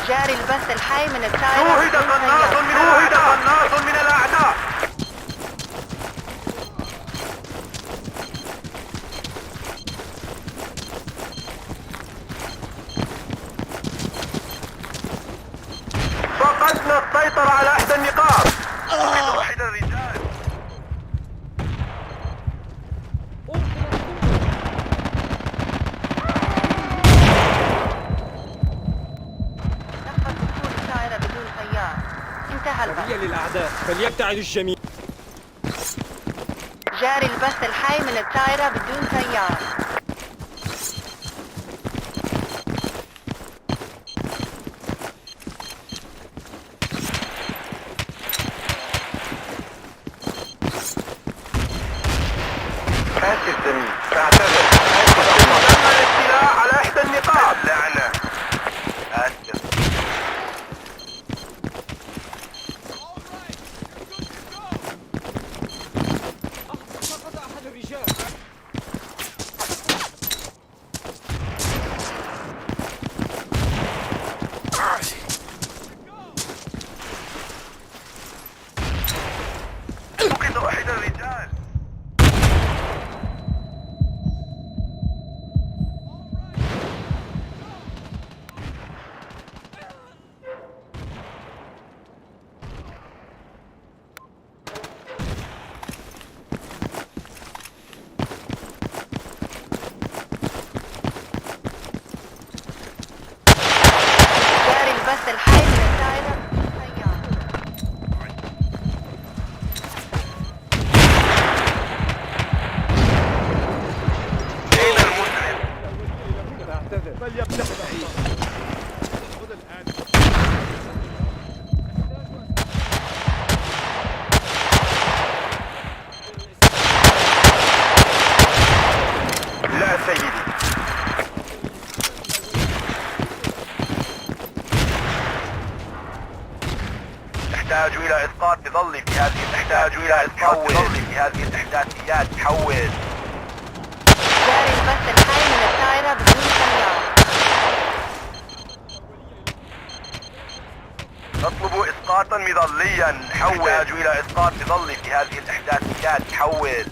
B: جاري البث الحي من الطائرة
D: شوهد
B: بدون
D: قناص
B: طيار.
D: من الأعداء. قناص من الأعداء. فقدنا السيطرة على إحدى النقاط. فقد أحد الرجال.
B: نفذ وقود الطائرة بدون طيار. انتهى البث.
C: هي للأعداء فليبتعد الجميع.
B: جاري البث الحي من الطائرة بدون طيار.
D: تم الاستيلاء على إحدى النقاط. لعنة. آسف.
C: سقط أحد الرجال.
D: فقد أحد الرجال.
B: جاري البث الحي من الطائرة بدون طيار.
D: أين المسلم؟
C: أعتذر. فليبتعد.
D: لا سيدي. نحتاج إلى إسقاط ظلي في هذه. نحتاج إلى إسقاط ظلي في هذه الإحداثيات. حول.
B: جاري البث الحي من الطائرة بدون طيار.
D: نطلب إسقاطا مظليا. حول. نحتاج إلى إسقاط ظلي في هذه الإحداثيات. حول.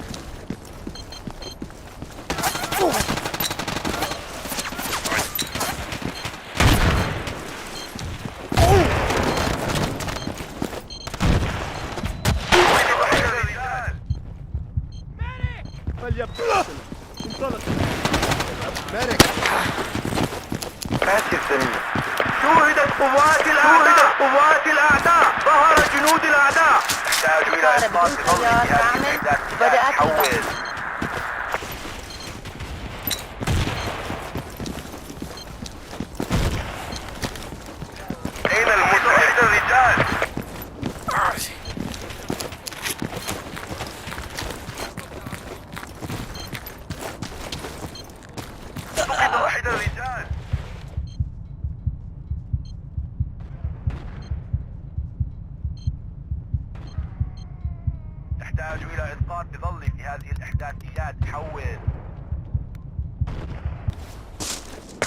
D: إلى إسقاط ظل هذه الإحداثيات. حول. أين المسعد الرجال؟ واحد الرجال. تحتاج إلى إسقاط ظل في هذه الإحداثيات. حول.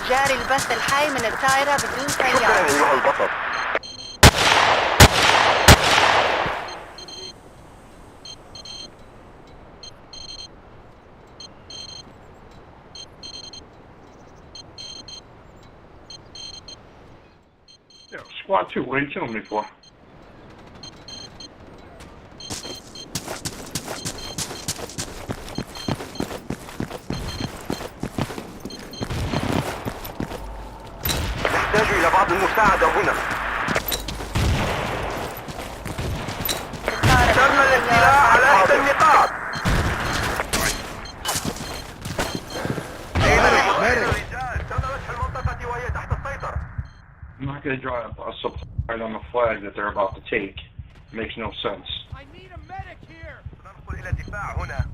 B: جاري البث الحي من الطائرة بدون
D: شكرا
B: طيار.
D: أيها البطل.
E: Yeah, squad 2, what are you killing me for?
D: نحتاج إلى بعض المساعدة هنا. تم الاستيلاء على إحدى النقاط. أين الرجال؟ تم فتح المنطقة وهي تحت السيطرة.
E: I'm not going to drive a supply on the flag that they're about to take. Makes no sense.
A: I need a medic here.
D: ننقل إلى الدفاع هنا.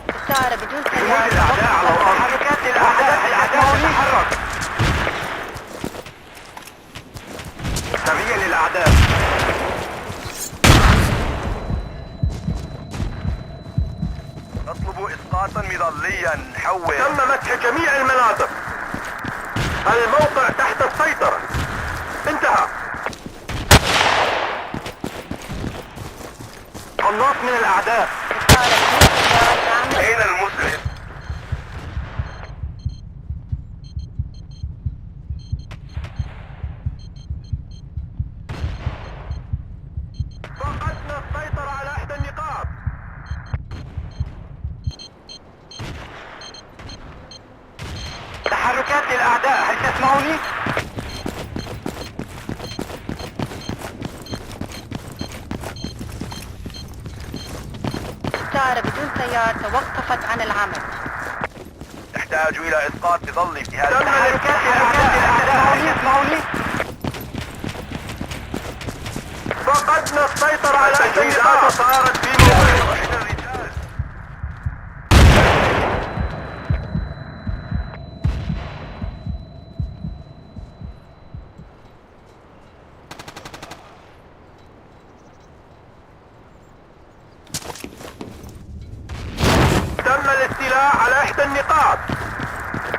B: الطائرة بدون
D: جنود
B: طيار.
D: الأعداء على الأرض. تحركات الأعداء تتحرك. سريع للأعداء. نطلب إسقاطا مظليا. حول. تم مسح جميع المناطق. الموقع تحت السيطرة. انتهى. قناص من الأعداء.
B: الطائرة بدون طيار تعمل.
D: أين المسعد؟ فقدنا السيطرة على إحدى النقاط. تحركات للأعداء، هل تسمعوني؟
B: الطائرة بدون طيار توقفت عن العمل.
D: تحتاج إلى إسقاط ظل في هذا تحركات للأعداء، هل تسمعوني؟ فقدنا السيطرة على إحدى النقاط. صارت في موقع الرجال. تم الاستيلاء على إحدى النقاط.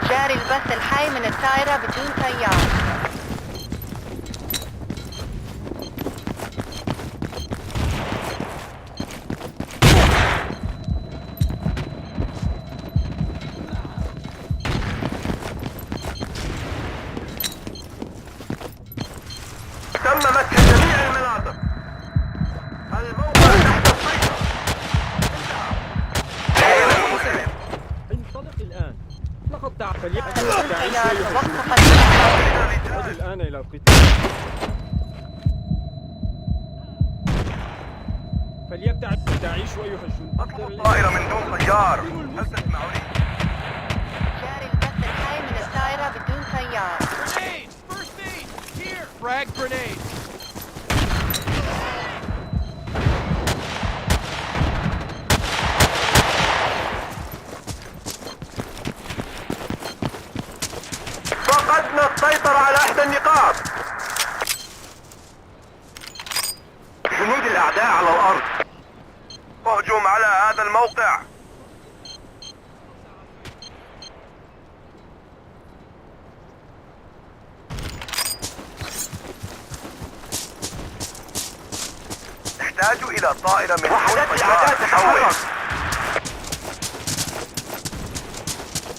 B: جاري البث الحي من الطائرة بدون طيار.
D: تم مسح جميع المناطق. الموقع تحت السيطرة. أين المسلم؟
C: انطلق الآن. لقد دعا
B: بدون
C: فليأتي
B: طيار توقفت عن العمل.
C: عد الآن إلى القتال. فليبتعد تعيش أيها الجند.
D: أطلب الطائرة من دون طيار. هل تسمعوني؟
B: جاري البث الحي من الطائرة بدون طيار.
A: Grenades! First aid! Here! Frag grenade!
D: فقدنا السيطرة على إحدى النقاط. جنود الأعداء على الأرض. اهجم على هذا الموقع. نحتاج إلى طائرة من وحدات الأعداء تتحرك.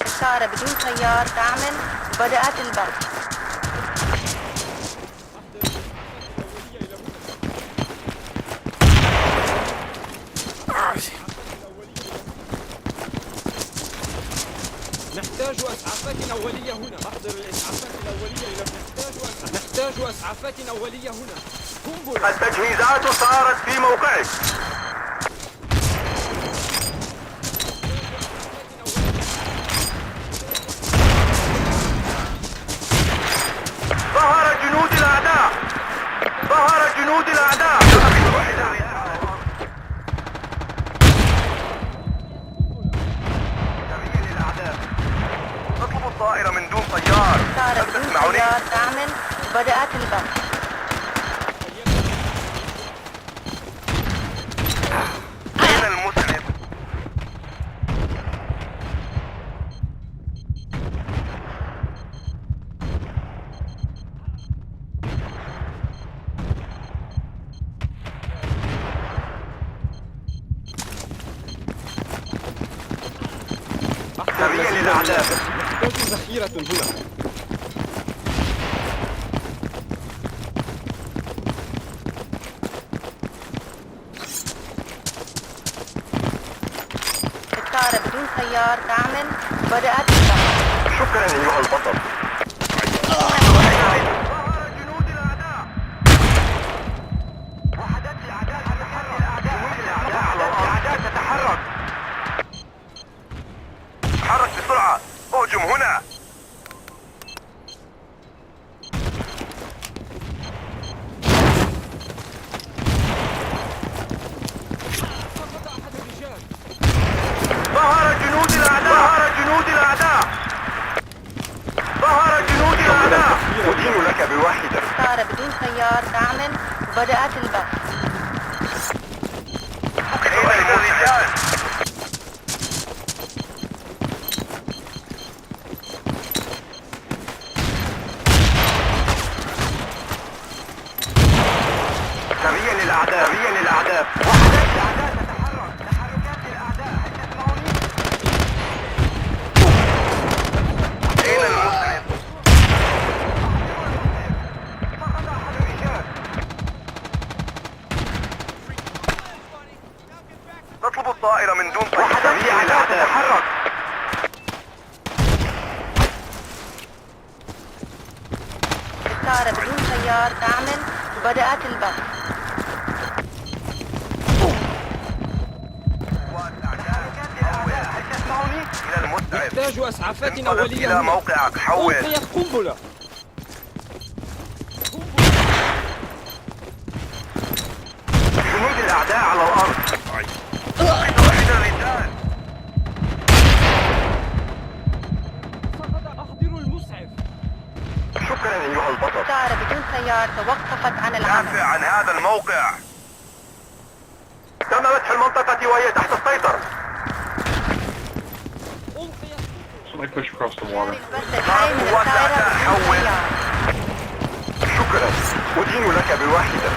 B: الطائرة بدون طيار تعمل. بدأت البث.
C: نحتاج اسعافات اوليه هنا. احضر الاسعافات الاوليه الى نحتاج اسعافات اوليه هنا. قنبله.
A: التجهيزات صارت في موقعك. ظهر جنود الأعداء. ظهر جنود الأعداء. نطلب الطائرة من دون طيار.
B: صار بدون طيار تعمل وبدأت البث.
A: أين المسلم؟
C: سريع للأعداء. نحتاج ذخيرة هنا.
B: الطائرة بدون طيار تعمل وبدأت البث.
A: شكرا أيها البطل. ظهر جنود الأعداء. وحدات الأعداء تتحرك. تحرك بسرعة. اهجم هنا. ظهر جنود الأعداء. أدين لك بواحدة.
B: الطائرة بدون طيار تعمل وبدأت البث.
A: أين الرجال؟ سريع للأعداء. وحدات الأعداء تتحرك. تحركات الأعداء. هل تسمعوني؟ أين المسلم؟ فقد أحد الرجال. نطلب الطائرة من دون طيار. وحدات الأعداء تتحرك.
B: الطائرة بدون طيار تعمل وبدأت البث.
A: هل تسمعوني؟ إلى المسعف.
C: نحتاج اسعافات
A: انطلق
C: اوليه
A: إلى
C: هنا.
A: موقعك. حول.
C: ألقيت قنبلة.
A: جنود الأعداء على الأرض. واحد الرجال.
C: احضروا المسعف.
A: شكرا أيها البطل.
B: الطائرة بدون طيار توقفت عن
A: دافع
B: العمل.
A: عن هذا الموقع. تم فتح المنطقة وهي تحت السيطرة.
E: Somebody push across the water.
B: البث الحي من الطائرة بدون طيار.
A: شكرا. أدين لك بواحدة.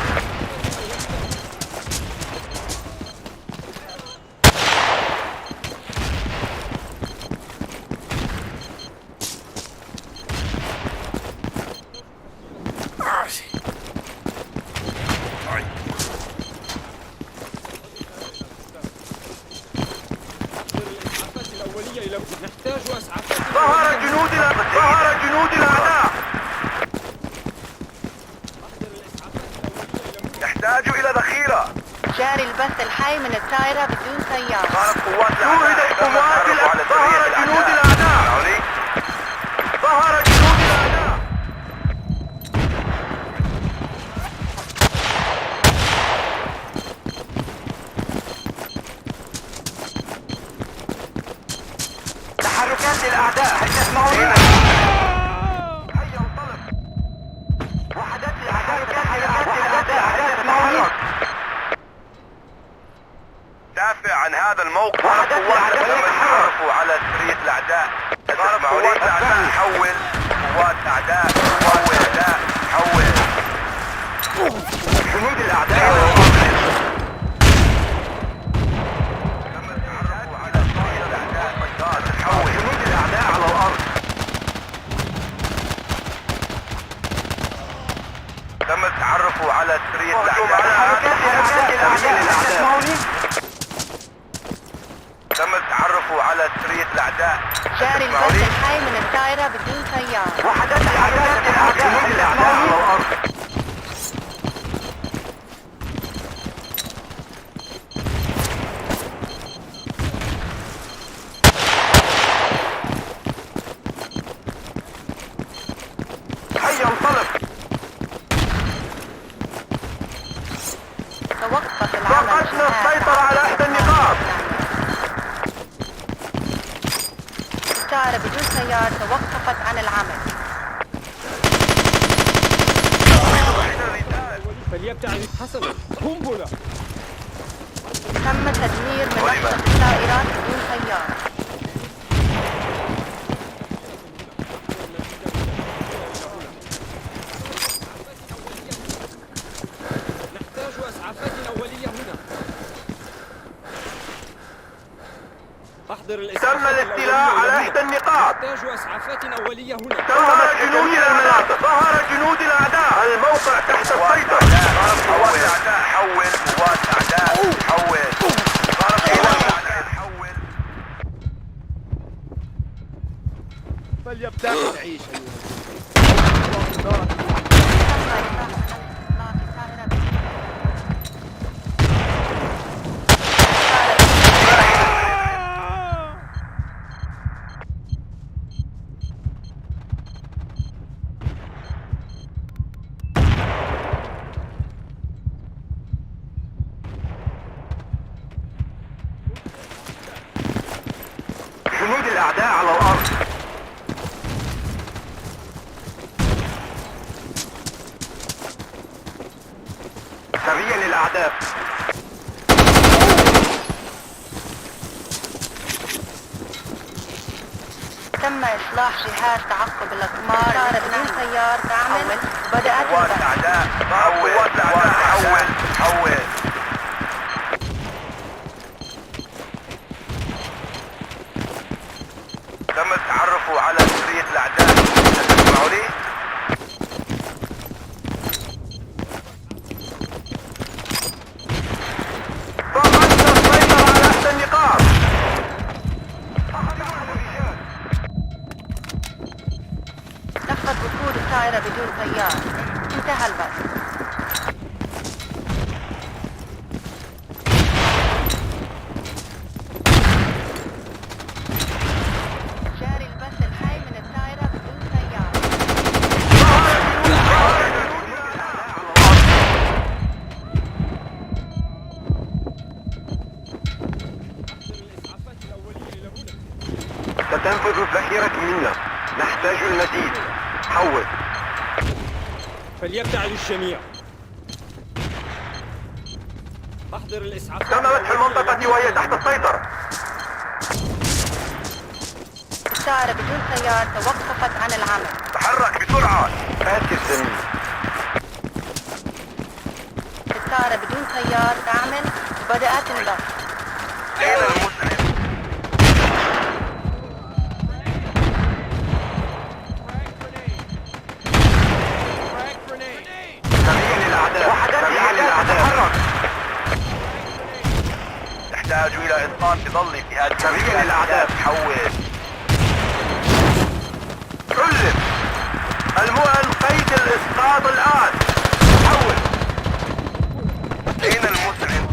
C: نحتاج اسعافات.
A: ظهر جنود الأعداء. نحتاج إلى ذخيرة.
B: جاري البث الحي من الطائرة بدون طيار.
A: ظهر جنود الأعداء. ظهر جنود الأعداء. تحركات الأعداء. هل تسمعوني؟ هيا انطلق. وحدات الأعداء. هل تسمعوني؟ دافع عن هذا الموقع. تعرفوا على سرية الأعداء. قوات الأعداء. حول. قوات أعداء. حول. جنود الأعداء. جنود الأعداء على الأرض. تم التعرف على سرية الأعداء. تم التعرف
D: تعرفوا على سرية الأعداء.
B: جاري البث الحي من الطائرة بدون طيار.
A: وحدات الأعداء على الأرض. هيا انطلق.
B: توقف العمل.
A: فقدنا السيطرة على إحدى النقاط.
B: الطائرة بدون طيار توقفت عن العمل.
C: فليبتعد حسنا. قنبلة.
B: تم تدمير منصة الطائرات بدون طيار.
C: نحتاج إسعافات أولية هنا. أحضر
A: تم الاستيلاء على إحدى النقاط.
C: نحتاج إسعافات أولية هنا.
A: ظهر جنود المناطق. ظهر جنود الأعداء. الموقع تحت السيطرة.
D: قوات أعداء حول. قوات أعداء حول.
C: فليبتعد عيش.
A: جنود الأعداء على الأرض. سريع للأعداء.
B: تم إصلاح جهاز تعقب الأقمار. الطائرة بدون طيار تعمل. بدأت
D: قوات
B: البث.
D: أعداء حول. قوات أعداء حول. تم التعرف على سرية الأعداء. تسمعوا لي؟
A: فقدنا السيطرة على إحدى النقاط.
B: نفذ وقود الطائرة بدون طيار. انتهى البث. جاري البث الحي من الطائرة بدون طيار.
A: ستنفذ الذخيرة منا. نحتاج المزيد. حول.
C: فليبتعد الجميع. أحضر الإسعافات.
A: تم فتح المنطقة وهي تحت السيطرة.
B: الطائرة بدون طيار توقفت عن العمل.
D: تحرك بسرعة.
A: آتي الزميل.
B: الطائرة بدون طيار تعمل. بدأت البث.
D: أين المسلم؟
A: سريع للأعداء. سريع للأعداء.
D: تحتاج إلى إسقاط ظلي في هذه
A: سريع للأعداء.
D: حول.
A: سلم. المؤن قيد الإسقاط الآن. حول.
D: أين المسلم؟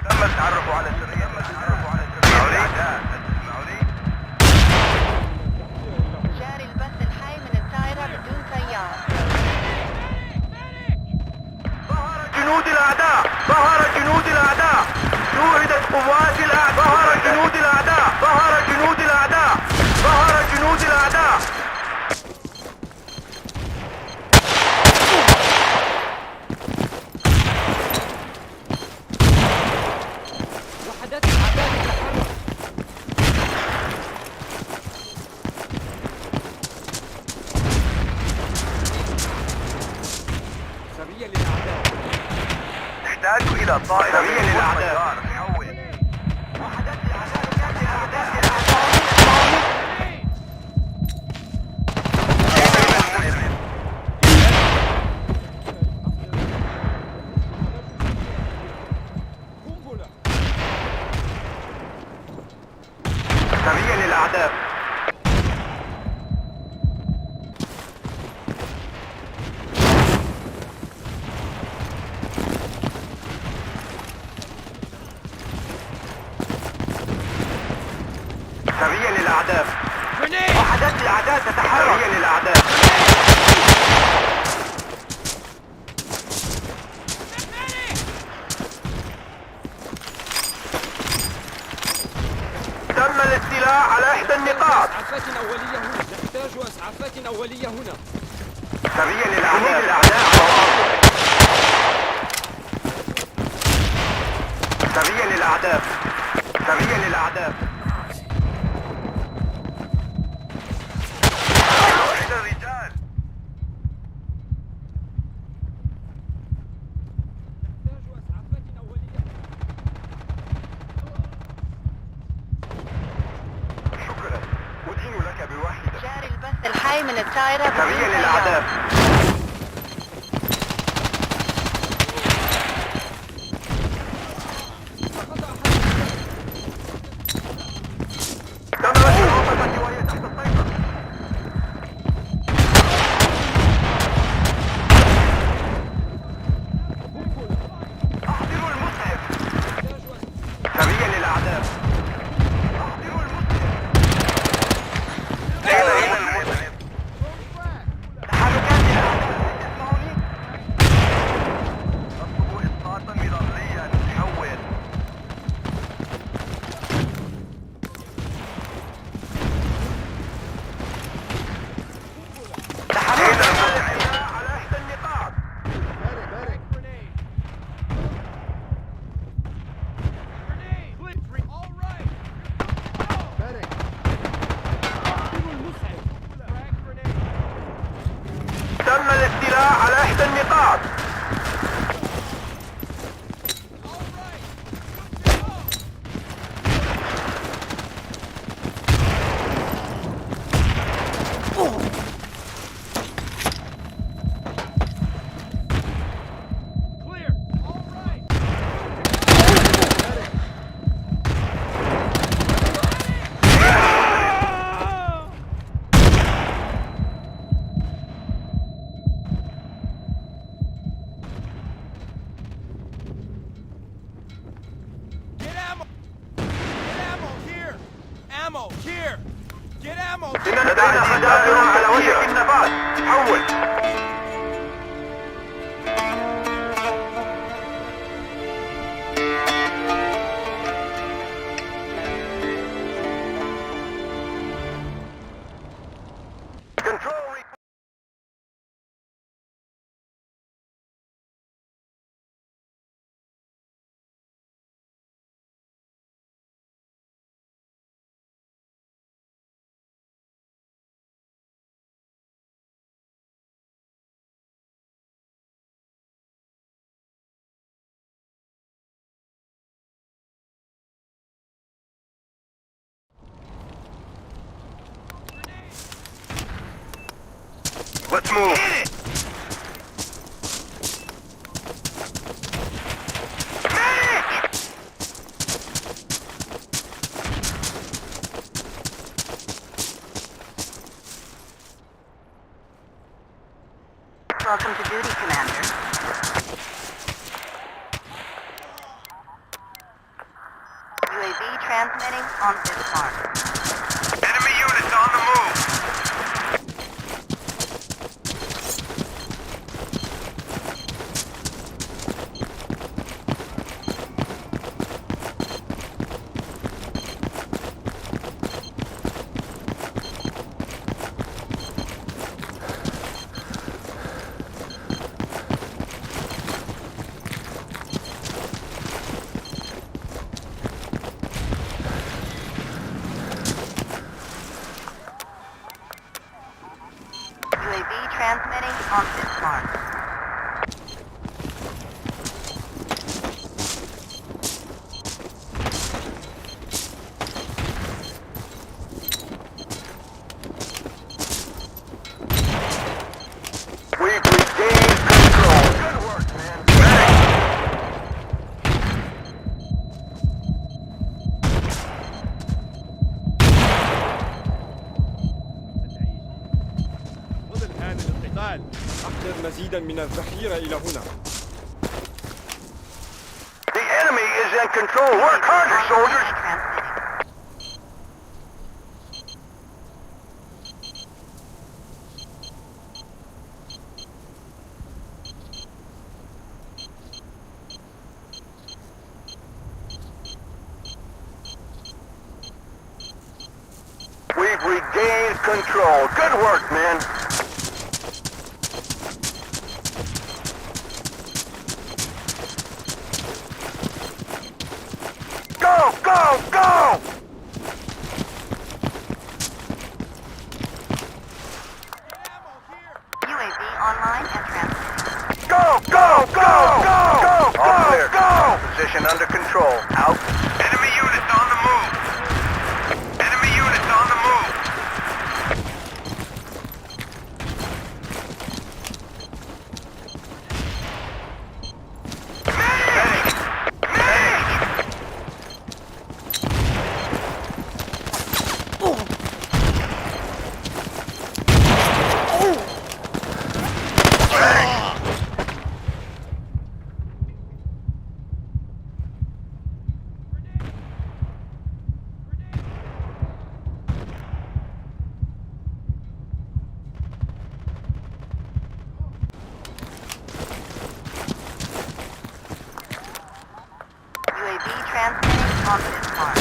D: تم التعرف على سرية. تسمعوا لي؟ تسمعوا لي؟
B: جاري البث الحي من الطائرة بدون طيار.
A: جنود الأعداء. ظهر جنود الأعداء. شوهدت قوات الأعداء. ظهر جنود الأعداء. ظهر جنود الأعداء. ظهر جنود الأعداء.
C: وحدات الأعداء تتحرك. سريع للأعداء.
D: تحتاج إلى طائرة
A: سريع للأعداء.
D: حول.
C: قنبلة.
A: للأعداء. سريع للأعداء. وحدات الأعداء تتحرك. سريع للأعداء. تم الاستيلاء على إحدى النقاط.
C: إسعافات أولية هنا. نحتاج إسعافات أولية هنا.
A: سريع للأعداء. سريع للأعداء. سريع للأعداء. الرجال.
C: نحتاج إسعافات أولية.
A: شكرا. أدين لك بواحدة.
B: جاري البث الحي من الطائرة بدون
A: سريع
B: طيار.
A: للأعداء. تم رجل الخطة وهي تحت السيطرة. أحضروا المسعف. سريع للأعداء. أحضروا المسعف. أين المسعف؟ تحركات الأعداء. تسمعوني؟ اطلبوا إسقاطا مظليا. حول. تحرك على إحدى النقاط. تم الاستيلاء على إحدى النقاط. لدينا مدافع على وشك النفاذ. حول. Let's move.
B: Welcome to duty, Commander. UAV transmitting on this mark.
D: Enemy units on the move.
C: الحال. أحضر مزيدا من الذخيرة إلى هنا.
A: The enemy is in control. Work harder, soldiers. We've regained control. Good work, men. Go, go, go!
B: UAV online and transmitting.
A: Go, go, go, go, go, go, go! Position under control. Out.
D: Enemy units on the move. Enemy units on the move. Medic! Medic!
B: UAV transmitting on this farm.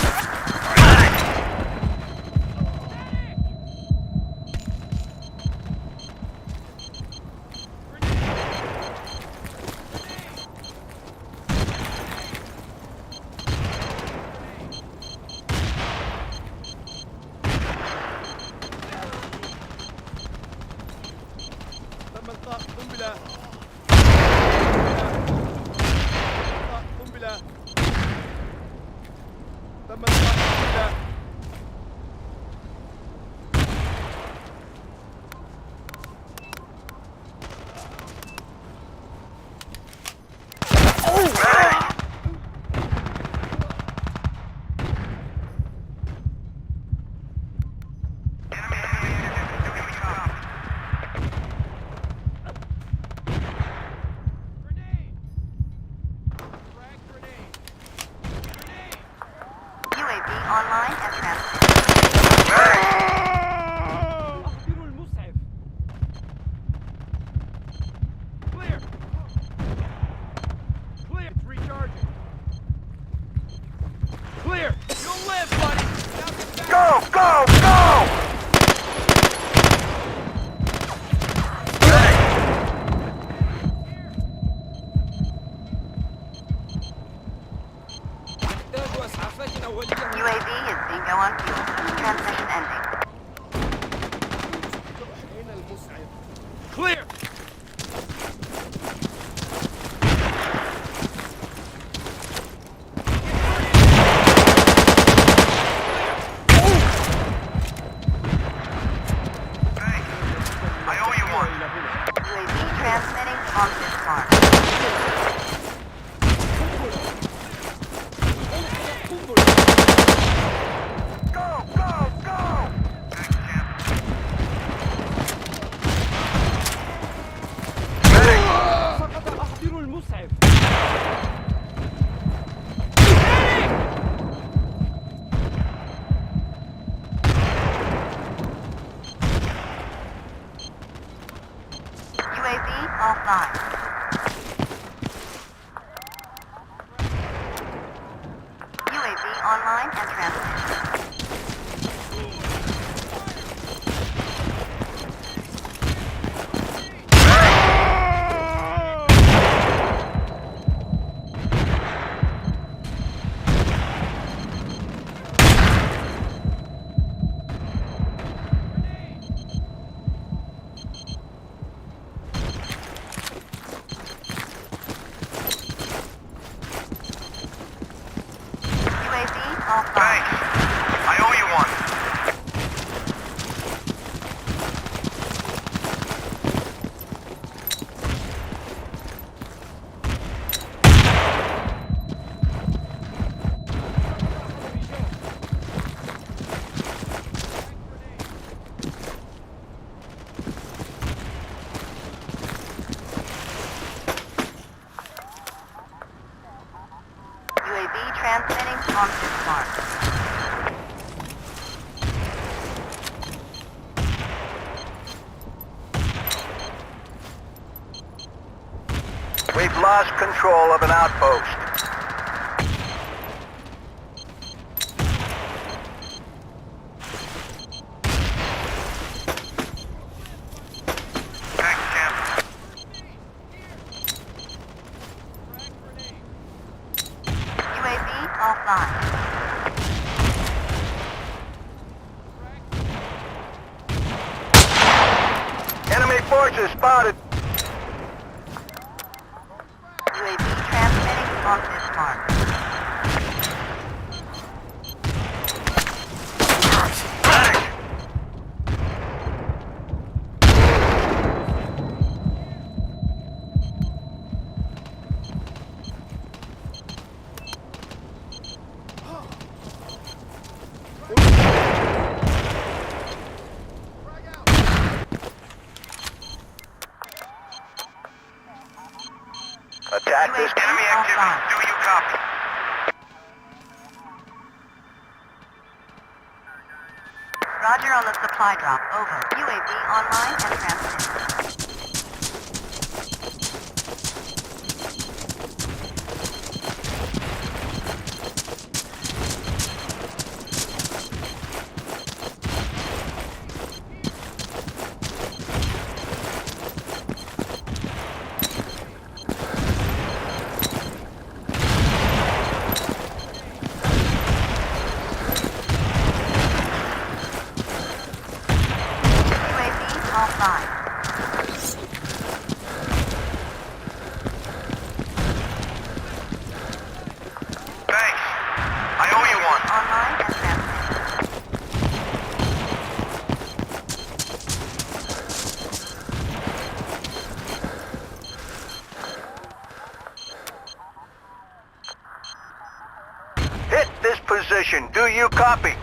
C: تم إلقاء قنبلة. قنبلة. تم إلقاء قنبلة.
B: UAV online and transmitting.
C: أخبر المسعف. Clear. Clear. It's recharging. Clear. You'll live, buddy. Now get back.
A: Go, go, go!
C: أحتاج إسعافات أولية.
B: UAV is bingo on fuel. Transmission ending.
C: أين المسعف؟ Clear.
D: Hey, I owe you one.
B: UAV transmitting on this farm.
A: Go, go, go!
D: Thanks, champ.
C: فقط أحضر المسعف.
B: UAV offline. UAV online and transmitting. UAV offline.
D: Thanks. mark.
A: We've lost control of an outpost.
D: Thanks, Jim.
B: UAV offline.
A: Enemy forces spotted.
B: UAV transmitting on this mark.
A: Attack this.
D: Enemy activity. Do you copy?
B: Roger on the supply drop. Over. UAV online and transmitting. UAV offline.
D: Thanks. I owe you one.
B: Online and transmitting.
A: Hit this position. Do you copy?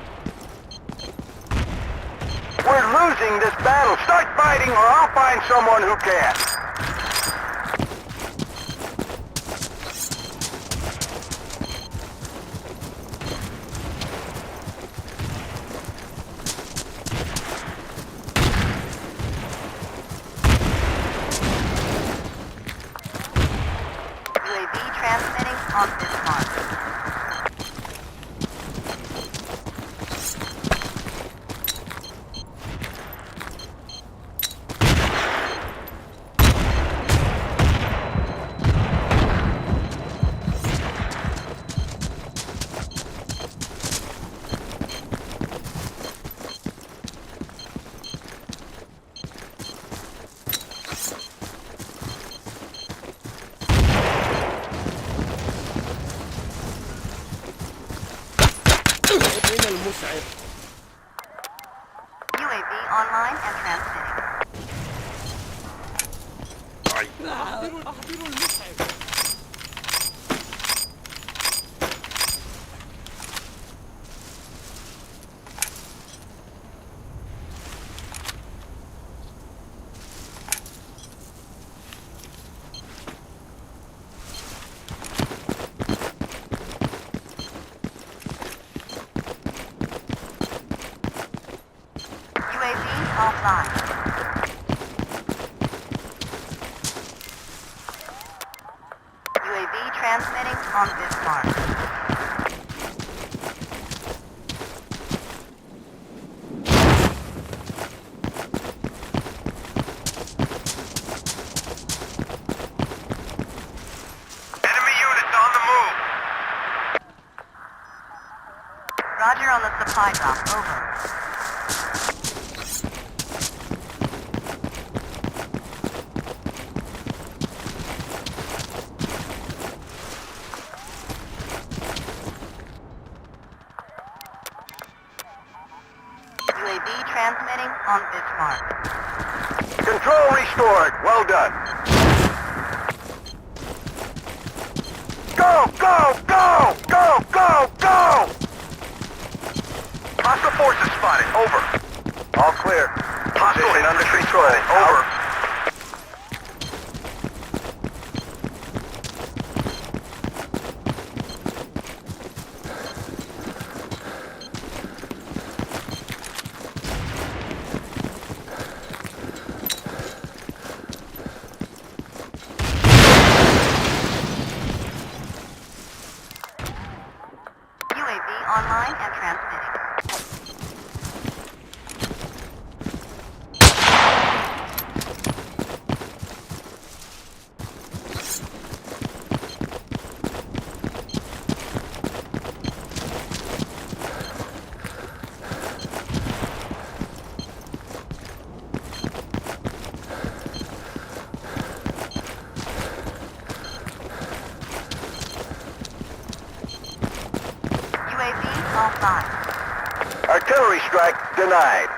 A: We're losing this battle. Start fighting or I'll find someone who can.
B: UAV transmitting on this mark.
C: أين المسعف؟
B: UAV online and transmitting.
C: أحضروا المسعف.
B: UAV offline. UAV transmitting on this mark.
D: Enemy units on the move.
B: Roger on the supply drop. Over. UAV transmitting on this mark.
A: Control restored. Well done. Go, go, go, go, go, go!
D: Hostile forces spotted. Over.
A: All clear.
D: Hostile
A: Position under
D: infantry
A: control.
D: spotted.
A: Over.
B: and transmitting. UAV offline.
A: Artillery strike denied.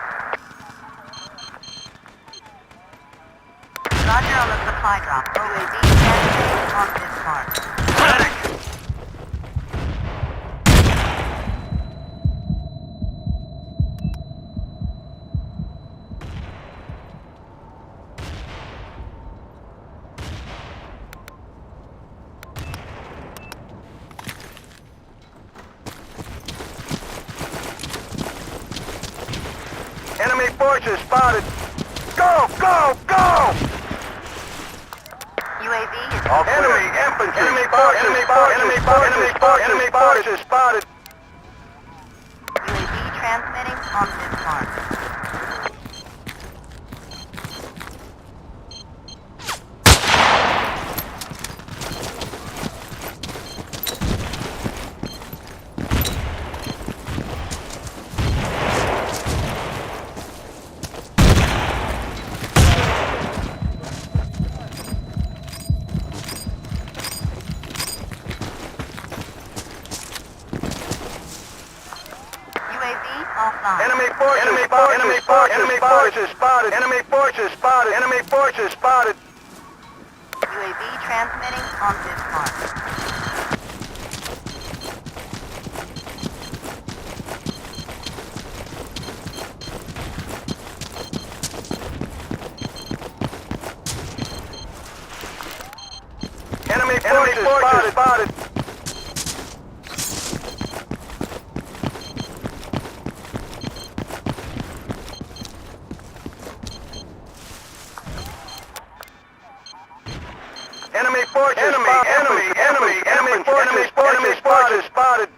B: Roger on the supply drop. UAV transmitting on this mark.
D: Medic!
A: Enemy forces spotted. Go, go, go!
B: UAV is
A: Enemy infantry. Enemy forces spotted. Enemy forces spotted.
B: UAV transmitting on this mark. UAV offline.
A: Enemy forces spotted. Enemy forces spotted. Enemy forces spotted.
B: UAV transmitting on this mark.
A: Enemy forces spotted. Enemy forces spotted.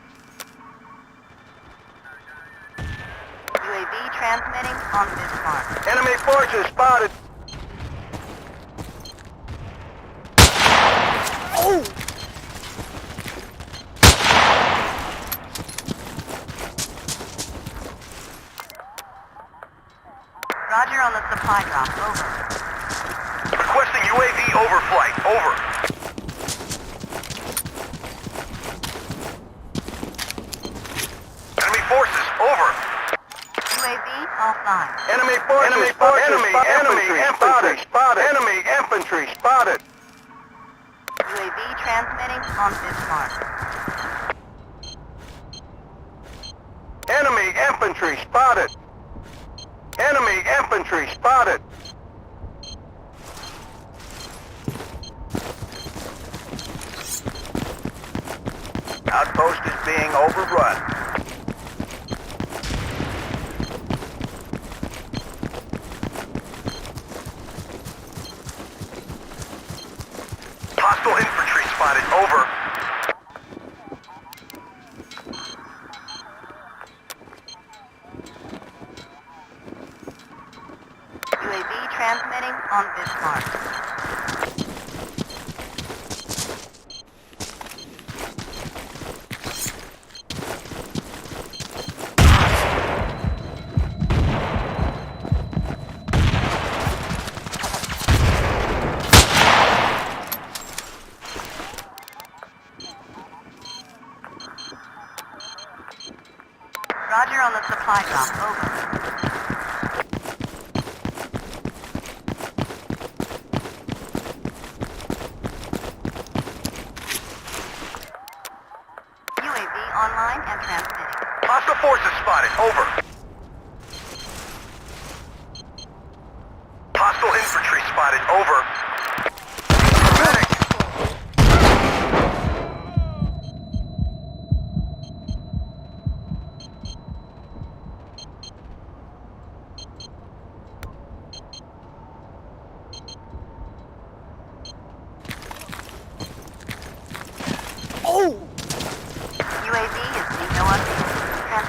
B: UAV transmitting on this mark.
A: Enemy forces spotted.
B: Roger on the supply drop. Over.
D: Requesting UAV overflight. Over. Enemy forces. Over.
B: UAV offline.
A: Enemy forces spotted. Enemy infantry spotted.
B: UAV transmitting on this mark.
A: Enemy infantry spotted. Enemy infantry spotted. Outpost is being overrun.
D: Hostile infantry spotted. Over.
B: UAV transmitting on this mark. Roger on the supply drop. Over. UAV online and transmitting.
D: Hostile forces spotted. Over. Hostile infantry spotted. Over. Medic.
B: UAV is being no update.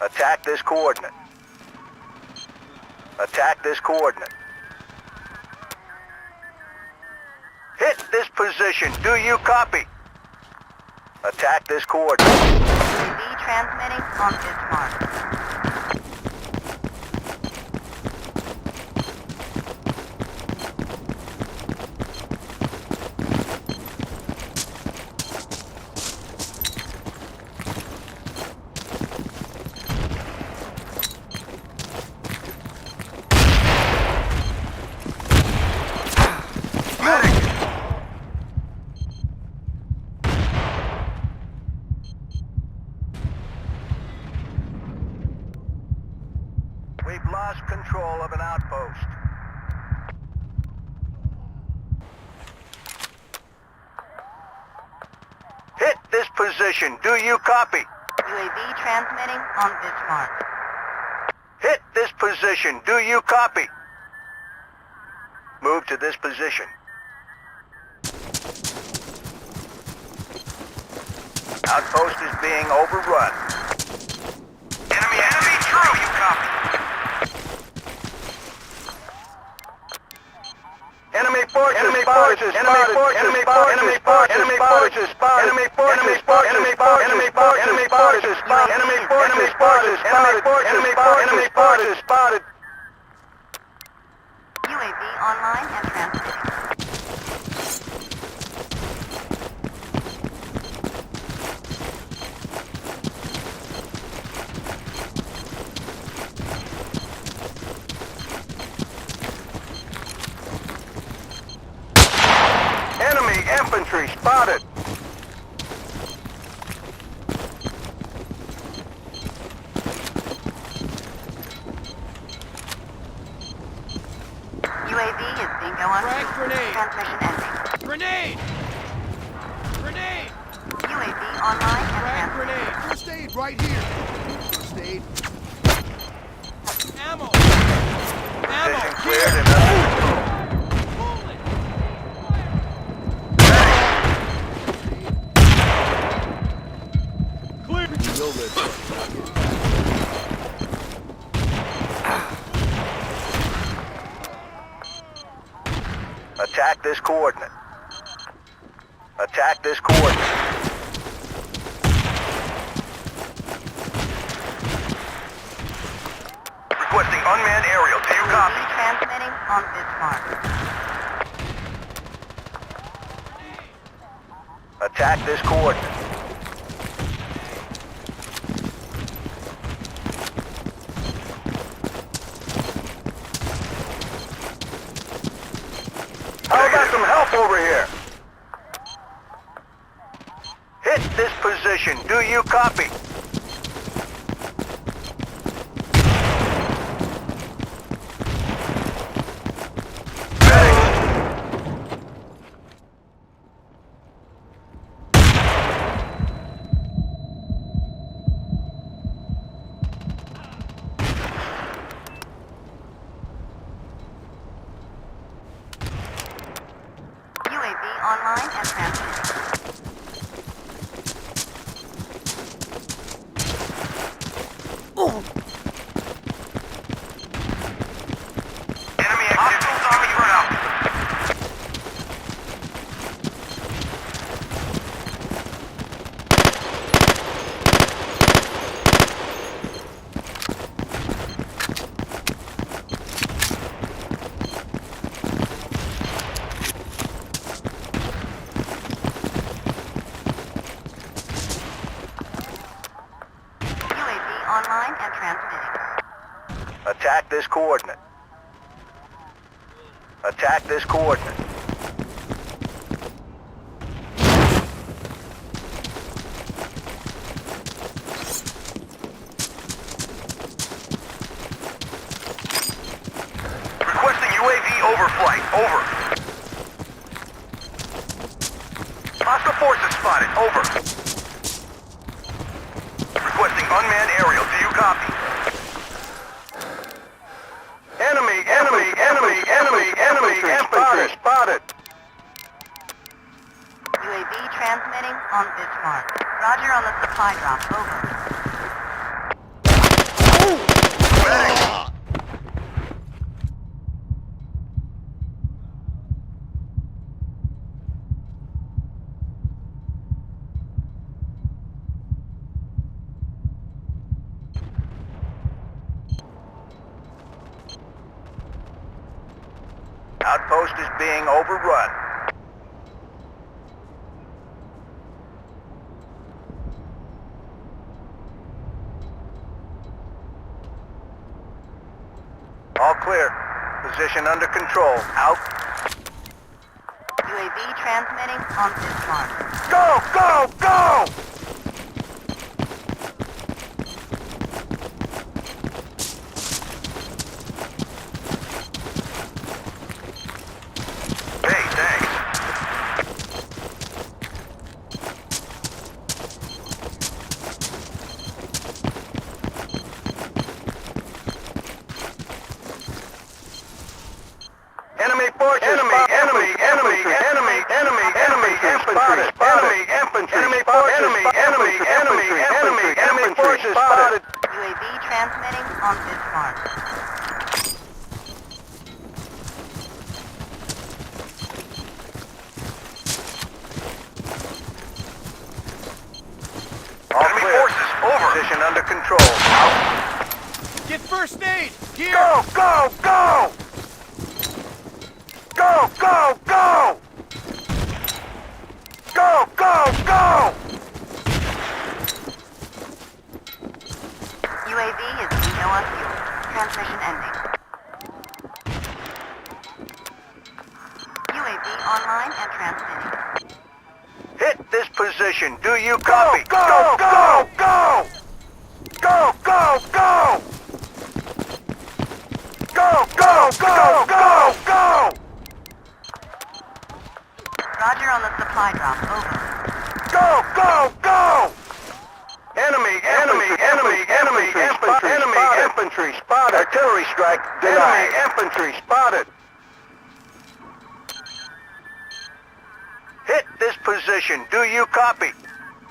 A: Attack this coordinate. Attack this coordinate. Hit this position. Do you copy? Attack this coordinate.
B: UAV transmitting on this mark.
A: We've lost control of an outpost. Hit this position. Do you copy?
B: UAV transmitting on this mark.
A: Hit this position. Do you copy? Move to this position. Outpost is being overrun.
D: Enemy true, you copy.
A: Enemy forces, enemy forces, enemy forces, enemy forces, enemy forces, enemy forces, enemy forces, enemy forces, enemy forces, enemy forces, enemy forces, enemy forces, enemy forces spotted.
B: UAV online and transmitting.
A: Enemy infantry spotted.
B: UAV is bingo on
C: Frag grenade.
B: transmission ending.
C: Grenade! Grenade!
B: UAV online and
C: Frag
B: transmitting.
C: grenade!
F: First aid right here. First aid.
C: Ammo!
A: Position
C: Ammo!
A: cleared and under control.
C: Bullet! Clear!
A: Attack this coordinate. Attack this coordinate.
D: Requesting unmanned aerial. Do you
B: UAV
D: copy?
B: transmitting on this mark.
A: Attack this coordinate. I got some help over here. Hit this position. Do you copy?
B: UAV online and transmitting.
D: Enemy hostiles on the ground.
B: UAV online and transmitting.
A: Attack this coordinate. Attack this coordinate.
D: Requesting UAV overflight. Over. Hostile forces spotted. Over. Requesting unmanned aerial. Do you copy?
A: Enemy infantry spotted.
B: UAV transmitting on this mark. Roger on the supply drop. Over.
A: Outpost is being overrun. All clear. Position under control. Out.
B: UAV transmitting on this mark.
A: Go, go, go! Hey, thanks. Enemy forces. Enemy forces spotted.
B: UAV transmitting on this mark.
A: All clear. Over. Position under control. Out.
F: Get first aid! Here!
A: Go, go, go! Go, go, go! Go, go, go!
B: UAV is no on fuel. Transmission ending. UAV online and transmitting.
A: Hit this position. Do you copy? Go, go, go! Go, go, go! Go, go, go, go, go!
B: Roger on the supply drop. Over.
A: Go, go, go! Enemy infantry spotted. Artillery strike denied. Enemy infantry spotted. Hit this position. Do you copy?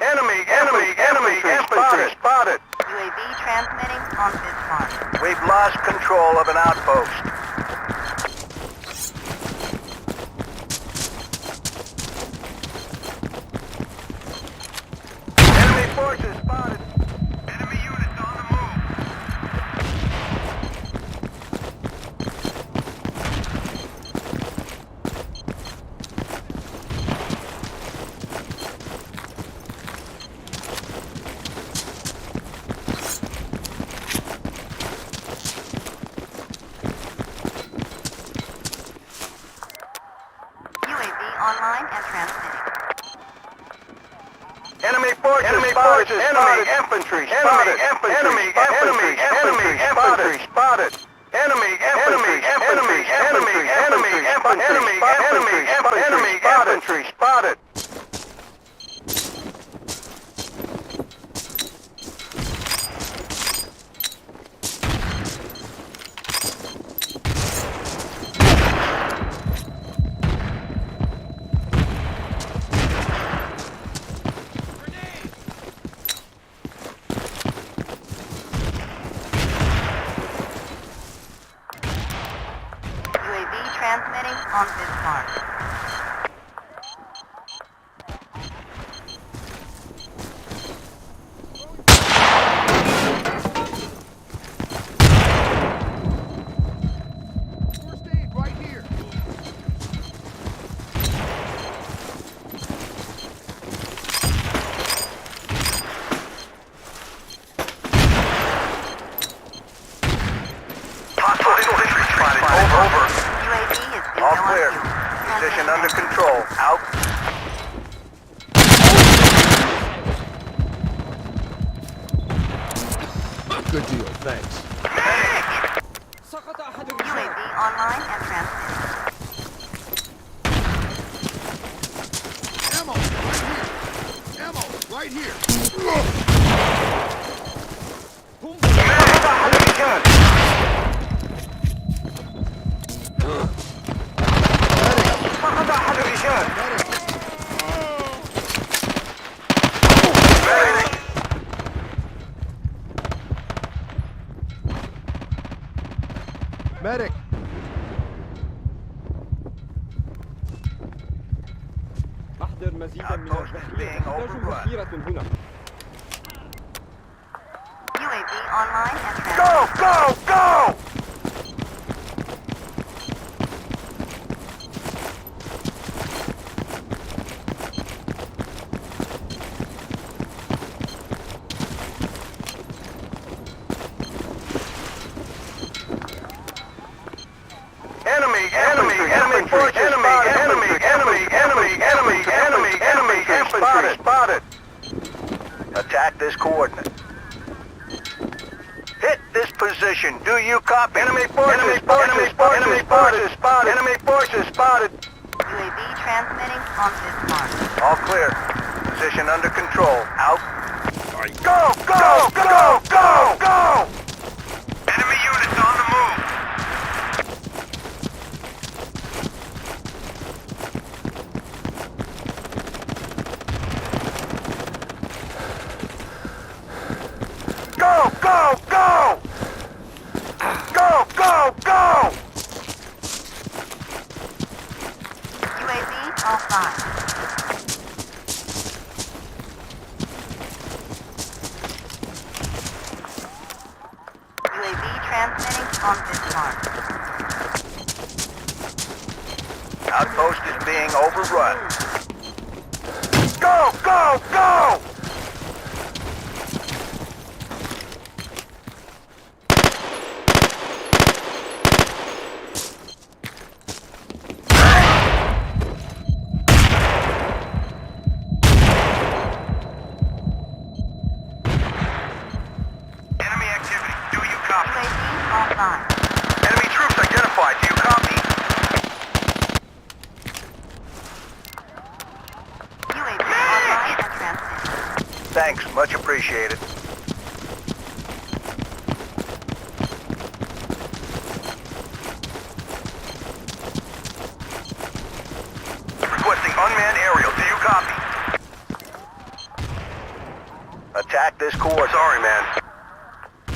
A: Enemy infantry spotted.
B: UAV transmitting on this mark.
A: We've lost control of an outpost. Enemy forces spotted.
D: Enemy units on the move.
B: UAV online and transmitting.
A: Enemy forces spotted. Enemy infantry spotted. Enemy infantry spotted. Enemy infantry spotted.
B: UAV transmitting on this mark.
F: First aid right here!
A: Hostile infantry spotted. Over.
B: UAV is
A: All
B: no
A: clear.
B: on fuel.
A: Position under control. Out.
F: Good deal, thanks.
C: سقط أحد
B: UAV
C: الرجال.
B: online and transmitting.
F: Ammo! Right here! Ammo! Right here!
C: هم
A: سقط أحد الرجال. سقط أحد الرجال. Medic.
F: Medic!
C: أحضر مزيدا من
A: Outpost is
C: الذخيرة.
A: being
C: نحتاج
A: overrun.
C: ذخيرة هنا.
B: UAV online and
A: Go,
B: transmitting.
A: go, go! this coordinate. Hit this position. Do you copy? Enemy forces spotted. Enemy forces spotted. Enemy forces spotted.
B: UAV transmitting on this mark.
A: All clear. Position under control. Out. Go! Go! Go! Go! Go!
D: Enemy units on the move.
A: Go! Go! Go! Go! Go! Go!
B: UAV offline. UAV transmitting on this mark.
A: Outpost is being overrun. Go! Go! Go!
D: Enemy activity. Do you copy?
B: UAV offline.
A: Enemy troops identified. Do you copy?
B: UAV online and transmitting.
A: Thanks. Much appreciated. Requesting unmanned aerial. Do you copy? Attack this coordinate. Sorry, man.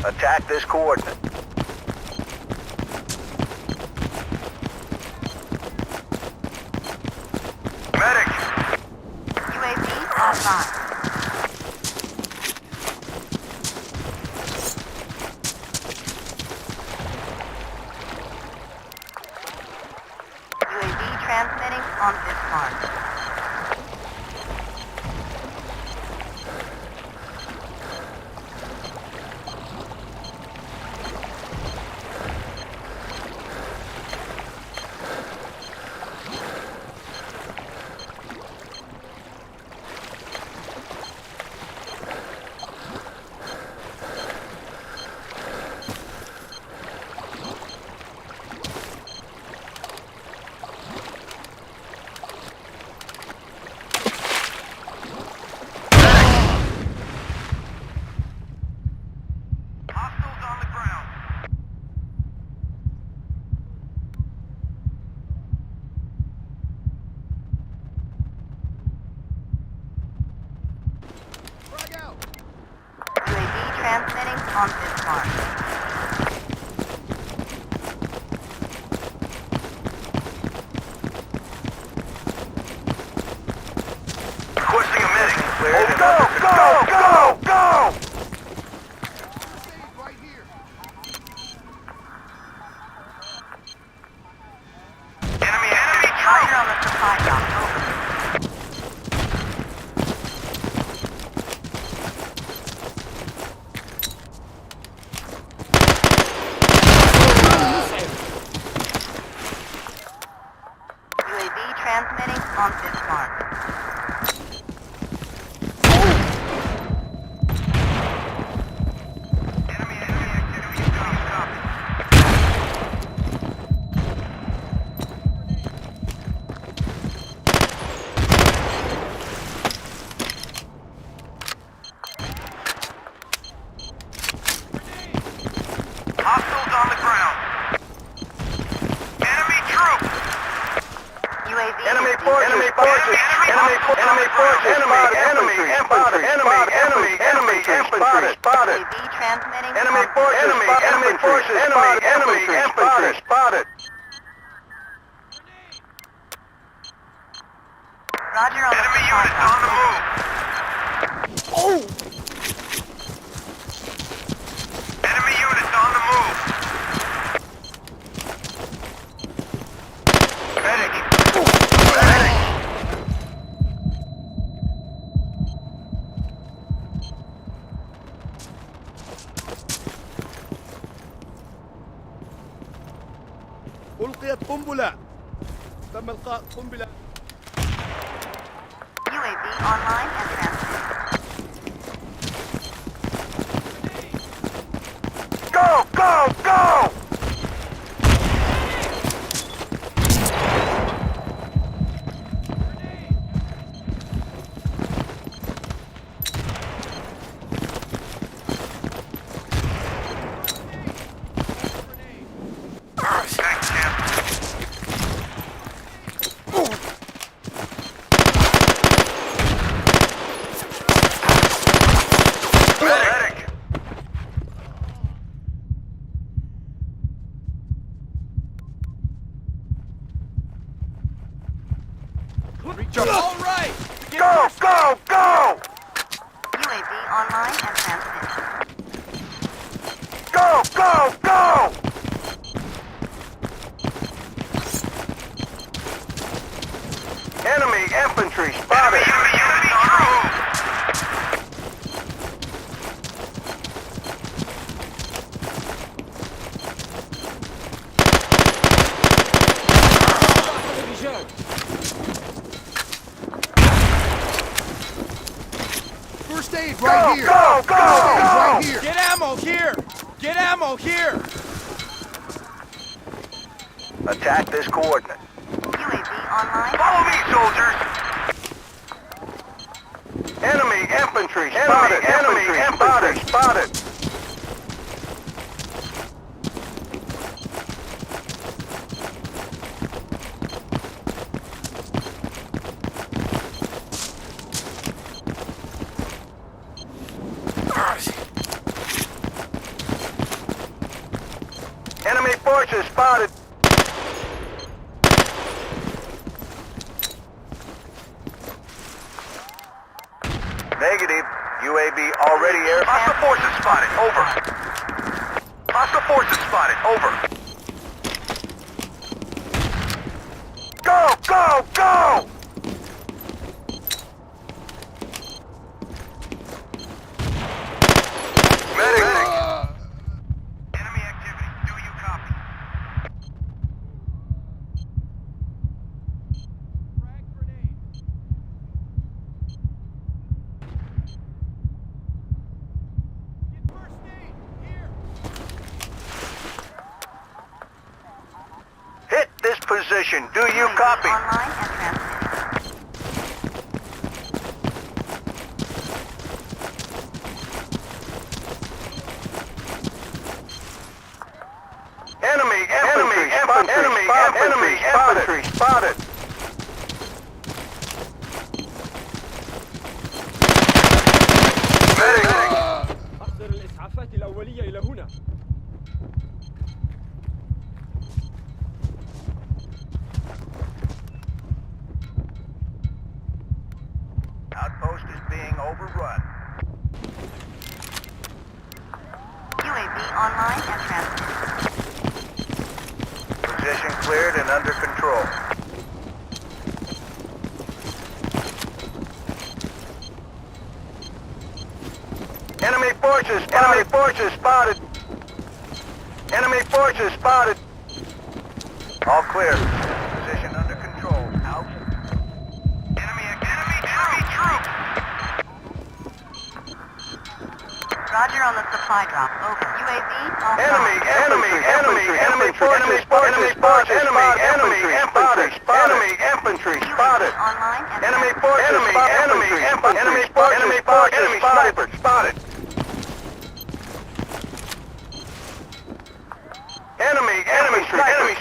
A: Attack this coordinate.
D: Medic.
B: UAV offline. UAV transmitting on this mark.
D: Hostiles on the ground.
F: Frag out.
B: UAV transmitting on this mark.
A: Requesting a medic. Go! Go! Go! Go!
F: First aid right here.
D: Enemy
B: Roger
D: troop.
B: on the supply dock. Over. UAV transmitting on this mark.
D: Enemy activity. Do you copy? Hostiles on the ground. Enemy troop.
B: UAV
A: Enemy
B: is
A: forces. Enemy forces. Enemy forces. Enemy forces. Enemy infantry. Enemy infantry spotted.
B: UAV transmitting
A: Enemy
B: on
A: forces. Enemy forces. Enemy infantry spotted.
B: Roger on the
D: Enemy
B: supply
D: units on the
B: dock.
D: move. Enemy units on the move. Medic. Medic.
F: ألقيت قنبلة. تم إلقاء قنبلة.
B: UAV online and transmitting.
F: jump.
C: All right. Get
A: Go, go, go!
B: UAV online and transmitting.
A: Go, go, go! Enemy infantry spotted.
D: Enemy units on the move.
C: الرجال.
F: First aid
A: Go,
F: right here.
A: go, go,
F: First aid
A: go!
F: right here.
C: Get ammo here. Get ammo here.
A: Attack this coordinate.
B: UAV online.
D: Follow me, soldiers.
A: Enemy infantry spotted. Enemy infantry spotted. Enemy forces spotted. Negative. UAV already air.
D: Hostile forces spotted. Over. Hostile forces spotted. Over.
A: Go, go, go! Medic.
D: Enemy activity. Do you copy?
F: Frag grenade. Get first aid here.
A: Hit this position. Do you
B: UAV
A: copy?
B: online and transmitting.
A: Enemy infantry spotted. Medic.
C: أحضر الإسعافات الأولية إلى هنا.
A: Outpost is being overrun.
B: UAV online and transmitting.
A: Position cleared and under control. Enemy forces spotted. Enemy forces spotted. Enemy forces spotted. All clear. Position under control. Out.
D: Enemy troops.
B: Roger on the supply drop. Over. UAV offline.
A: Enemy forces spotted. Enemy infantry spotted.
B: Online and
A: Enemy
B: transmitting.
A: forces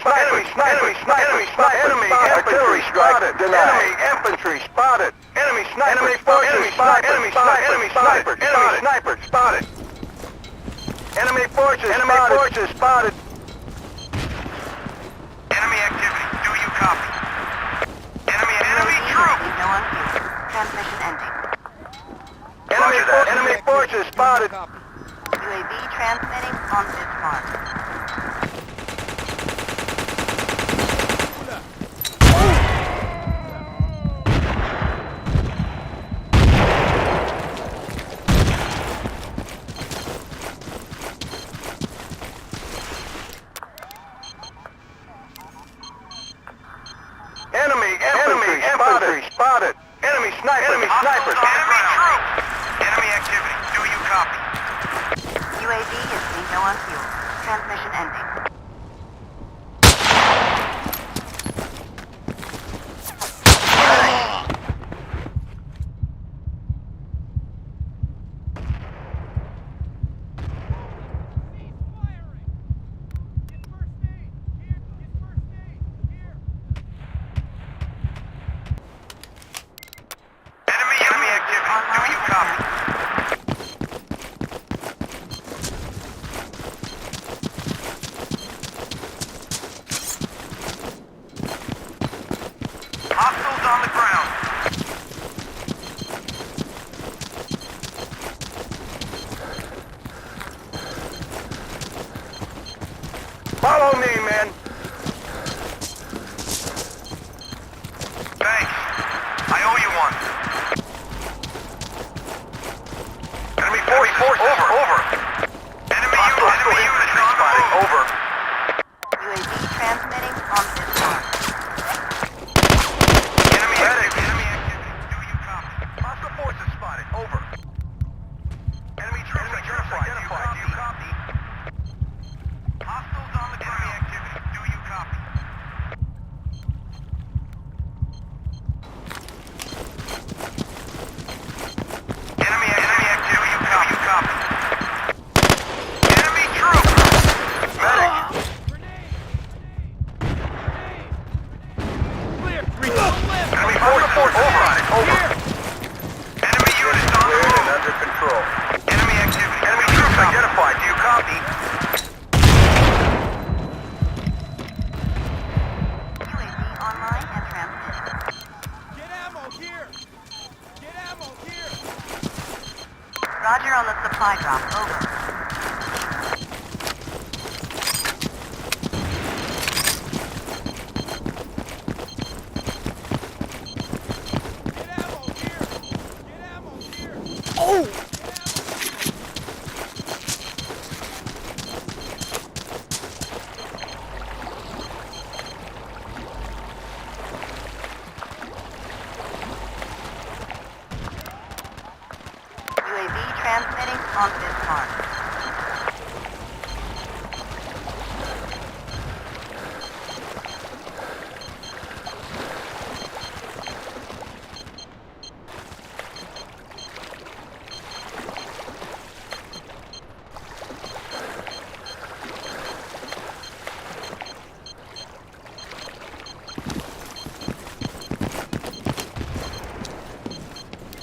A: spotted. Enemy artillery strike denied. Enemy infantry spotted. Enemy forces spotted. Enemy sniper spotted. Enemy forces spotted.
D: Enemy activity. Do you copy? Enemy troops.
B: No on view. Transmission ending.
A: Enemy forces spotted.
C: Copy.
B: UAV transmitting on this mark.
A: Enemy infantry spotted. Enemy sniper.
D: Hostiles on the ground. Enemy activity. Do you copy?
B: UAV is being no on fuel. Transmission ending.
D: Enemy activity. Do you copy?
A: Follow me, men.
D: Thanks. I owe you one.
A: Enemy force, over.
D: Enemy unit spotted.
A: Over.
B: UAV transmitting on this mark.
D: Enemy activity. Do you copy?
A: Hostile forces spotted. Over. Enemy troops identified. Do you copy?
D: Hostiles on the ground. Enemy activity. Do you copy? Enemy activity. Do you copy? Enemy troops.
A: Medic. Enemy force spotted. Over.
D: Enemy units on the
A: Cleared and
D: move.
A: under control.
D: Enemy activity.
A: Enemy troops identified. Do you copy?
B: UAV online and transmitting.
F: Get ammo here! Get ammo here!
B: Roger on the supply drop. Over.
F: Get ammo here! Get ammo here!
B: UAV transmitting on this mark.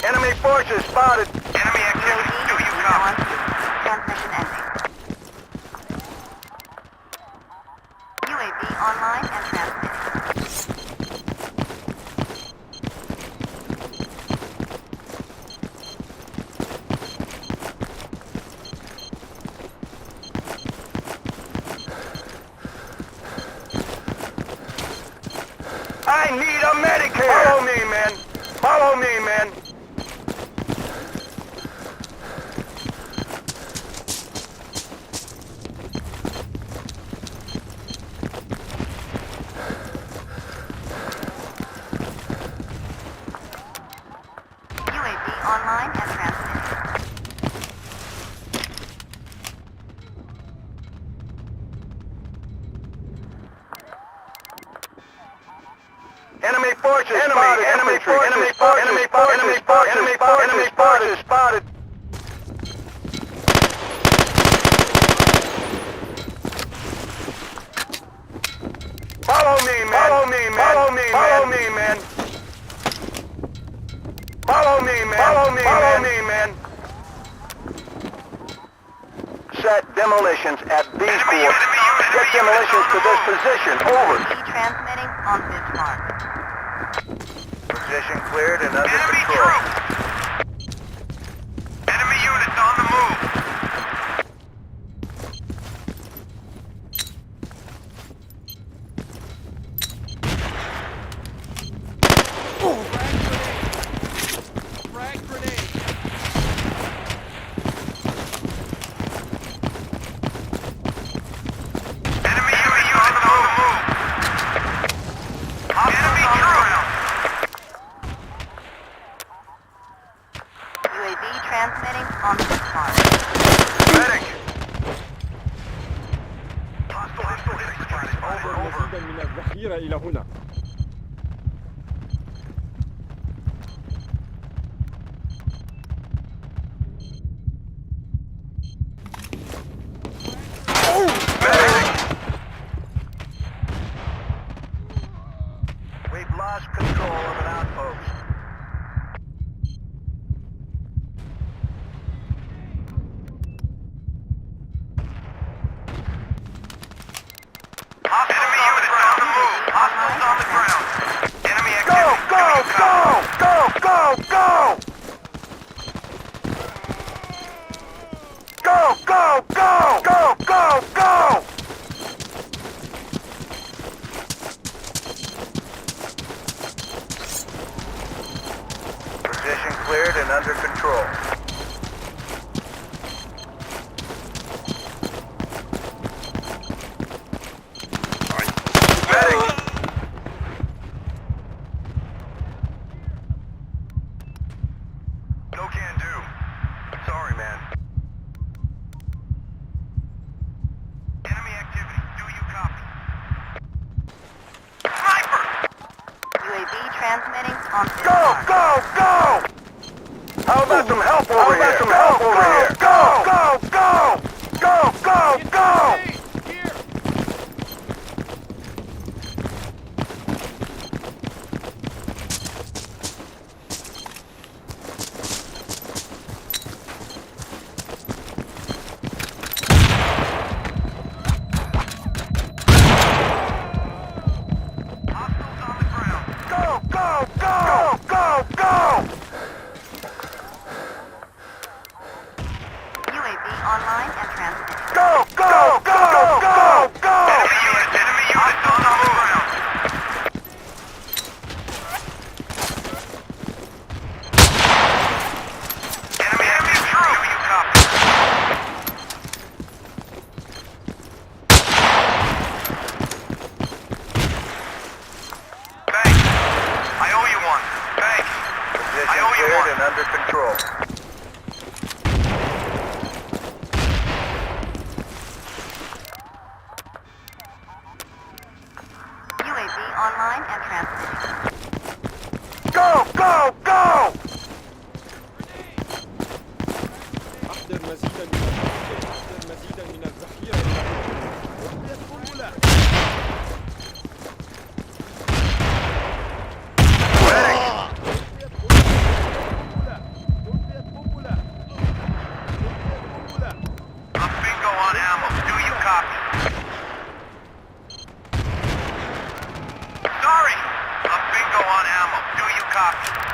A: Enemy forces spotted.
D: Enemy activity. Do you
B: UAV
D: copy?
B: on. Transmission ending. UAV online and transmitting.
A: I need a medic here. Follow me, men. Follow me, men.
B: UAV online and transmitting.
A: Enemy forces spotted. Enemy forces spotted. Follow me, men. Follow me, men. Follow me, men. Follow me, men. Follow me, men. Set demolitions at these coordinates. Get demolitions to this position. Over.
B: UAV transmitting on this mark.
A: Position cleared and under
D: Enemy
A: control.
D: troops. Enemy units on the move.
F: Frag grenade!
D: Enemy units on the move. Enemy troops.
B: UAV transmitting on this mark.
A: Medic.
C: مزيدا من الذخيرة إلى هنا.
A: We've lost control of an outpost.
D: Enemy units on the move. Hostiles on the
B: on
A: Go, go, go! How about some help over here? Some help over here. Go, go, go! Go, go, go!
F: Here!
D: Hostiles on the ground.
A: Go, go, go! Go, go,
B: UAV online and transmitting.
A: go! Go, go, go, go!
D: Enemy units on the ground. Enemy true. Do you copy? Thanks. I owe you one. Thanks. I owe you one.
A: and under control.
B: UAV online and transmitting.
A: Go, go, go!
C: أحضر مزيدا من الذخيرة. أحضر مزيدا من الذخيرة.
F: ألقيت قنبلة! ألقيت قنبلة!
D: A bingo on ammo. Do you copy? Sorry. A bingo on ammo. Do you copy?